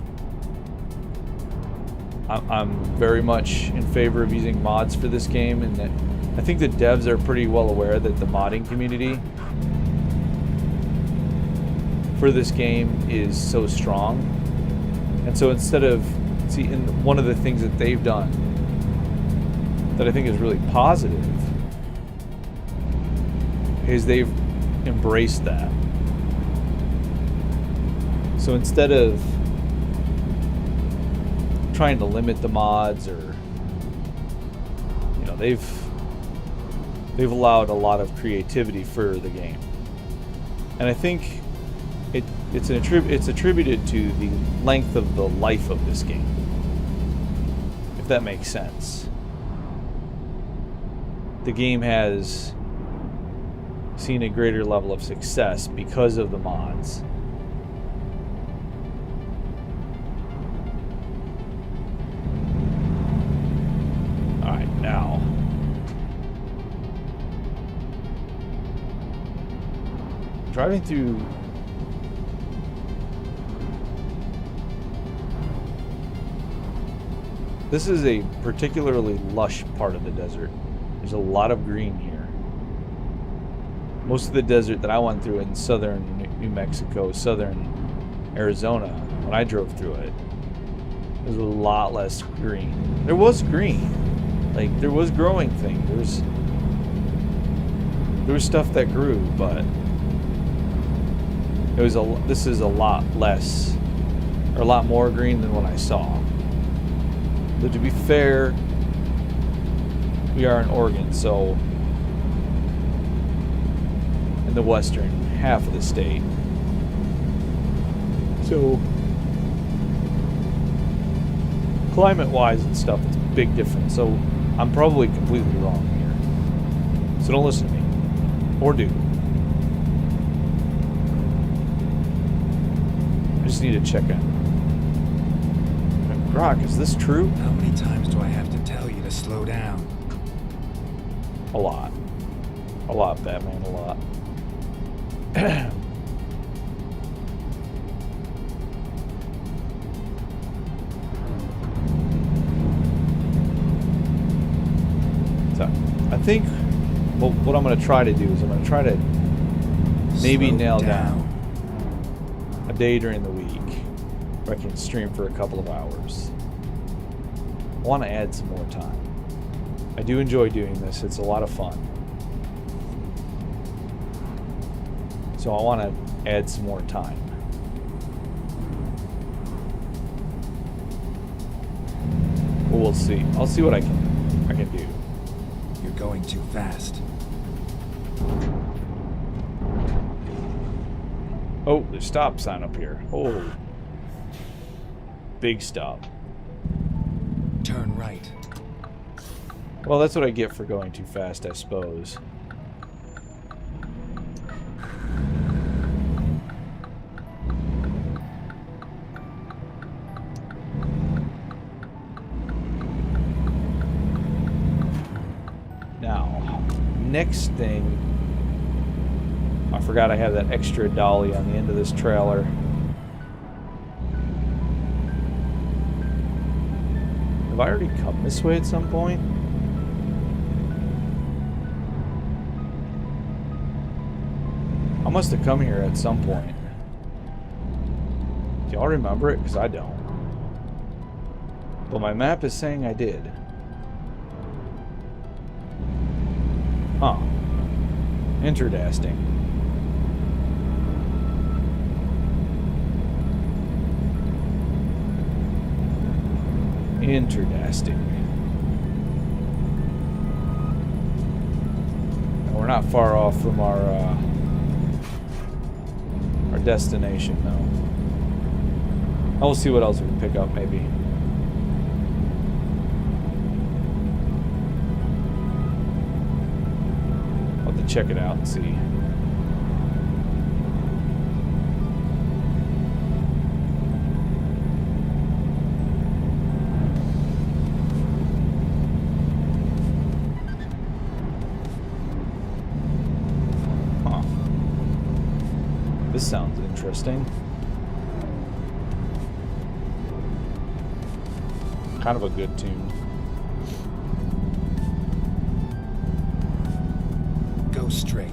A: I'm very much in favor of using mods for this game, and that I think the devs are pretty well aware that the modding community for this game is so strong. And so instead of, and one of the things that they've done that I think is really positive is they've embraced that. So instead of trying to limit the mods, or they've allowed a lot of creativity for the game. And I think it's attributed to the length of the life of this game, if that makes sense. The game has seen a greater level of success because of the mods. Alright, now driving through this is a particularly lush part of the desert. There's a lot of green here. Most of the desert that I went through in southern New Mexico, southern Arizona, when I drove through it, there's a lot less green. There was green. Like, there was growing things. There was stuff that grew, but this is a lot less, or a lot more green than what I saw. But to be fair, we are in Oregon, so in the western half of the state. So climate-wise and stuff, it's a big difference. So I'm probably completely wrong here. So don't listen to me. Or do. I just need to check in. Grok, is this true?
B: How many times do I have to tell you to slow down?
A: A lot. A lot, Batman, a lot. So, I think what I'm going to try to do is I'm going to try to maybe nail down a day during the week where I can stream for a couple of hours. I want to add some more time. I do enjoy doing this. It's a lot of fun. So I want to add some more time. But we'll see. I'll see what I can do.
B: You're going too fast.
A: Oh, there's a stop sign up here. Oh. Big stop.
B: Turn right.
A: Well, that's what I get for going too fast, I suppose. Now, next thing, I forgot I have that extra dolly on the end of this trailer. Have I already come this way at some point? I must have come here at some point. Do y'all remember it? Because I don't. But my map is saying I did. Huh. Interesting. Interesting. not far off from our destination, though. I'll see what else we can pick up, maybe. I'll have to check it out and see. This sounds interesting. Kind of a good tune.
B: Go straight.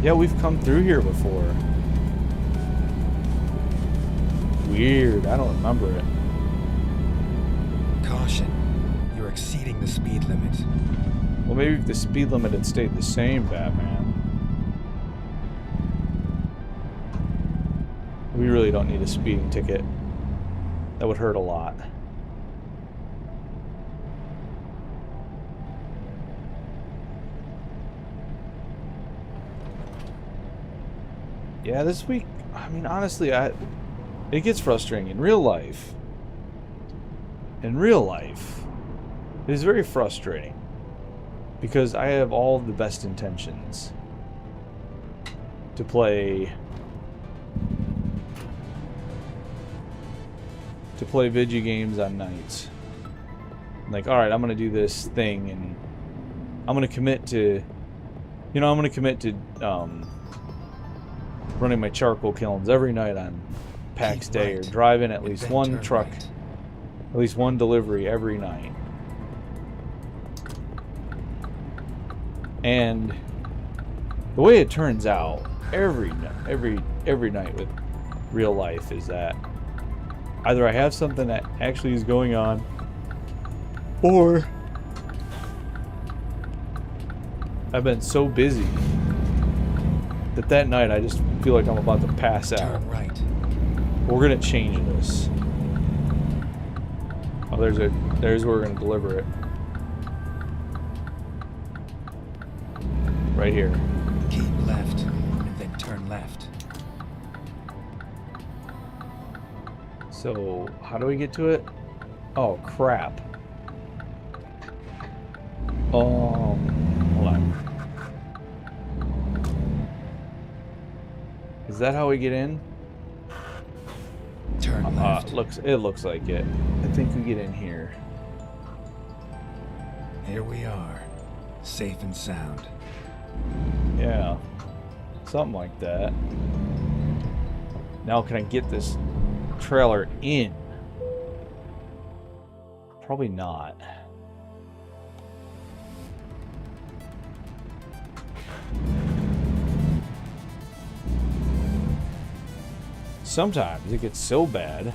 A: Yeah, we've come through here before. Weird, I don't remember it.
B: Caution. You're exceeding the speed limit.
A: Well, maybe if the speed limit had stayed the same, Batman. We really don't need a speeding ticket. That would hurt a lot. Yeah, this week, I mean, honestly, it gets frustrating in real life. In real life, it is very frustrating because I have all the best intentions to play video games on nights. Like, all right, I'm gonna do this thing, and I'm gonna commit to, running my charcoal kilns every night on PAX Day, or driving at least one truck, at least one delivery every night. And the way it turns out every night with real life is that either I have something that actually is going on, or I've been so busy that night I just feel like I'm about to pass out.
B: Turn right.
A: We're gonna change this. Oh, there's where we're gonna deliver it. Right here.
B: Keep left, and then turn left.
A: So, how do we get to it? Oh, crap. Hold on. Is that how we get in?
B: Turn left.
A: It looks like it. I think we get in here.
B: Here we are, safe and sound.
A: Yeah. Something like that. Now can I get this trailer in? Probably not. Sometimes it gets so bad.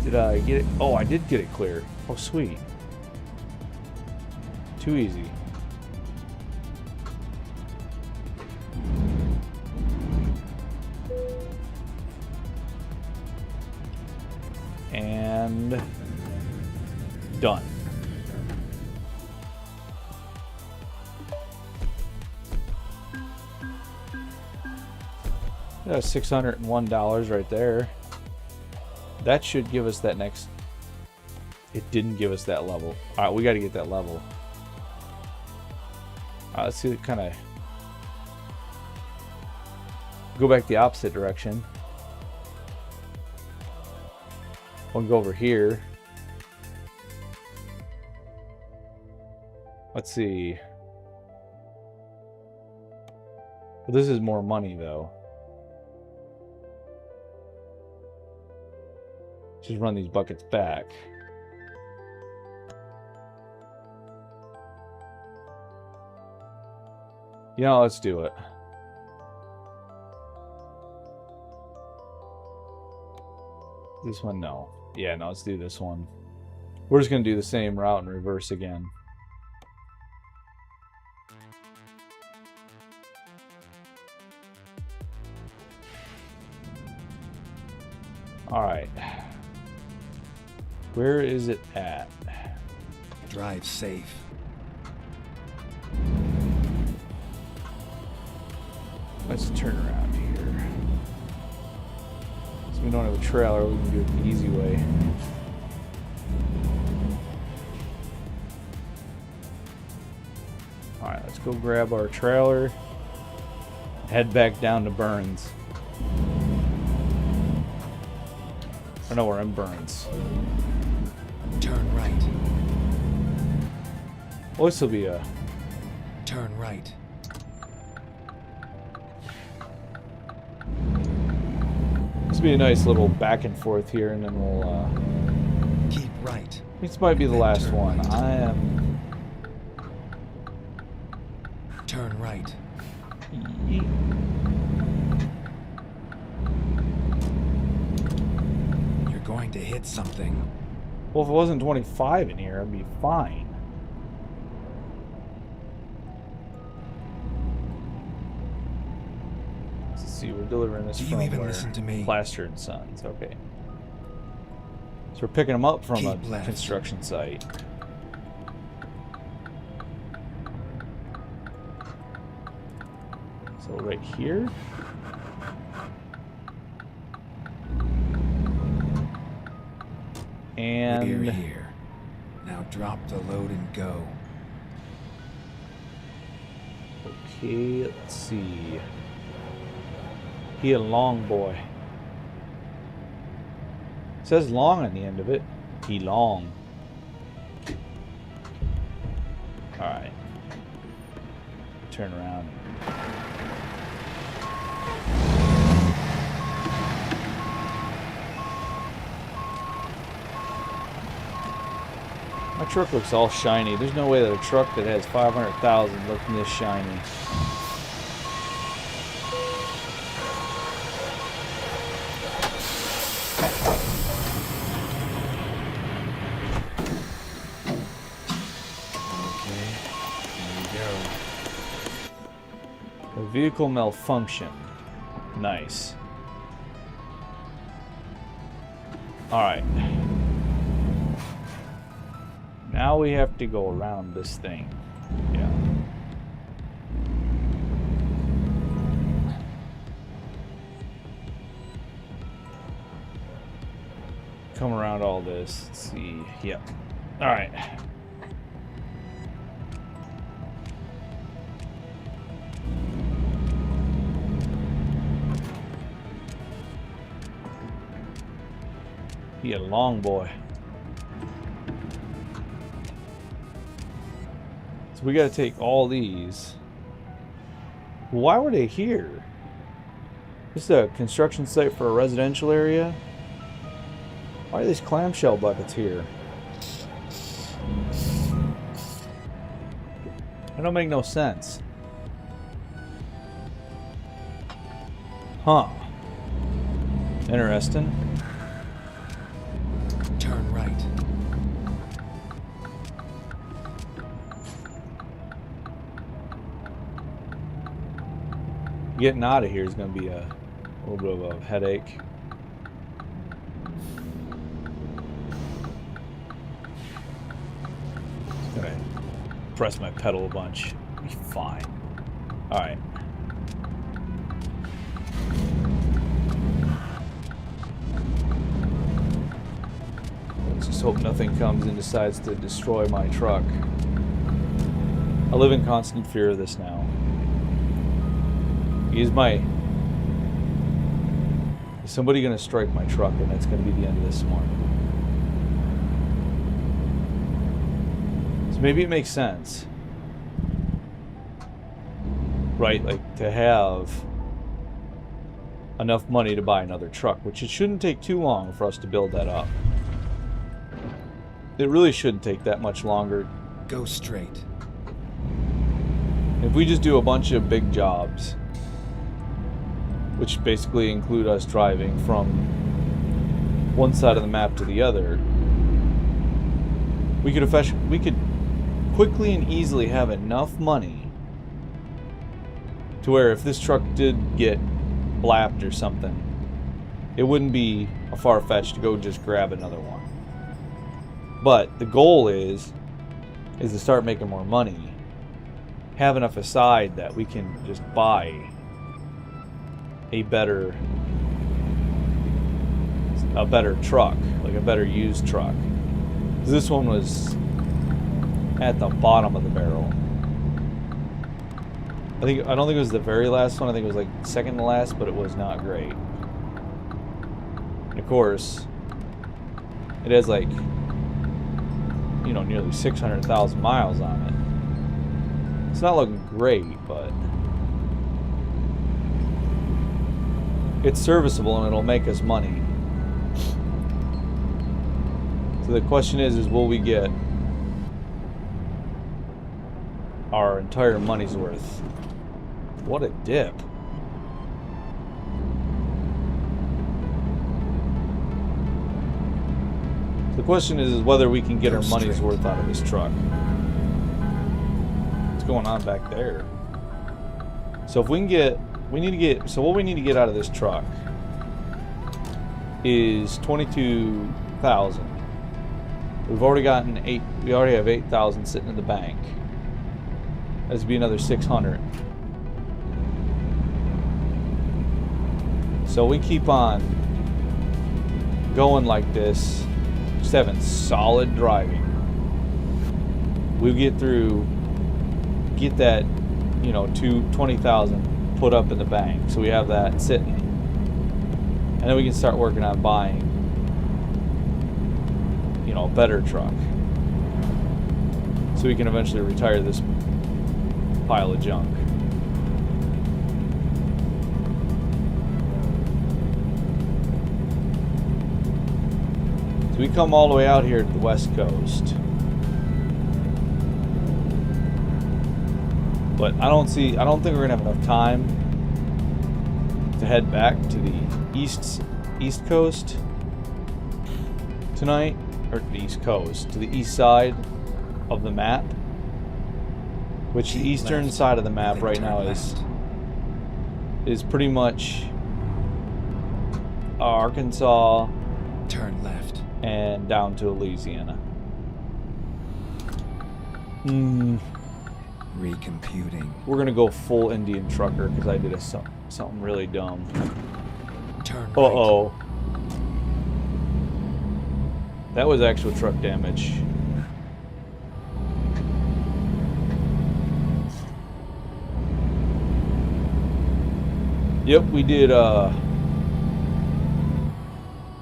A: Did I get it? Oh, I did get it clear. Oh, sweet. Too easy. And done. That's $601 right there. That should give us that next. It didn't give us that level. All right, we got to get that level. Let's see, kind of go back the opposite direction. We'll go over here. Let's see. Well, this is more money, though. Just run these buckets back. You know, let's do it. This one, no. Yeah, no, let's do this one. We're just going to do the same route in reverse again. All right. Where is it at?
B: Drive safe.
A: Let's turn around here. So we don't have a trailer, we can do it the easy way. Alright, let's go grab our trailer. Head back down to Burns. I know we're in Burns.
B: Turn right.
A: Well, this will be a...
B: Turn right.
A: This will be a nice little back and forth here, and then we'll...
B: Keep right.
A: This might be the
B: Then
A: last
B: turn
A: one.
B: right.
A: I am...
B: Turn right. You're going to hit something.
A: Well, if it wasn't 25 in here, I'd be fine. Let's see, we're delivering this
B: Do
A: from
B: you even
A: where?
B: listen to me?
A: Plaster and Sons, okay. So we're picking them up from
B: Keep
A: a
B: left.
A: construction site. So right here. And
B: We're here. Now drop the load and go.
A: okay, let's see. He a long boy. It says long on the end of it. He long. Alright. Turn around. My truck looks all shiny. There's no way that a truck that has 500,000 looking this shiny.
B: Okay. There you go.
A: A vehicle malfunction. Nice. Alright. Now we have to go around this thing. Yeah. Come around all this. Let's see. Yep. Alright. Be a long boy. So we gotta take all these. Why were they here? This is a construction site for a residential area? Why are these clamshell buckets here? That don't make no sense. Huh. Interesting.
B: Turn right.
A: Getting out of here is going to be a little bit of a headache. Just going to press my pedal a bunch. Be fine. Alright. Let's just hope nothing comes and decides to destroy my truck. I live in constant fear of this now. Is somebody gonna strike my truck, and that's gonna be the end of this morning. So maybe it makes sense, right? Like to have enough money to buy another truck, which it shouldn't take too long for us to build that up. It really shouldn't take that much longer.
B: Go straight.
A: If we just do a bunch of big jobs, which basically include us driving from one side of the map to the other, we could quickly and easily have enough money to where if this truck did get blapped or something, it wouldn't be a far fetch to go just grab another one. But the goal is is to start making more money. Have enough aside that we can just buy a better truck, like a better used truck. 'Cause this one was at the bottom of the barrel. I don't think it was the very last one. I think it was like second to last, but it was not great. And of course, it has like, you know, nearly 600,000 miles on it. It's not looking great, but it's serviceable and it'll make us money. So the question is will we get our entire money's worth? What a dip. The question is whether we can get our money's worth out of this truck. What's going on back there? So if we can get, so what we need to get out of this truck is 22,000. We've already gotten we already have 8,000 sitting in the bank. That'd be another 600. So we keep on going like this, just having solid driving. We get that, you know, 20,000 put up in the bank. So we have that sitting. And then we can start working on buying, you know, a better truck. So we can eventually retire this pile of junk. So we come all the way out here to the West Coast. But I don't think we're gonna have enough time to head back to the East Coast tonight, or the East Coast, to the east side of the map, which the eastern side of the map right now is pretty much Arkansas,
B: turn left,
A: and down to Louisiana.
B: Recomputing. We're
A: gonna go full Indian trucker because I did something really dumb.
B: Turn right.
A: Uh-oh. That was actual truck damage. Yep, we did, I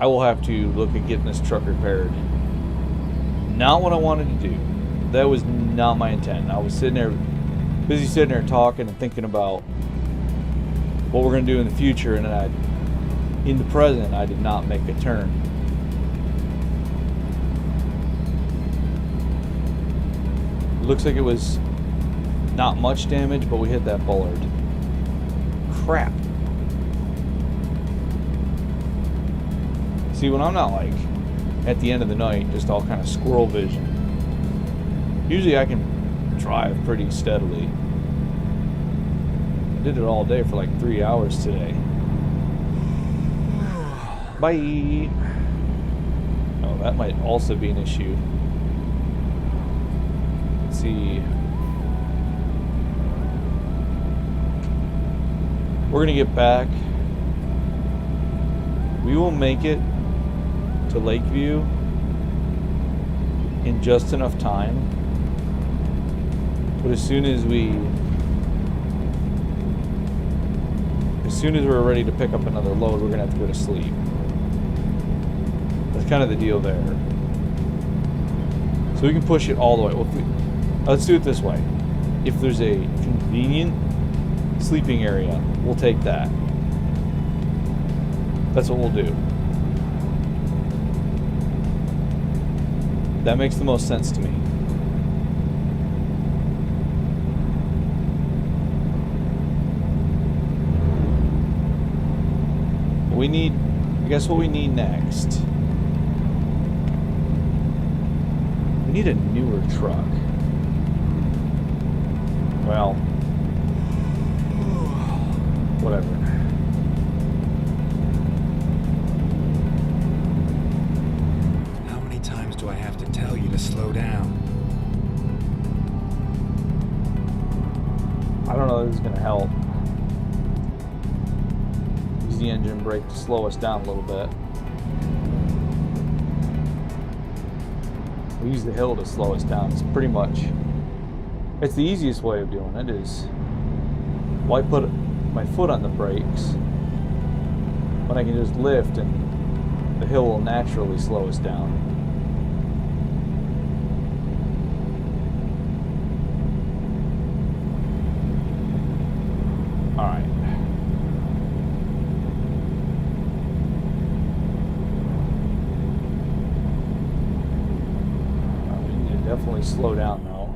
A: will have to look at getting this truck repaired. Not what I wanted to do. That was not my intent. I was sitting there talking and thinking about what we're going to do in the future, and then in the present, I did not make a turn. It looks like it was not much damage, but we hit that bollard. Crap. See, when I'm not like at the end of the night, just all kind of squirrel vision, usually I can drive pretty steadily. I did it all day for like 3 hours today. Bye. Oh, that might also be an issue. Let's see. We're gonna get back. We will make it to Lakeview in just enough time. But as soon as we're ready to pick up another load, we're gonna have to go to sleep. That's kind of the deal there. So we can push it all the way. Well, let's do it this way. If there's a convenient sleeping area, we'll take that. That's what we'll do. That makes the most sense to me. I guess what we need next. We need a newer truck. Well, whatever.
B: How many times do I have to tell you to slow down?
A: the engine brake to slow us down a little bit. We use the hill to slow us down. It's pretty much, it's the easiest way of doing it is, why put my foot on the brakes when I can just lift and the hill will naturally slow us down. Alright. We need to definitely slow down now.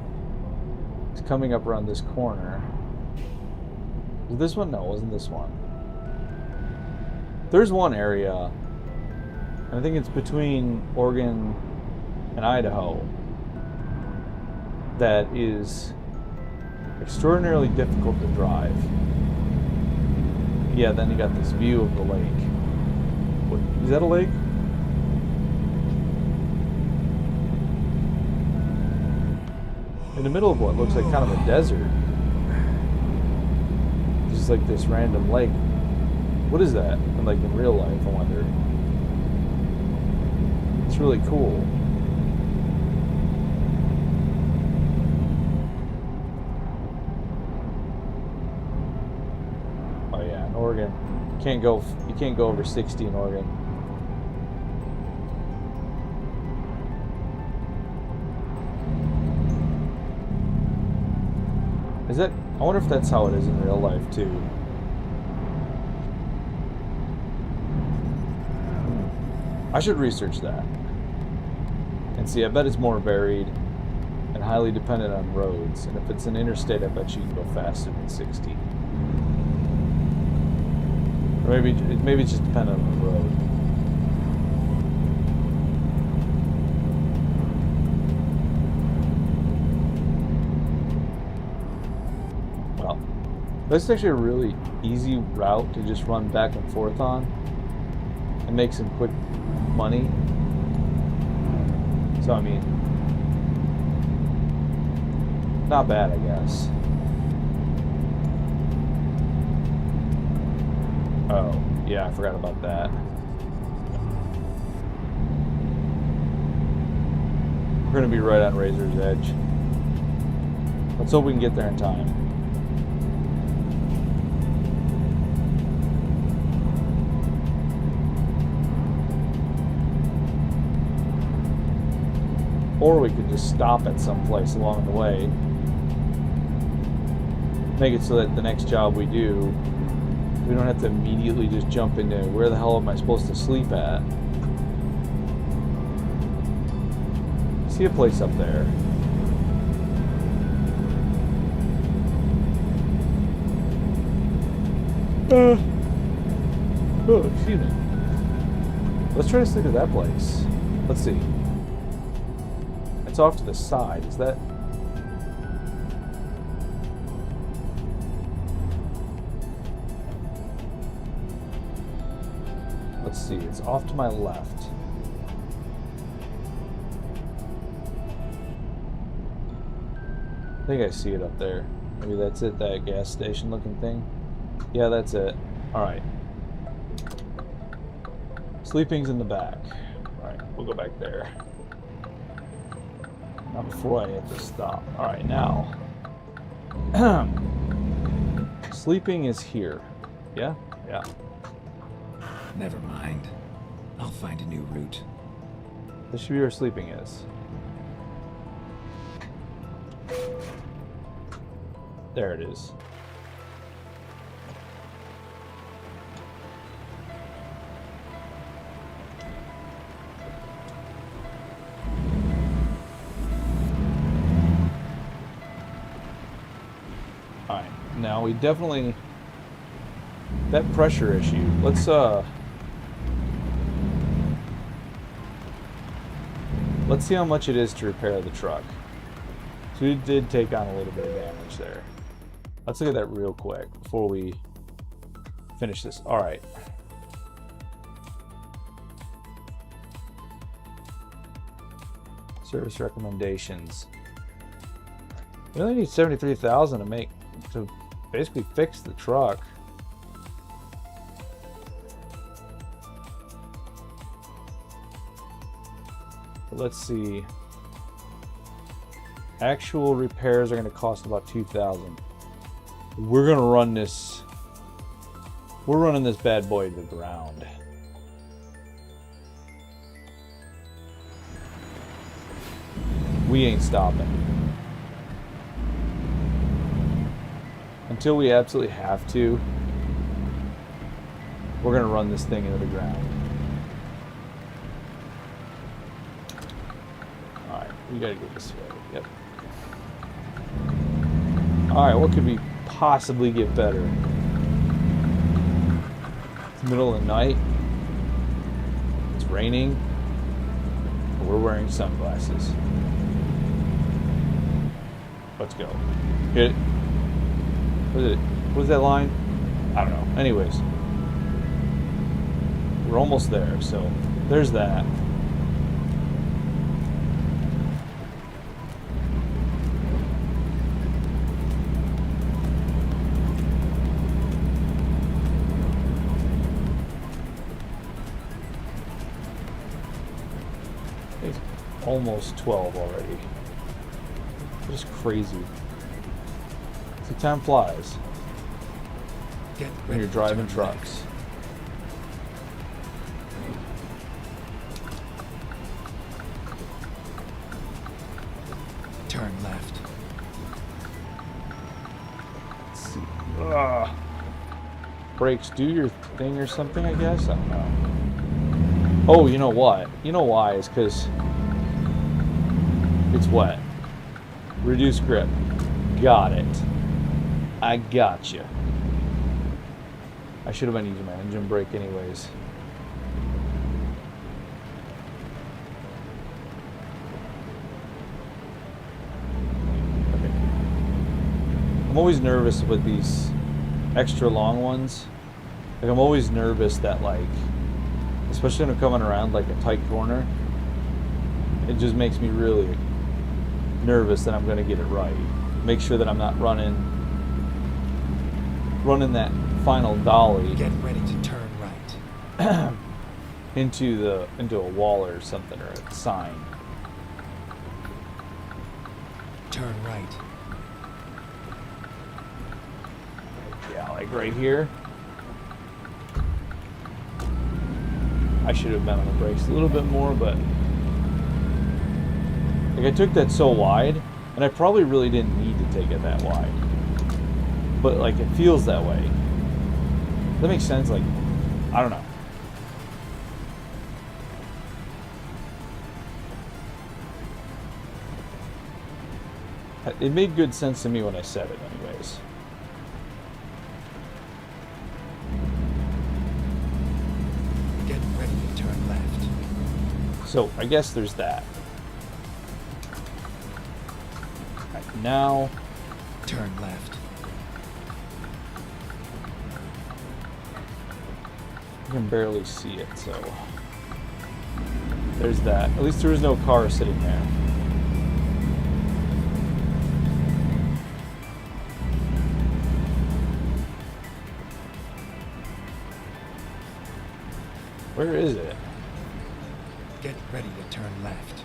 A: It's coming up around this corner. Was this one? No, it wasn't this one. There's one area, and I think it's between Oregon and Idaho, that is extraordinarily difficult to drive. Yeah, then you got this view of the lake. What, is that a lake? In the middle of what looks like kind of a desert. Just like this random lake. What is that? And like in real life, I wonder. It's really cool. Oh yeah, in Oregon, you can't go over 60 in Oregon. Is that? I wonder if that's how it is in real life too. I should research that and see. I bet it's more varied and highly dependent on roads. And if it's an interstate, I bet you can go faster than 60. Or maybe it's just dependent on the road. Well, this is actually a really easy route to just run back and forth on and make some quick money. So I mean, not bad, I guess. Oh, yeah, I forgot about that. We're gonna be right on Razor's Edge. Let's hope we can get there in time. Or we could just stop at some place along the way. Make it so that the next job we do, we don't have to immediately just jump into where the hell am I supposed to sleep at. See a place up there. Oh, excuse me. Let's try to stick to that place. Let's see. It's off to the side. Is that? Let's see. It's off to my left. I think I see it up there. Maybe that's it, that gas station looking thing. Yeah, that's it. Alright. Sleeping's in the back. Alright, we'll go back there. Not before I hit the stop. Alright, now. Sleeping is here. Yeah? Yeah.
B: Never mind. I'll find a new route.
A: This should be where sleeping is. There it is. Now we definitely, that pressure issue, let's see how much it is to repair the truck. So we did take on a little bit of damage there. Let's look at that real quick before we finish this. All right. Service recommendations. We only need 73,000 to basically fix the truck. But let's see. Actual repairs are going to cost about 2,000. We're going to run this. We're running this bad boy to the ground. We ain't stopping. Until we absolutely have to, we're going to run this thing into the ground. Alright, we got to go this way. Yep. Alright, what could we possibly get better? It's the middle of the night. It's raining. We're wearing sunglasses. Let's go. Hit it. What is it? What is that line? I don't know. Anyways. We're almost there, so there's that. It's almost 12 already. Just crazy. See, time flies when you're driving trucks.
B: Turn left.
A: Let's see. Brakes do your thing or something, I guess? I don't know. Oh, you know what? You know why? It's because it's wet. Reduce grip. Got it. I got you. I should have been using my engine brake anyways. Okay. I'm always nervous with these extra long ones. Like, I'm always nervous that, like, especially when I'm coming around like a tight corner, it just makes me really nervous that I'm going to get it right. Make sure that I'm not running that final dolly.
B: Get ready to turn right.
A: into a wall or something, or a sign.
B: Turn right.
A: Yeah, like right here. I should have been on the brakes a little bit more, but like, I took that so wide, and I probably really didn't need to take it that wide. But like, it feels that way. That makes sense. Like, I don't know. It made good sense to me when I said it, anyways.
B: Get ready to turn left.
A: So I guess there's that. Right, now,
B: turn left.
A: I can barely see it, so there's that. At least there was no car sitting there. Where is it?
B: Get ready to turn left.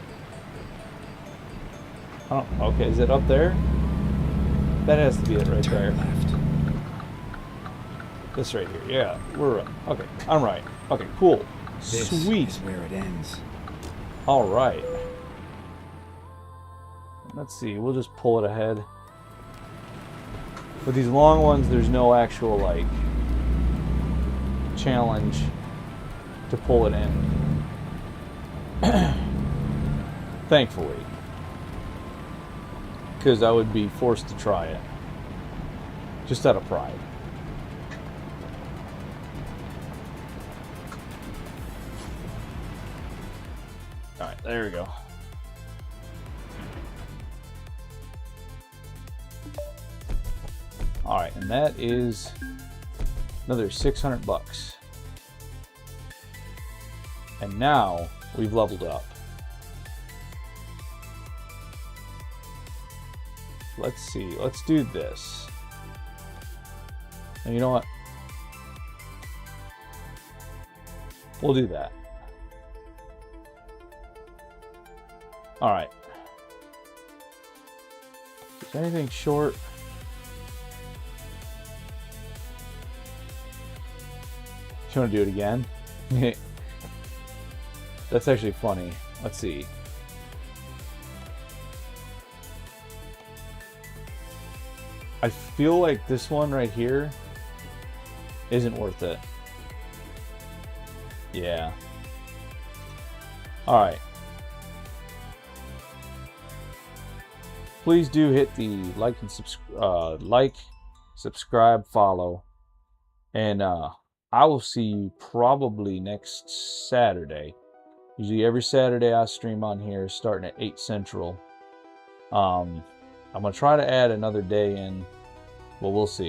A: Oh, okay. Is it up there? That has to be it right there.
B: Turn left.
A: This right here. Yeah, we're okay. I'm right. Okay, cool.
B: This
A: Sweet.
B: is where it ends.
A: All right. Let's see. We'll just pull it ahead. With these long ones, there's no actual like challenge to pull it in. Thankfully. Because I would be forced to try it. Just out of pride. Alright, there we go. Alright, and that is another 600 bucks. And now we've leveled up. Let's see. Let's do this. And you know what? We'll do that. All right. Is there anything short? You want to do it again? That's actually funny. Let's see. I feel like this one right here isn't worth it. Yeah. All right. Please do hit the like and subscribe, follow, and I will see you probably next Saturday. Usually every Saturday I stream on here starting at 8 Central. I'm going to try to add another day in, but we'll see.